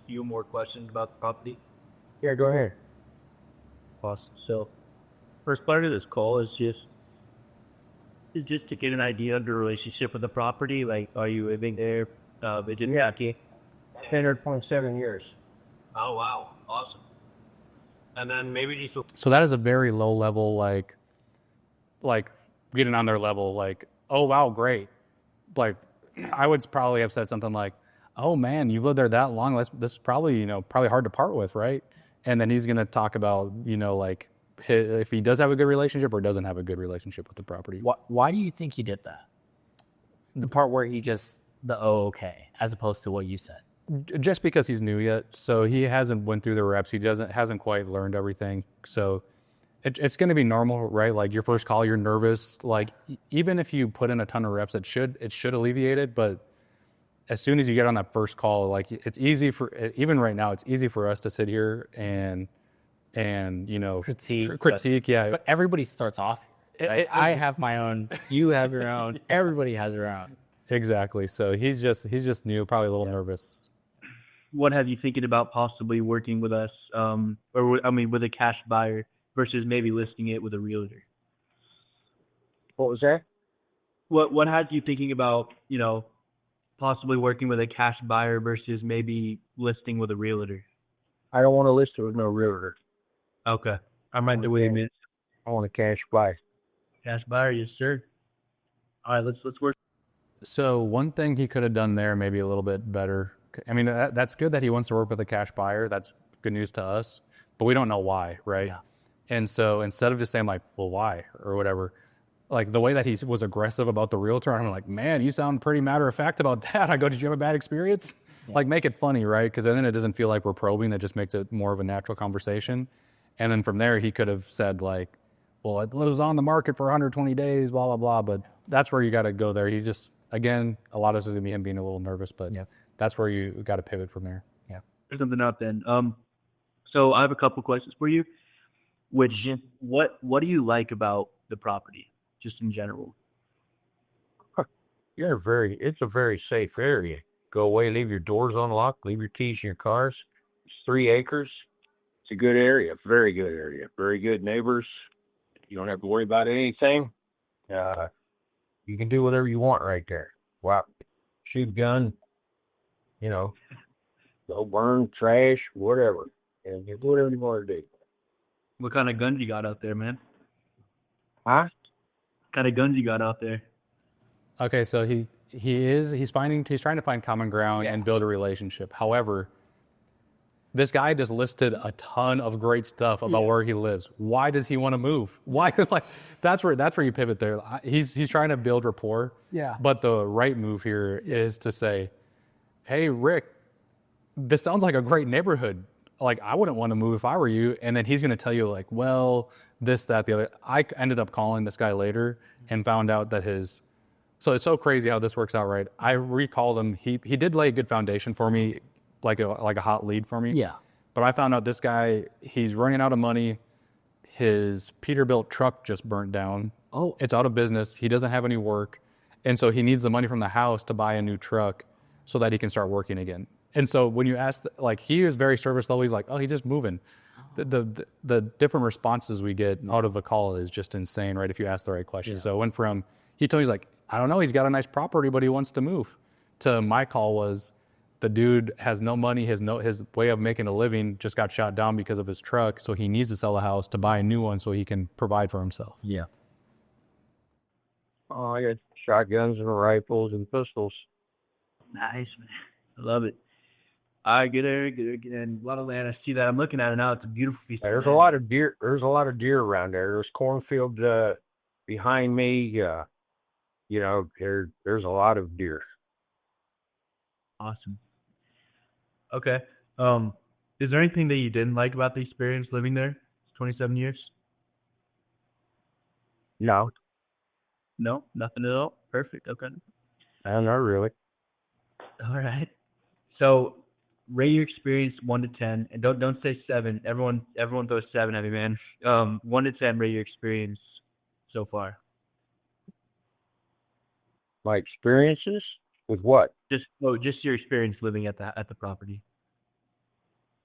you more questions about the property? Yeah, go ahead. Awesome. So, first part of this call is just to get an idea of the relationship with the property. Like, are you living there? Yeah. 10.7 years. Oh, wow. Awesome. And then maybe just... So that is a very low level, like getting on their level, like, oh, wow, great. Like, I would probably have said something like, oh, man, you've lived there that long. This is probably, probably hard to part with, right? And then he's going to talk about, like, if he does have a good relationship or doesn't have a good relationship with the property. Why do you think he did that? The part where he just, okay, as opposed to what you said. Just because he's new yet. So he hasn't went through the reps. He hasn't quite learned everything. So it's going to be normal, right? Like your first call, you're nervous. Like even if you put in a ton of reps, it should alleviate it. But as soon as you get on that first call, like it's easy even right now, it's easy for us to sit here and critique. Yeah. But everybody starts off. Right? I have my own. You have your own. Everybody has their own. Exactly. So he's just new, probably a little nervous. What have you thinking about possibly working with us, with a cash buyer versus maybe listing it with a realtor? What was that? What had you thinking about, possibly working with a cash buyer versus maybe listing with a realtor? I don't want to list it with no realtor. Okay. I'm right the way, man. I want a cash buy. Cash buyer, yes, sir. All right, let's work. So one thing he could have done there, maybe a little bit better. I mean, that's good that he wants to work with a cash buyer. That's good news to us, but we don't know why, right? Yeah. And so instead of just saying like, well, why or whatever, like the way that he was aggressive about the realtor, I'm like, man, you sound pretty matter of fact about that. I go, did you have a bad experience? Yeah. Like make it funny, right? Because then it doesn't feel like we're probing. That just makes it more of a natural conversation. And then from there, he could have said like, well, it was on the market for 120 days, blah, blah, blah. But that's where you got to go there. He just, again, a lot of this is going to be him being a little nervous, but that's where you got to pivot from there. Yeah. There's something out then. So I have a couple questions for you. Which, what do you like about the property, just in general? It's a very safe area. Go away, leave your doors unlocked, leave your keys in your cars. It's 3 acres. It's a good area, very good area. Very good neighbors. You don't have to worry about anything. You can do whatever you want right there. Wow. Shoot a gun, go burn trash, whatever. And you do whatever you want to do. What kind of guns you got out there, man? Huh? What kind of guns you got out there? Okay, so he's trying to find common ground and build a relationship. However, this guy just listed a ton of great stuff about where he lives. Why does he want to move? Why? Like that's where you pivot there. He's trying to build rapport. Yeah. But the right move here is to say, hey, Rick, this sounds like a great neighborhood. Like, I wouldn't want to move if I were you. And then he's going to tell you, like, well, this, that, the other. I ended up calling this guy later and found out that so it's so crazy how this works out, right? I recalled him. He did lay a good foundation for me, like a hot lead for me. Yeah. But I found out this guy, he's running out of money. His Peterbilt truck just burnt down. Oh. It's out of business. He doesn't have any work. And so he needs the money from the house to buy a new truck so that he can start working again. And so when you ask, like, he is very service level. He's like, oh, he's just moving. The different responses we get out of a call is just insane, right? If you ask the right question. Yeah. So it went from, he told me, he's like, I don't know, he's got a nice property, but he wants to move. To my call was, the dude has no money. His way of making a living just got shot down because of his truck. So he needs to sell a house to buy a new one so he can provide for himself. Yeah. Oh, I got shotguns and rifles and pistols. Nice, man. I love it. All right, good area, and a lot of land. I see that. I'm looking at it now. It's a beautiful piece. There's a lot of deer. There's a lot of deer around there. There's cornfield behind me. There's a lot of deer. Awesome. Okay. Is there anything that you didn't like about the experience living there? 27 years? No, Nothing at all. Perfect. Okay. not really. All right. So rate your experience 1 to 10, and don't say 7. Everyone throws 7 at me, man. 1 to 10, rate your experience so far. My experiences with what? Just your experience living at the property.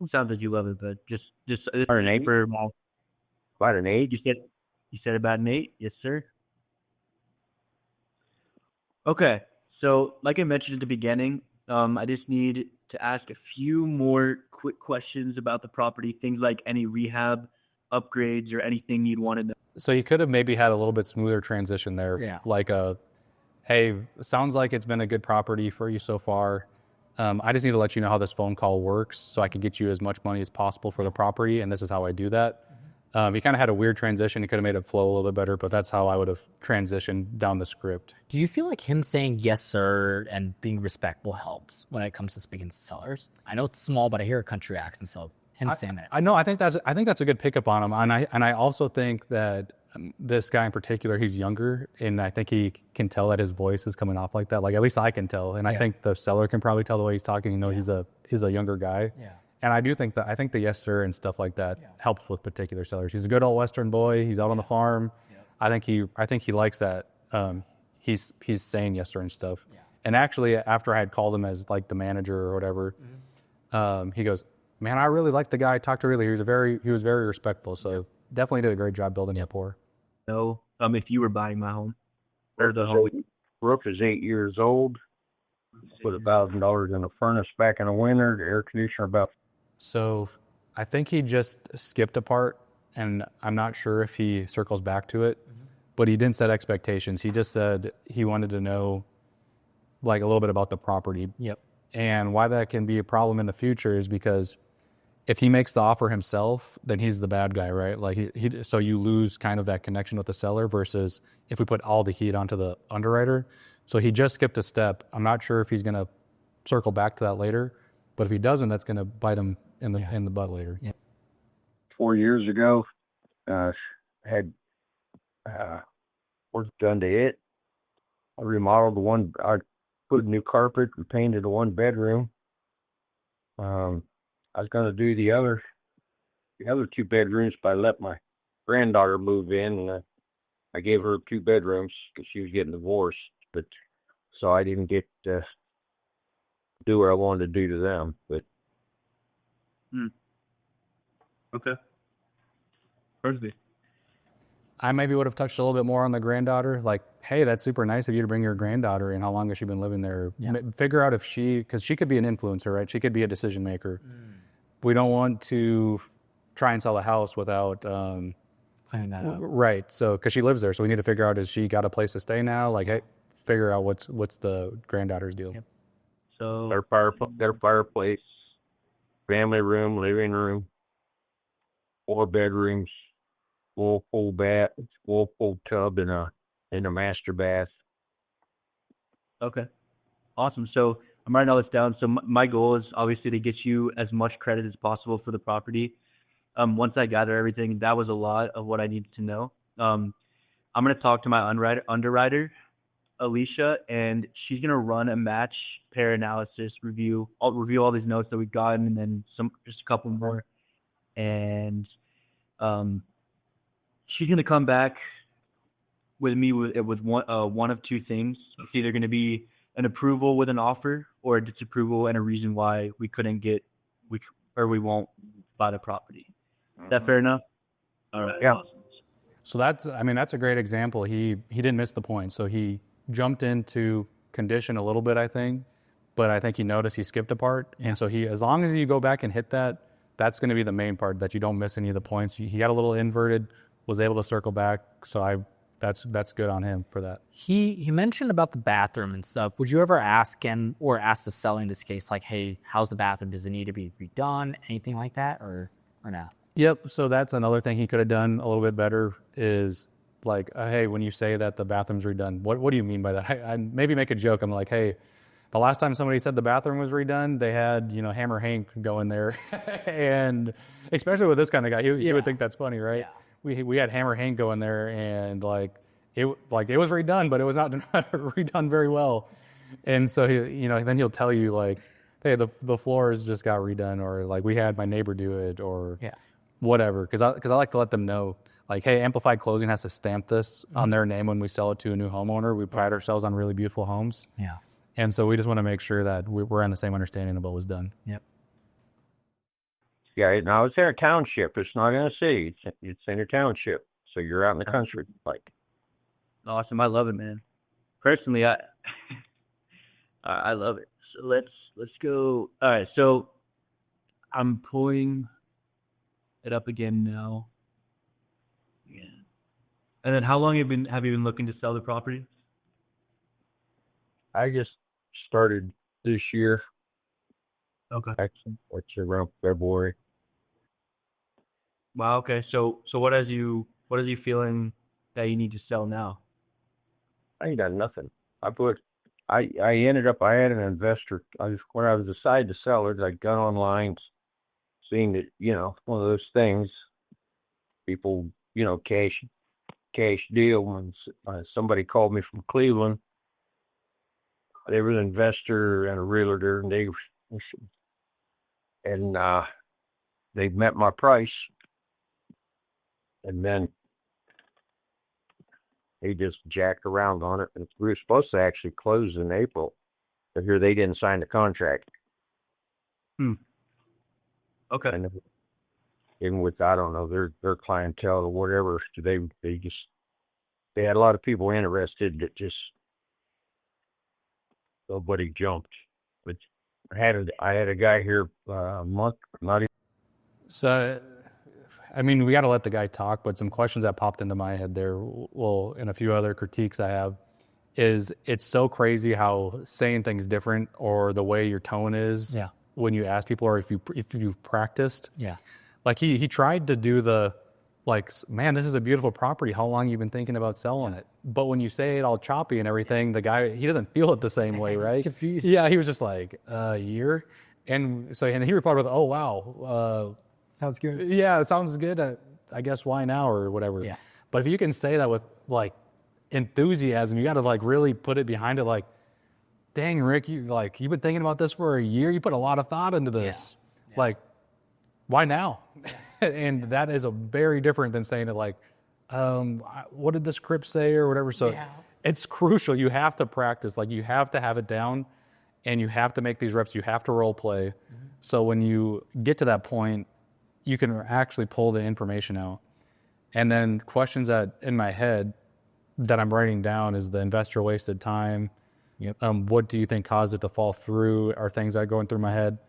Sounds like you love it, but just About an 8. for About an 8. you said about an 8, yes, sir. Okay, so like I mentioned at the beginning, I just need to ask a few more quick questions about the property, things like any rehab upgrades or anything you'd want to know. So you could have maybe had a little bit smoother transition there. Yeah. Like hey, sounds like it's been a good property for you so far. I just need to let you know how this phone call works so I can get you as much money as possible for the property, and this is how I do that. He kind of had a weird transition. He could have made it flow a little bit better, but that's how I would have transitioned down the script. Do you feel like him saying yes, sir, and being respectful helps when it comes to speaking to sellers? I know it's small, but I hear a country accent, so him saying that. I know. I think that's a good pickup on him, and I also think that this guy in particular, he's younger, and I think he can tell that his voice is coming off like that. Like, at least I can tell, and I think the seller can probably tell the way he's talking. He's a younger guy. Yeah. And I think the yes sir and stuff like that helps with particular sellers. He's a good old Western boy. He's out on the farm. Yeah. I think he likes that. He's saying yes sir and stuff. Yeah. And actually, after I had called him as like the manager or whatever, he goes, "Man, I really like the guy I talked to earlier. He was very respectful. So definitely did a great job building rapport." No, if you were buying my home or the home, roof is 8 years old. Put $1,000 in the furnace back in the winter. The air conditioner about. So I think he just skipped a part, and I'm not sure if he circles back to it, but he didn't set expectations. He just said he wanted to know like a little bit about the property. Yep. And why that can be a problem in the future is because if he makes the offer himself, then he's the bad guy, right? Like so you lose kind of that connection with the seller versus if we put all the heat onto the underwriter. So he just skipped a step. I'm not sure if he's going to circle back to that later, but if he doesn't, that's going to bite him in the butt later. Yeah. 4 years ago, had work done to it. I remodeled the one. I put new carpet and painted the one bedroom. I was going to do the other 2 bedrooms, but I let my granddaughter move in, and I gave her 2 bedrooms because she was getting divorced. But so I didn't get to do what I wanted to do to them. But Okay. Perfect. I maybe would have touched a little bit more on the granddaughter. Like, hey, that's super nice of you to bring your granddaughter in. How long has she been living there? Yeah. Figure out if because she could be an influencer, right? She could be a decision maker. We don't want to try and sell a house without Cleaning that up. right. So because she lives there, so we need to figure out, has she got a place to stay now? Like, hey, figure out what's the granddaughter's deal. Yep. So their fireplace, family room, living room, 4 bedrooms, full bath, full tub, and a master bath. okay, awesome. So I'm writing all this down. So my goal is obviously to get you as much credit as possible for the property. Once I gather everything, that was a lot of what I needed to know. I'm going to talk to my underwriter, Alicia, and she's going to run a match pair analysis review. I'll review all these notes that we've gotten and then just a couple more. And she's going to come back with me with one of 2 things. It's either going to be an approval with an offer or a disapproval and a reason why we won't buy the property. Is that fair enough? All right. Yeah. Awesome. So that's a great example. He didn't miss the point. So he jumped into condition a little bit, I think, but I think he noticed he skipped a part. And so as long as you go back and hit that, that's going to be the main part, that you don't miss any of the points. He got a little inverted, was able to circle back. So that's good on him for that. He mentioned about the bathroom and stuff. Would you ever ask the seller in this case, like, hey, how's the bathroom? Does it need to be redone? Anything like that, or not? Yep. So that's another thing he could have done a little bit better is like, hey, when you say that the bathroom's redone, what do you mean by that? I maybe make a joke. I'm like, hey, the last time somebody said the bathroom was redone, they had, Hammer Hank go in there. And especially with this kind of guy, he would think that's funny, right? Yeah. We had Hammer Hank go in there and it was redone, but it was not redone very well. And so then he'll tell you like, hey, the floors just got redone, or like we had my neighbor do it, or whatever. Because I like to let them know, like, hey, Amplified Closing has to stamp this on their name when we sell it to a new homeowner. We pride ourselves on really beautiful homes. Yeah. And so we just want to make sure that we're on the same understanding of what was done. Yep. Yeah, now it's in a township. It's not in a city. It's in a township. So you're out in the country. Like, Awesome. I love it, man. Personally, I love it. So let's go. All right. So I'm pulling it up again now. Yeah. And then how long have you been looking to sell the property? I just started this year. Okay. Actually, it's around February. Wow. Okay. So what is you feeling that you need to sell now? I ain't done nothing. I ended up, I had an investor. When I was decided to sell it, I got online, seeing that, one of those things, people, cash deal. When somebody called me from Cleveland, they were an investor and a realtor, and they met my price, and then they just jacked around on it. And we were supposed to actually close in April, but here they didn't sign the contract. Okay. And even with, I don't know, their clientele or whatever, they had a lot of people interested that just Nobody jumped. But I had a guy here a month, not even. So, I mean, we got to let the guy talk, but some questions that popped into my head there, well, and a few other critiques I have, is it's so crazy how saying things different or the way your tone is when you ask people, or if you've practiced. Yeah. Like he tried to do the, like, man, this is a beautiful property. How long you been thinking about selling it? But when you say it all choppy and everything, the guy, he doesn't feel it the same way, right? confused. Yeah, he was just like, a year? And so, and he replied with, oh, wow. Sounds good. Yeah, it sounds good. I guess why now or whatever. Yeah. But if you can say that with like enthusiasm, you got to like really put it behind it. Like, dang, Rick, you've been thinking about this for a year. You put a lot of thought into this. Yeah. Like, why now? And that is a very different than saying it like, what did the script say or whatever. So it's crucial. You have to practice. Like, you have to have it down, and you have to make these reps. You have to role play. Mm-hmm. So when you get to that point, you can actually pull the information out. And then questions that in my head that I'm writing down is the investor wasted time. Yep. What do you think caused it to fall through, are things that are going through my head.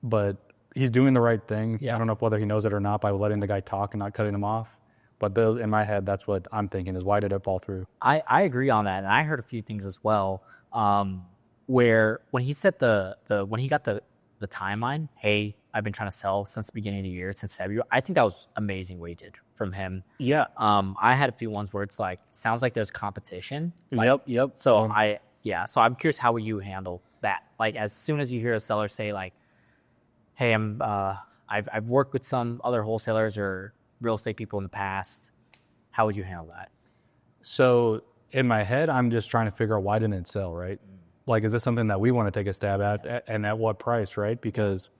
But he's doing the right thing. Yeah. I don't know whether he knows it or not by letting the guy talk and not cutting him off. But in my head, that's what I'm thinking is, why did it fall through? I agree on that. And I heard a few things as well, where when he said when he got the timeline, hey, I've been trying to sell since the beginning of the year, since February. I think that was amazing what he did from him. Yeah. I had a few ones where it's like, sounds like there's competition. Yep. So so I'm curious, how would you handle that? Like, as soon as you hear a seller say like, hey, I've worked with some other wholesalers or real estate people in the past, how would you handle that? So in my head, I'm just trying to figure out, why didn't it sell, right? Like, is this something that we want to take a stab at, and at what price, right? Because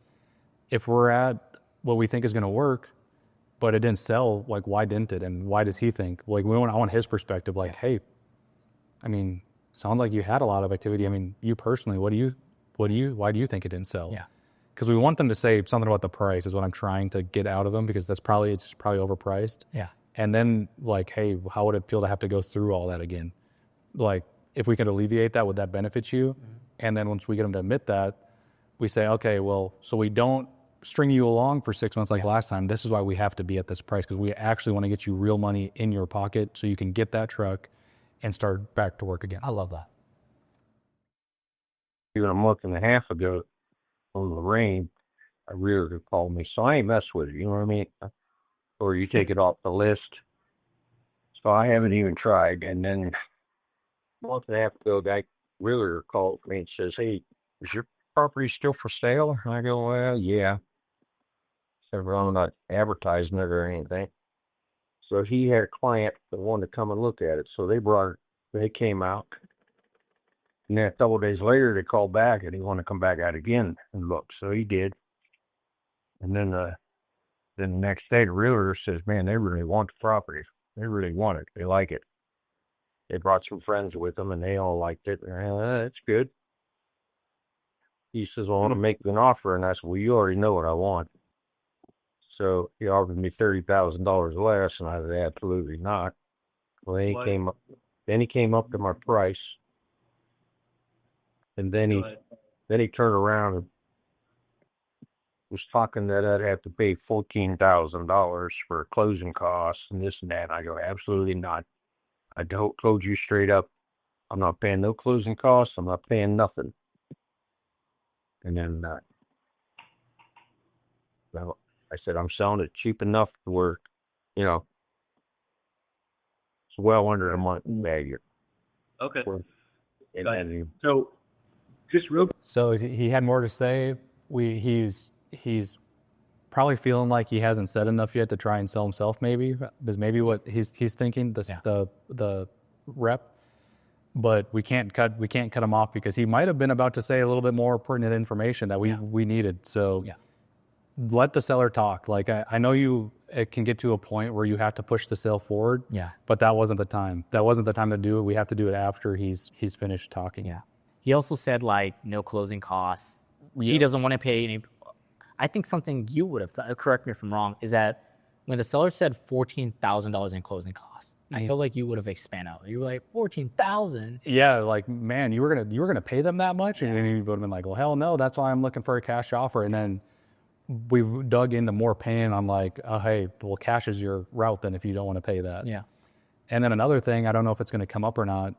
if we're at what we think is going to work, but it didn't sell, like, why didn't it? And why does he think? Like, I want his perspective. Like, hey, I mean, sounds like you had a lot of activity. I mean, you personally, why do you think it didn't sell? Yeah. Because we want them to say something about the price is what I'm trying to get out of them, because it's probably overpriced. Yeah. And then, like, hey, how would it feel to have to go through all that again? Like, if we could alleviate that, would that benefit you? Mm-hmm. And then once we get them to admit that, we say, okay, well, so we don't string you along for 6 months like last time. This is why we have to be at this price, because we actually want to get you real money in your pocket so you can get that truck and start back to work again. I love that. Even a month and a half ago on the rain, a realtor called me. So I ain't mess with it, you know what I mean? Or you take it off the list. So I haven't even tried. And then a month and a half ago, a realtor called me and says, hey, is your property still for sale? And I go, well, yeah. So I'm not advertising it or anything. So he had a client that wanted to come and look at it. So they came out. And then a couple of days later, they called back and he wanted to come back out again and look. So he did. And then the next day, the realtor says, man, they really want the property. They really want it. They like it. They brought some friends with them and they all liked it. That's good. He says, well, I want to make an offer. And I said, well, you already know what I want. So he offered me $30,000 less. And I said, absolutely not. Well, then he came up to my price. And then he turned around and was talking that I'd have to pay $14,000 for closing costs and this and that. And I go, absolutely not. I told you straight up, I'm not paying no closing costs. I'm not paying nothing. And then I said, I'm selling it cheap enough to where, it's well under a month value. Okay. So, just real. So he had more to say. He's probably feeling like he hasn't said enough yet to try and sell himself. Maybe is maybe what he's thinking. The rep, but we can't cut him off because he might have been about to say a little bit more pertinent information that we needed. So let the seller talk. Like I know it can get to a point where you have to push the sale forward. Yeah, but that wasn't the time. That wasn't the time to do it. We have to do it after he's finished talking. Yeah. He also said, like, no closing costs. He doesn't want to pay any. I think something you would have done, correct me if I'm wrong, is that when the seller said $14,000 in closing costs, I feel like you would have expanded out. You were like, 14,000. Yeah, like, man, you were gonna pay them that much, and then you would have been like, well, hell no, that's why I'm looking for a cash offer. And then we dug into more pain on like, oh, hey, well, cash is your route then if you don't want to pay that. Yeah. And then another thing, I don't know if it's going to come up or not.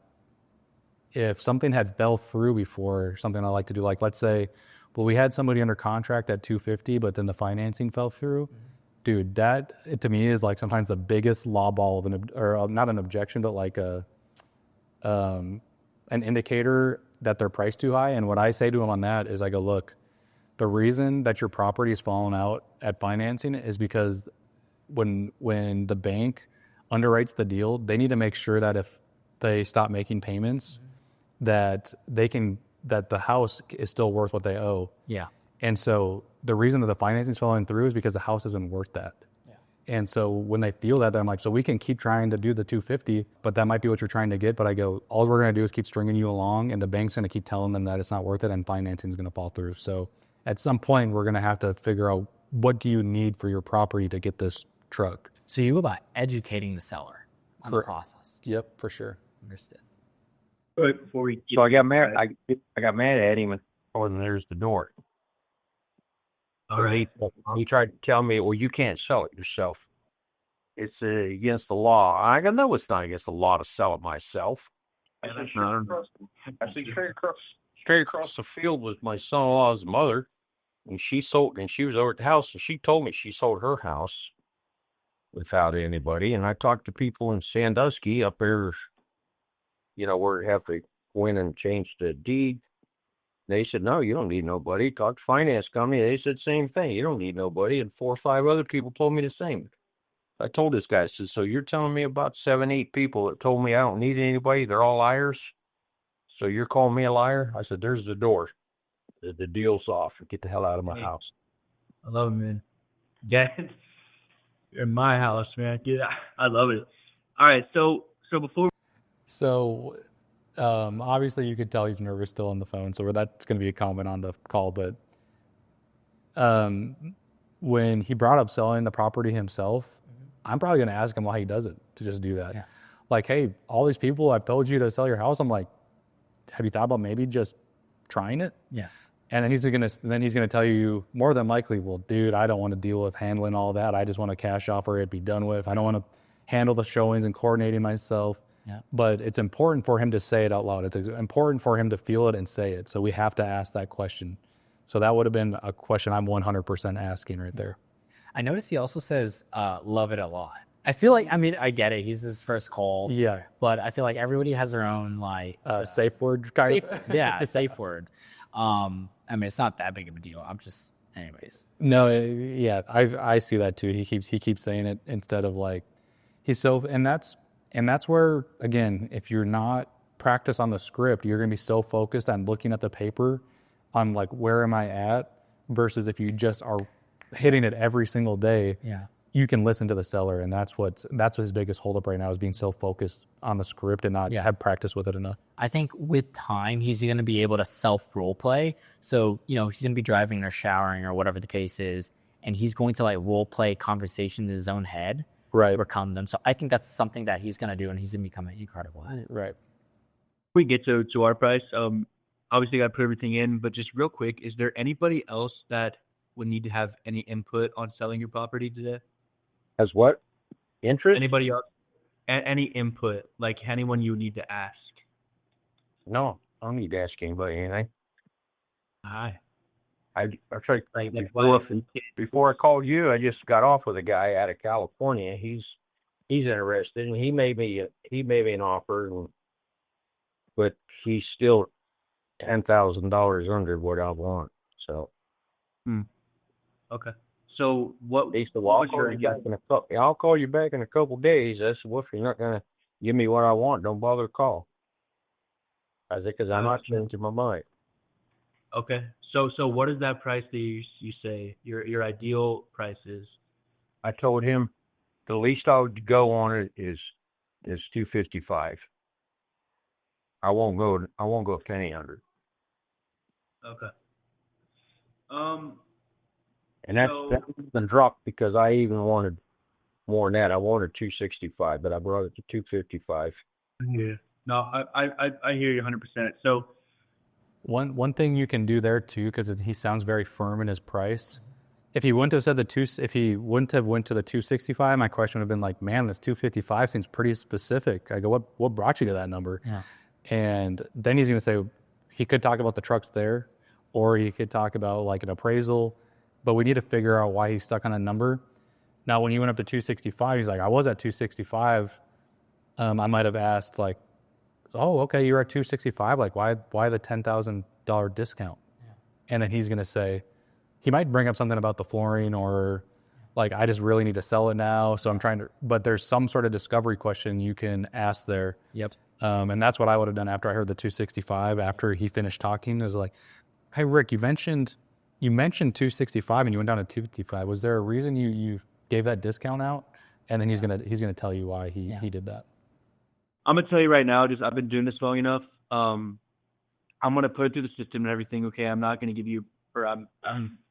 If something had fell through before, something I like to do, like let's say, well, we had somebody under contract at 250, but then the financing fell through. Dude, that to me is like sometimes the biggest law ball of or not an objection, but like an indicator that they're priced too high. And what I say to them on that is I go, look, the reason that your property is falling out at financing is because when the bank underwrites the deal, they need to make sure that if they stop making payments, that the house is still worth what they owe. Yeah. And so the reason that the financing is falling through is because the house isn't worth that. Yeah. And so when they feel that, I'm like, so we can keep trying to do the 250, but that might be what you're trying to get. But I go, all we're going to do is keep stringing you along, and the bank's going to keep telling them that it's not worth it, and financing is going to fall through. So at some point, we're going to have to figure out, what do you need for your property to get this truck? So you go about educating the seller on the process. Yep, for sure. Understood. But before we So I got mad. I got mad at him, and then there's the door. all right, He tried to tell me, well, you can't sell it yourself. It's against the law. I go, no, it's not against the law to sell it myself. I see straight across the field was my son-in-law's mother, and she was over at the house, and she told me she sold her house without anybody. And I talked to people in Sandusky up there, where you have to go in and change the deed. They said, no, you don't need nobody. Talked to finance company. They said same thing. You don't need nobody. And 4 or 5 other people told me the same. I told this guy, I said, so you're telling me about 7, 8 people that told me I don't need anybody? They're all liars? So you're calling me a liar? I said, there's the door. The deal's off. Get the hell out of my house. I love it, man. Yeah, you're in my house, man. Yeah, I love it. All right, so before. So obviously you could tell he's nervous still on the phone, so that's going to be a comment on the call. But when he brought up selling the property himself, I'm probably going to ask him why he does it, to just do that. Yeah. Like, hey, all these people I've told you to sell your house, I'm like, have you thought about maybe just trying it? Yeah. And then he's gonna tell you more than likely, well, dude, I don't want to deal with handling all that. I just want a cash offer, it be done with. I don't want to handle the showings and coordinating myself. Yeah. But it's important for him to say it out loud. It's important for him to feel it and say it. So we have to ask that question. So that would have been a question I'm 100% asking right there. I noticed he also says, love it a lot. I feel like, I get it. He's his first call. Yeah. But I feel like everybody has their own, safe word kind of. Yeah, a safe word. It's not that big of a deal. I'm just, anyways. No, yeah, I see that too. He keeps saying it instead of like, and that's where, again, if you're not practiced on the script, you're going to be so focused on looking at the paper on like, where am I at, versus if you just are hitting it every single day. Yeah. You can listen to the seller, and that's what his biggest holdup right now, is being so focused on the script and not have practice with it enough. I think with time, he's going to be able to self role play. So, he's going to be driving or showering or whatever the case is, and he's going to like role play conversations in his own head, right? Overcome them. So I think that's something that he's going to do, and he's going to become incredible at it. Right. we get to our price, obviously got to put everything in, but just real quick, is there anybody else that would need to have any input on selling your property today? As what? Interest? Anybody else? Any input, like anyone you need to ask? No, I don't need to ask anybody anything. Hi. I tried to think before I called you. I just got off with a guy out of California. He's interested, and he made me an offer, but he's still $10,000 under what I want. So, okay. So what? He said, "Well, I'll call you back in a couple days." I said, "Well, if you're not gonna give me what I want, don't bother to call." I said, "Because I'm not changing my mind." Okay. So what is that price that you say your ideal price is? I told him the least I would go on it is $255. I won't go a penny under. Okay. And that's been dropped because I even wanted more than that. I wanted 265, but I brought it to 255. Yeah. No, I hear you 100%. So One thing you can do there too, because he sounds very firm in his price. If he wouldn't have said if he wouldn't have went to the 265, my question would have been like, man, this 255 seems pretty specific. I go, what brought you to that number? Yeah. And then he's going to say, he could talk about the trucks there, or he could talk about like an appraisal, but we need to figure out why he's stuck on a number. Now, when he went up to 265, he's like, I was at 265. I might have asked like, oh, okay, you're at 265. Like, why the $10,000 discount? Yeah. And then he's going to say, he might bring up something about the flooring, or like, I just really need to sell it now. So I'm trying to, but there's some sort of discovery question you can ask there. Yep. And that's what I would have done after I heard the 265, after he finished talking. It was like, hey, Rick, you mentioned 265 and you went down to 255. Was there a reason you gave that discount out? And then he's gonna tell you why he did that. I'm gonna tell you right now, just I've been doing this long enough. I'm gonna put it through the system and everything. Okay, I'm not gonna give you, or I'm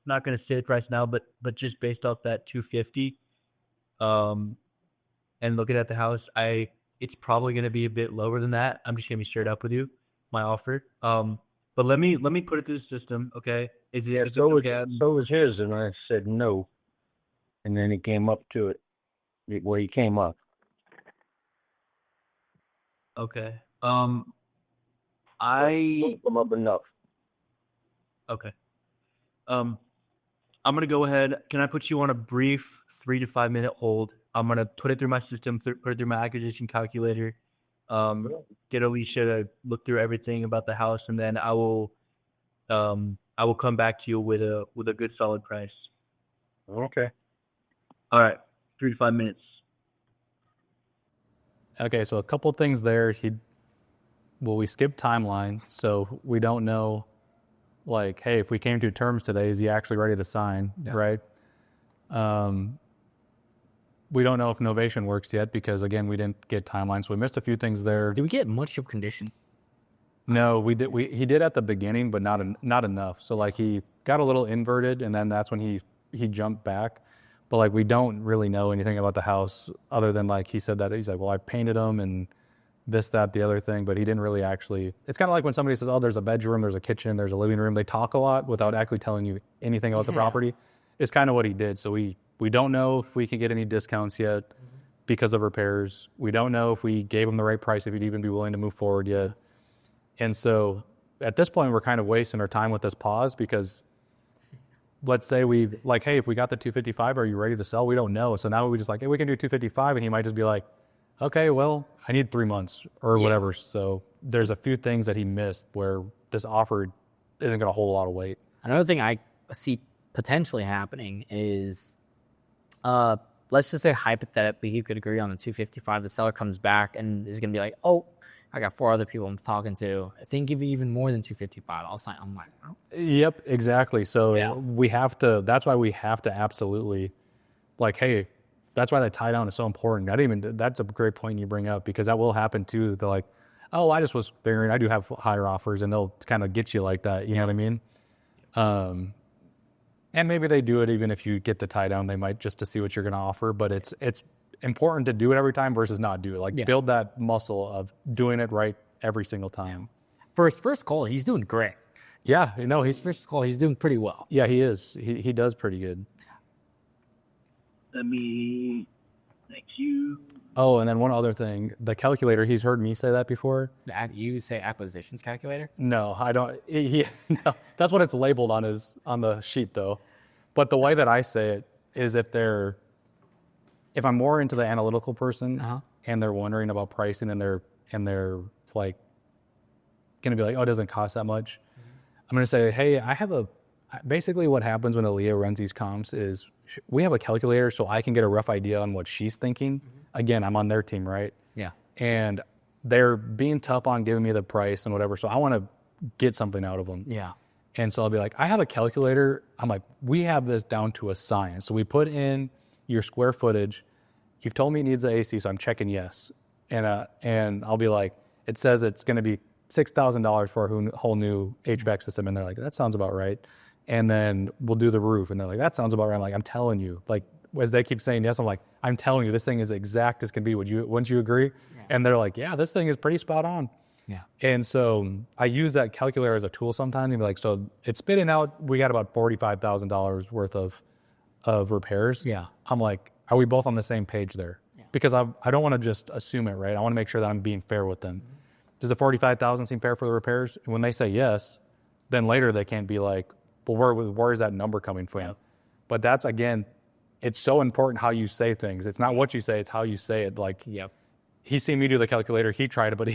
not gonna say the price now, but just based off that 250, and looking at the house, it's probably gonna be a bit lower than that. I'm just gonna be straight up with you, my offer. But let me put it through the system. Okay, So was his, and I said no, and then he came up to it. Well, he came up. Okay. Come up enough. Okay. I'm gonna go ahead. Can I put you on a brief 3 to 5 minute hold? I'm gonna put it through my system, put it through my acquisition calculator. Get Alicia to look through everything about the house, and then I will come back to you with a good solid price. Okay. All right. 3 to 5 minutes. Okay, so a couple of things there. We skipped timeline, so we don't know, like, hey, if we came to terms today, is he actually ready to sign, right? We don't know if novation works yet because, again, we didn't get timelines. So we missed a few things there. Did we get much of condition? No, we did. He did at the beginning, but not enough. So like he got a little inverted, and then that's when he jumped back. But like we don't really know anything about the house other than like he said that he's like, well, I painted them and this, that, the other thing, but he didn't really actually. It's kind of like when somebody says, oh, there's a bedroom, there's a kitchen, there's a living room. They talk a lot without actually telling you anything about the property. It's kind of what he did. So we don't know if we can get any discounts yet because of repairs. We don't know if we gave him the right price, if he'd even be willing to move forward yet. And so at this point, we're kind of wasting our time with this pause because let's say hey, if we got the 255, are you ready to sell? We don't know. So now we just like, hey, we can do 255. And he might just be like, okay, well, I need 3 months or whatever. So there's a few things that he missed where this offer isn't going to hold a lot of weight. Another thing I see potentially happening is, let's just say hypothetically he could agree on the 255. The seller comes back and is going to be like, oh, I got 4 other people I'm talking to. I think give you even more than 255. I'll sign. I'm like, oh. Yep, exactly. So we have to. That's why we have to absolutely, like, hey, that's why that tie down is so important. That's a great point you bring up because that will happen too. They're like, oh, I just was figuring I do have higher offers, and they'll kind of get you like that. You know what I mean? And maybe they do it even if you get the tie down. They might just to see what you're going to offer. But it's important to do it every time versus not do it. Like build that muscle of doing it right every single time. For his first call, he's doing great. Yeah, His first call, he's doing pretty well. Yeah, he is. He does pretty good. Thank you. Oh, and then one other thing, the calculator. He's heard me say that before. You say acquisitions calculator? No, I don't. No, that's what it's labeled on the sheet though. But the way that I say it is if I'm more into the analytical person and they're wondering about pricing and they're like going to be like, oh, it doesn't cost that much. I'm going to say, hey, basically what happens when Aaliyah runs these comps is we have a calculator so I can get a rough idea on what she's thinking. Again, I'm on their team, right? Yeah. And they're being tough on giving me the price and whatever. So I want to get something out of them. Yeah. And so I'll be like, I have a calculator. I'm like, we have this down to a science. So we put in your square footage. You've told me it needs the AC, so I'm checking yes. And I'll be like, it says it's going to be $6,000 for a whole new HVAC system. And they're like, that sounds about right. And then we'll do the roof. And they're like, that sounds about right. I'm like, I'm telling you, like as they keep saying yes, I'm like, I'm telling you, this thing is exact as can be. Wouldn't you agree? Yeah. And they're like, yeah, this thing is pretty spot on. Yeah. And so I use that calculator as a tool sometimes and be like, so it's spitting out, we got about $45,000 worth of repairs. Yeah. I'm like, are we both on the same page there? Yeah. Because I don't want to just assume it, right? I want to make sure that I'm being fair with them. Mm-hmm. Does the $45,000 seem fair for the repairs? And when they say yes, then later they can't be like, well, where is that number coming from? Yep. But that's, again, it's so important how you say things. It's not what you say, it's how you say it. Like, yep. He seen me do the calculator, he tried it, but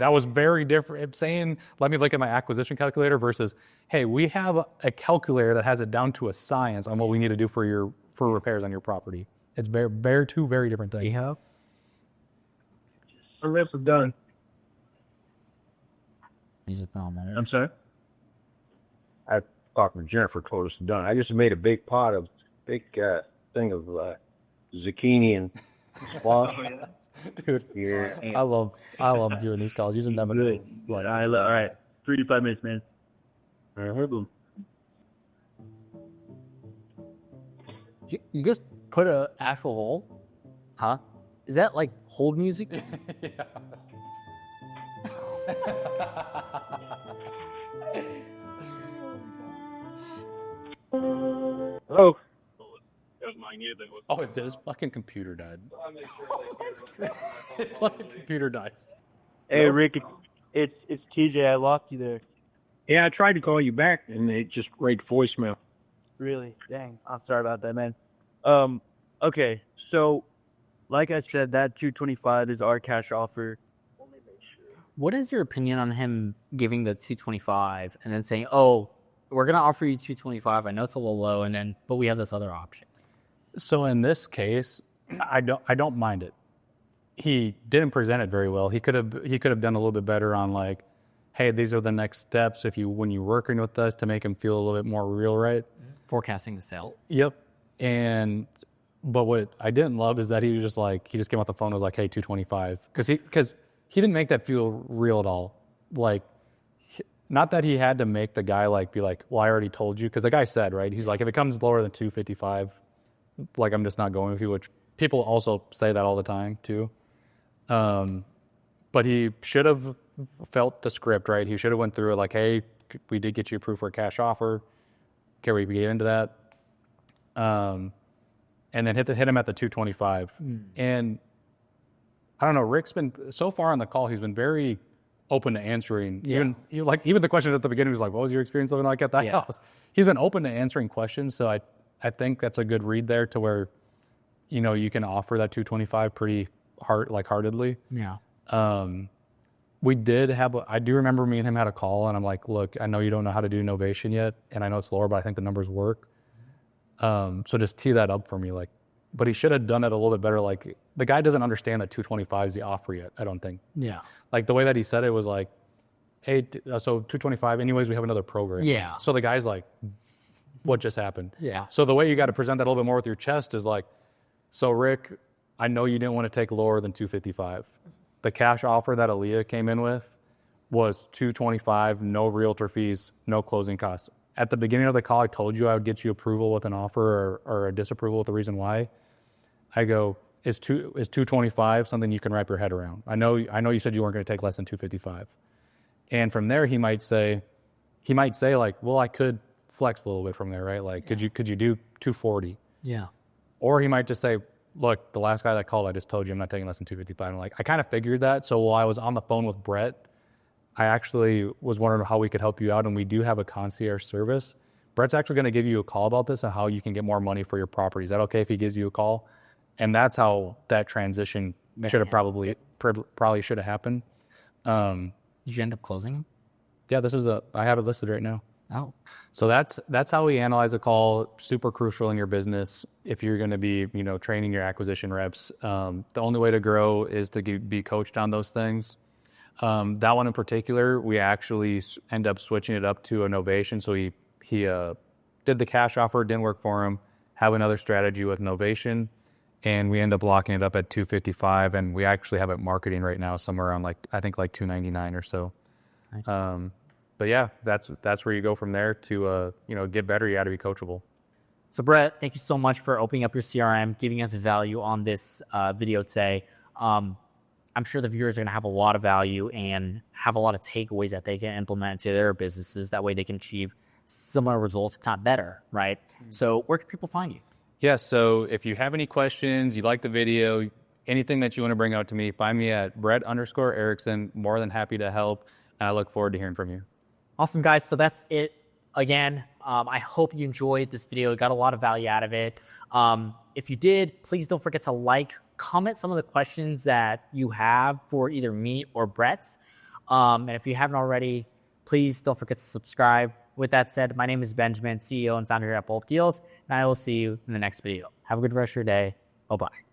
that was very different. Saying, let me look at my acquisition calculator versus, hey, we have a calculator that has it down to a science on what we need to do for repairs on your property. It's two very different things. Yeah. Our reps are done. He's a man. I'm sorry? I talked to Jennifer, told us it's done. I just made a big thing of zucchini and squash. Dude, yeah. I love doing these calls. Using them. Good. All right. 3 to 5 minutes, man. All right, boom. You just put a actual hole? Huh? Is that like hold music? Yeah. Hello. Oh, his fucking computer died. His fucking computer died. Hey, Rick, it's TJ. I lost you there. Yeah, I tried to call you back, and it just read voicemail. Really? Dang. I'm sorry about that, man. Okay. So, like I said, that 225 is our cash offer. What is your opinion on him giving the 225 and then saying, "Oh, we're gonna offer you 225. I know it's a little low, but we have this other option." So in this case, I don't mind it. He didn't present it very well. He could have done a little bit better on like, hey, these are the next steps when you're working with us to make him feel a little bit more real, right? Forecasting the sale. Yep. But what I didn't love is that he was just like, he just came off the phone and was like, hey, 225, because he didn't make that feel real at all. Like, not that he had to make the guy like be like, well, I already told you, because the guy said, right, he's like, if it comes lower than 255, like, I'm just not going with you, which people also say that all the time too. But he should have felt the script, right? He should have went through it like, hey, we did get you approved for a cash offer. Can we get into that? And then hit him at the 225. And I don't know, Rick's been, so far on the call, he's been very open to answering. Yeah. Even the questions at the beginning, he was like, what was your experience living like at that house? He's been open to answering questions. So I think that's a good read there to where, you can offer that 225 pretty heartedly. Yeah. I do remember me and him had a call, and I'm like, look, I know you don't know how to do novation yet, and I know it's lower, but I think the numbers work. So just tee that up for me. But he should have done it a little bit better. Like, the guy doesn't understand that 225 is the offer yet, I don't think. Yeah. Like, the way that he said it was like, hey, so 225, anyways, we have another program. Yeah. So the guy's like, what just happened? Yeah. So the way you got to present that a little bit more with your chest is like, so Rick, I know you didn't want to take lower than 255. The cash offer that Aaliyah came in with was 225, no realtor fees, no closing costs. At the beginning of the call, I told you I would get you approval with an offer or a disapproval with the reason why. I go, is 225 something you can wrap your head around? I know you said you weren't going to take less than 255. And from there, he might say like, well, I could flex a little bit from there, right? Like, could you do 240? Yeah. Or he might just say, look, the last guy that called, I just told you I'm not taking less than 255. I'm like, I kind of figured that. So while I was on the phone with Brett, I actually was wondering how we could help you out, and we do have a concierge service. Brett's actually going to give you a call about this and how you can get more money for your property. Is that okay if he gives you a call? And that's how that transition should have probably should have happened. Did you end up closing him? Yeah, I have it listed right now. Oh. So that's how we analyze a call. Super crucial in your business if you're going to be, training your acquisition reps. The only way to grow is to be coached on those things. That one in particular, we actually end up switching it up to a novation. So he did the cash offer, didn't work for him. Have another strategy with novation, and we end up locking it up at 255. And we actually have it marketing right now somewhere around I think 299 or so. Nice. But yeah, that's where you go from there to get better. You got to be coachable. So Brett, thank you so much for opening up your CRM, giving us value on this video today. I'm sure the viewers are going to have a lot of value and have a lot of takeaways that they can implement into their businesses. That way they can achieve similar results, if not better, right? So where can people find you? Yeah, so if you have any questions, you like the video, anything that you want to bring out to me, find me at Brett_Erickson. More than happy to help, and I look forward to hearing from you. Awesome, guys. So that's it. Again, I hope you enjoyed this video, got a lot of value out of it. If you did, please don't forget to like, comment some of the questions that you have for either me or Brett. And if you haven't already, please don't forget to subscribe. With that said, my name is Benjamin, CEO and founder here at Bulk Deals, and I will see you in the next video. Have a good rest of your day. Bye-bye.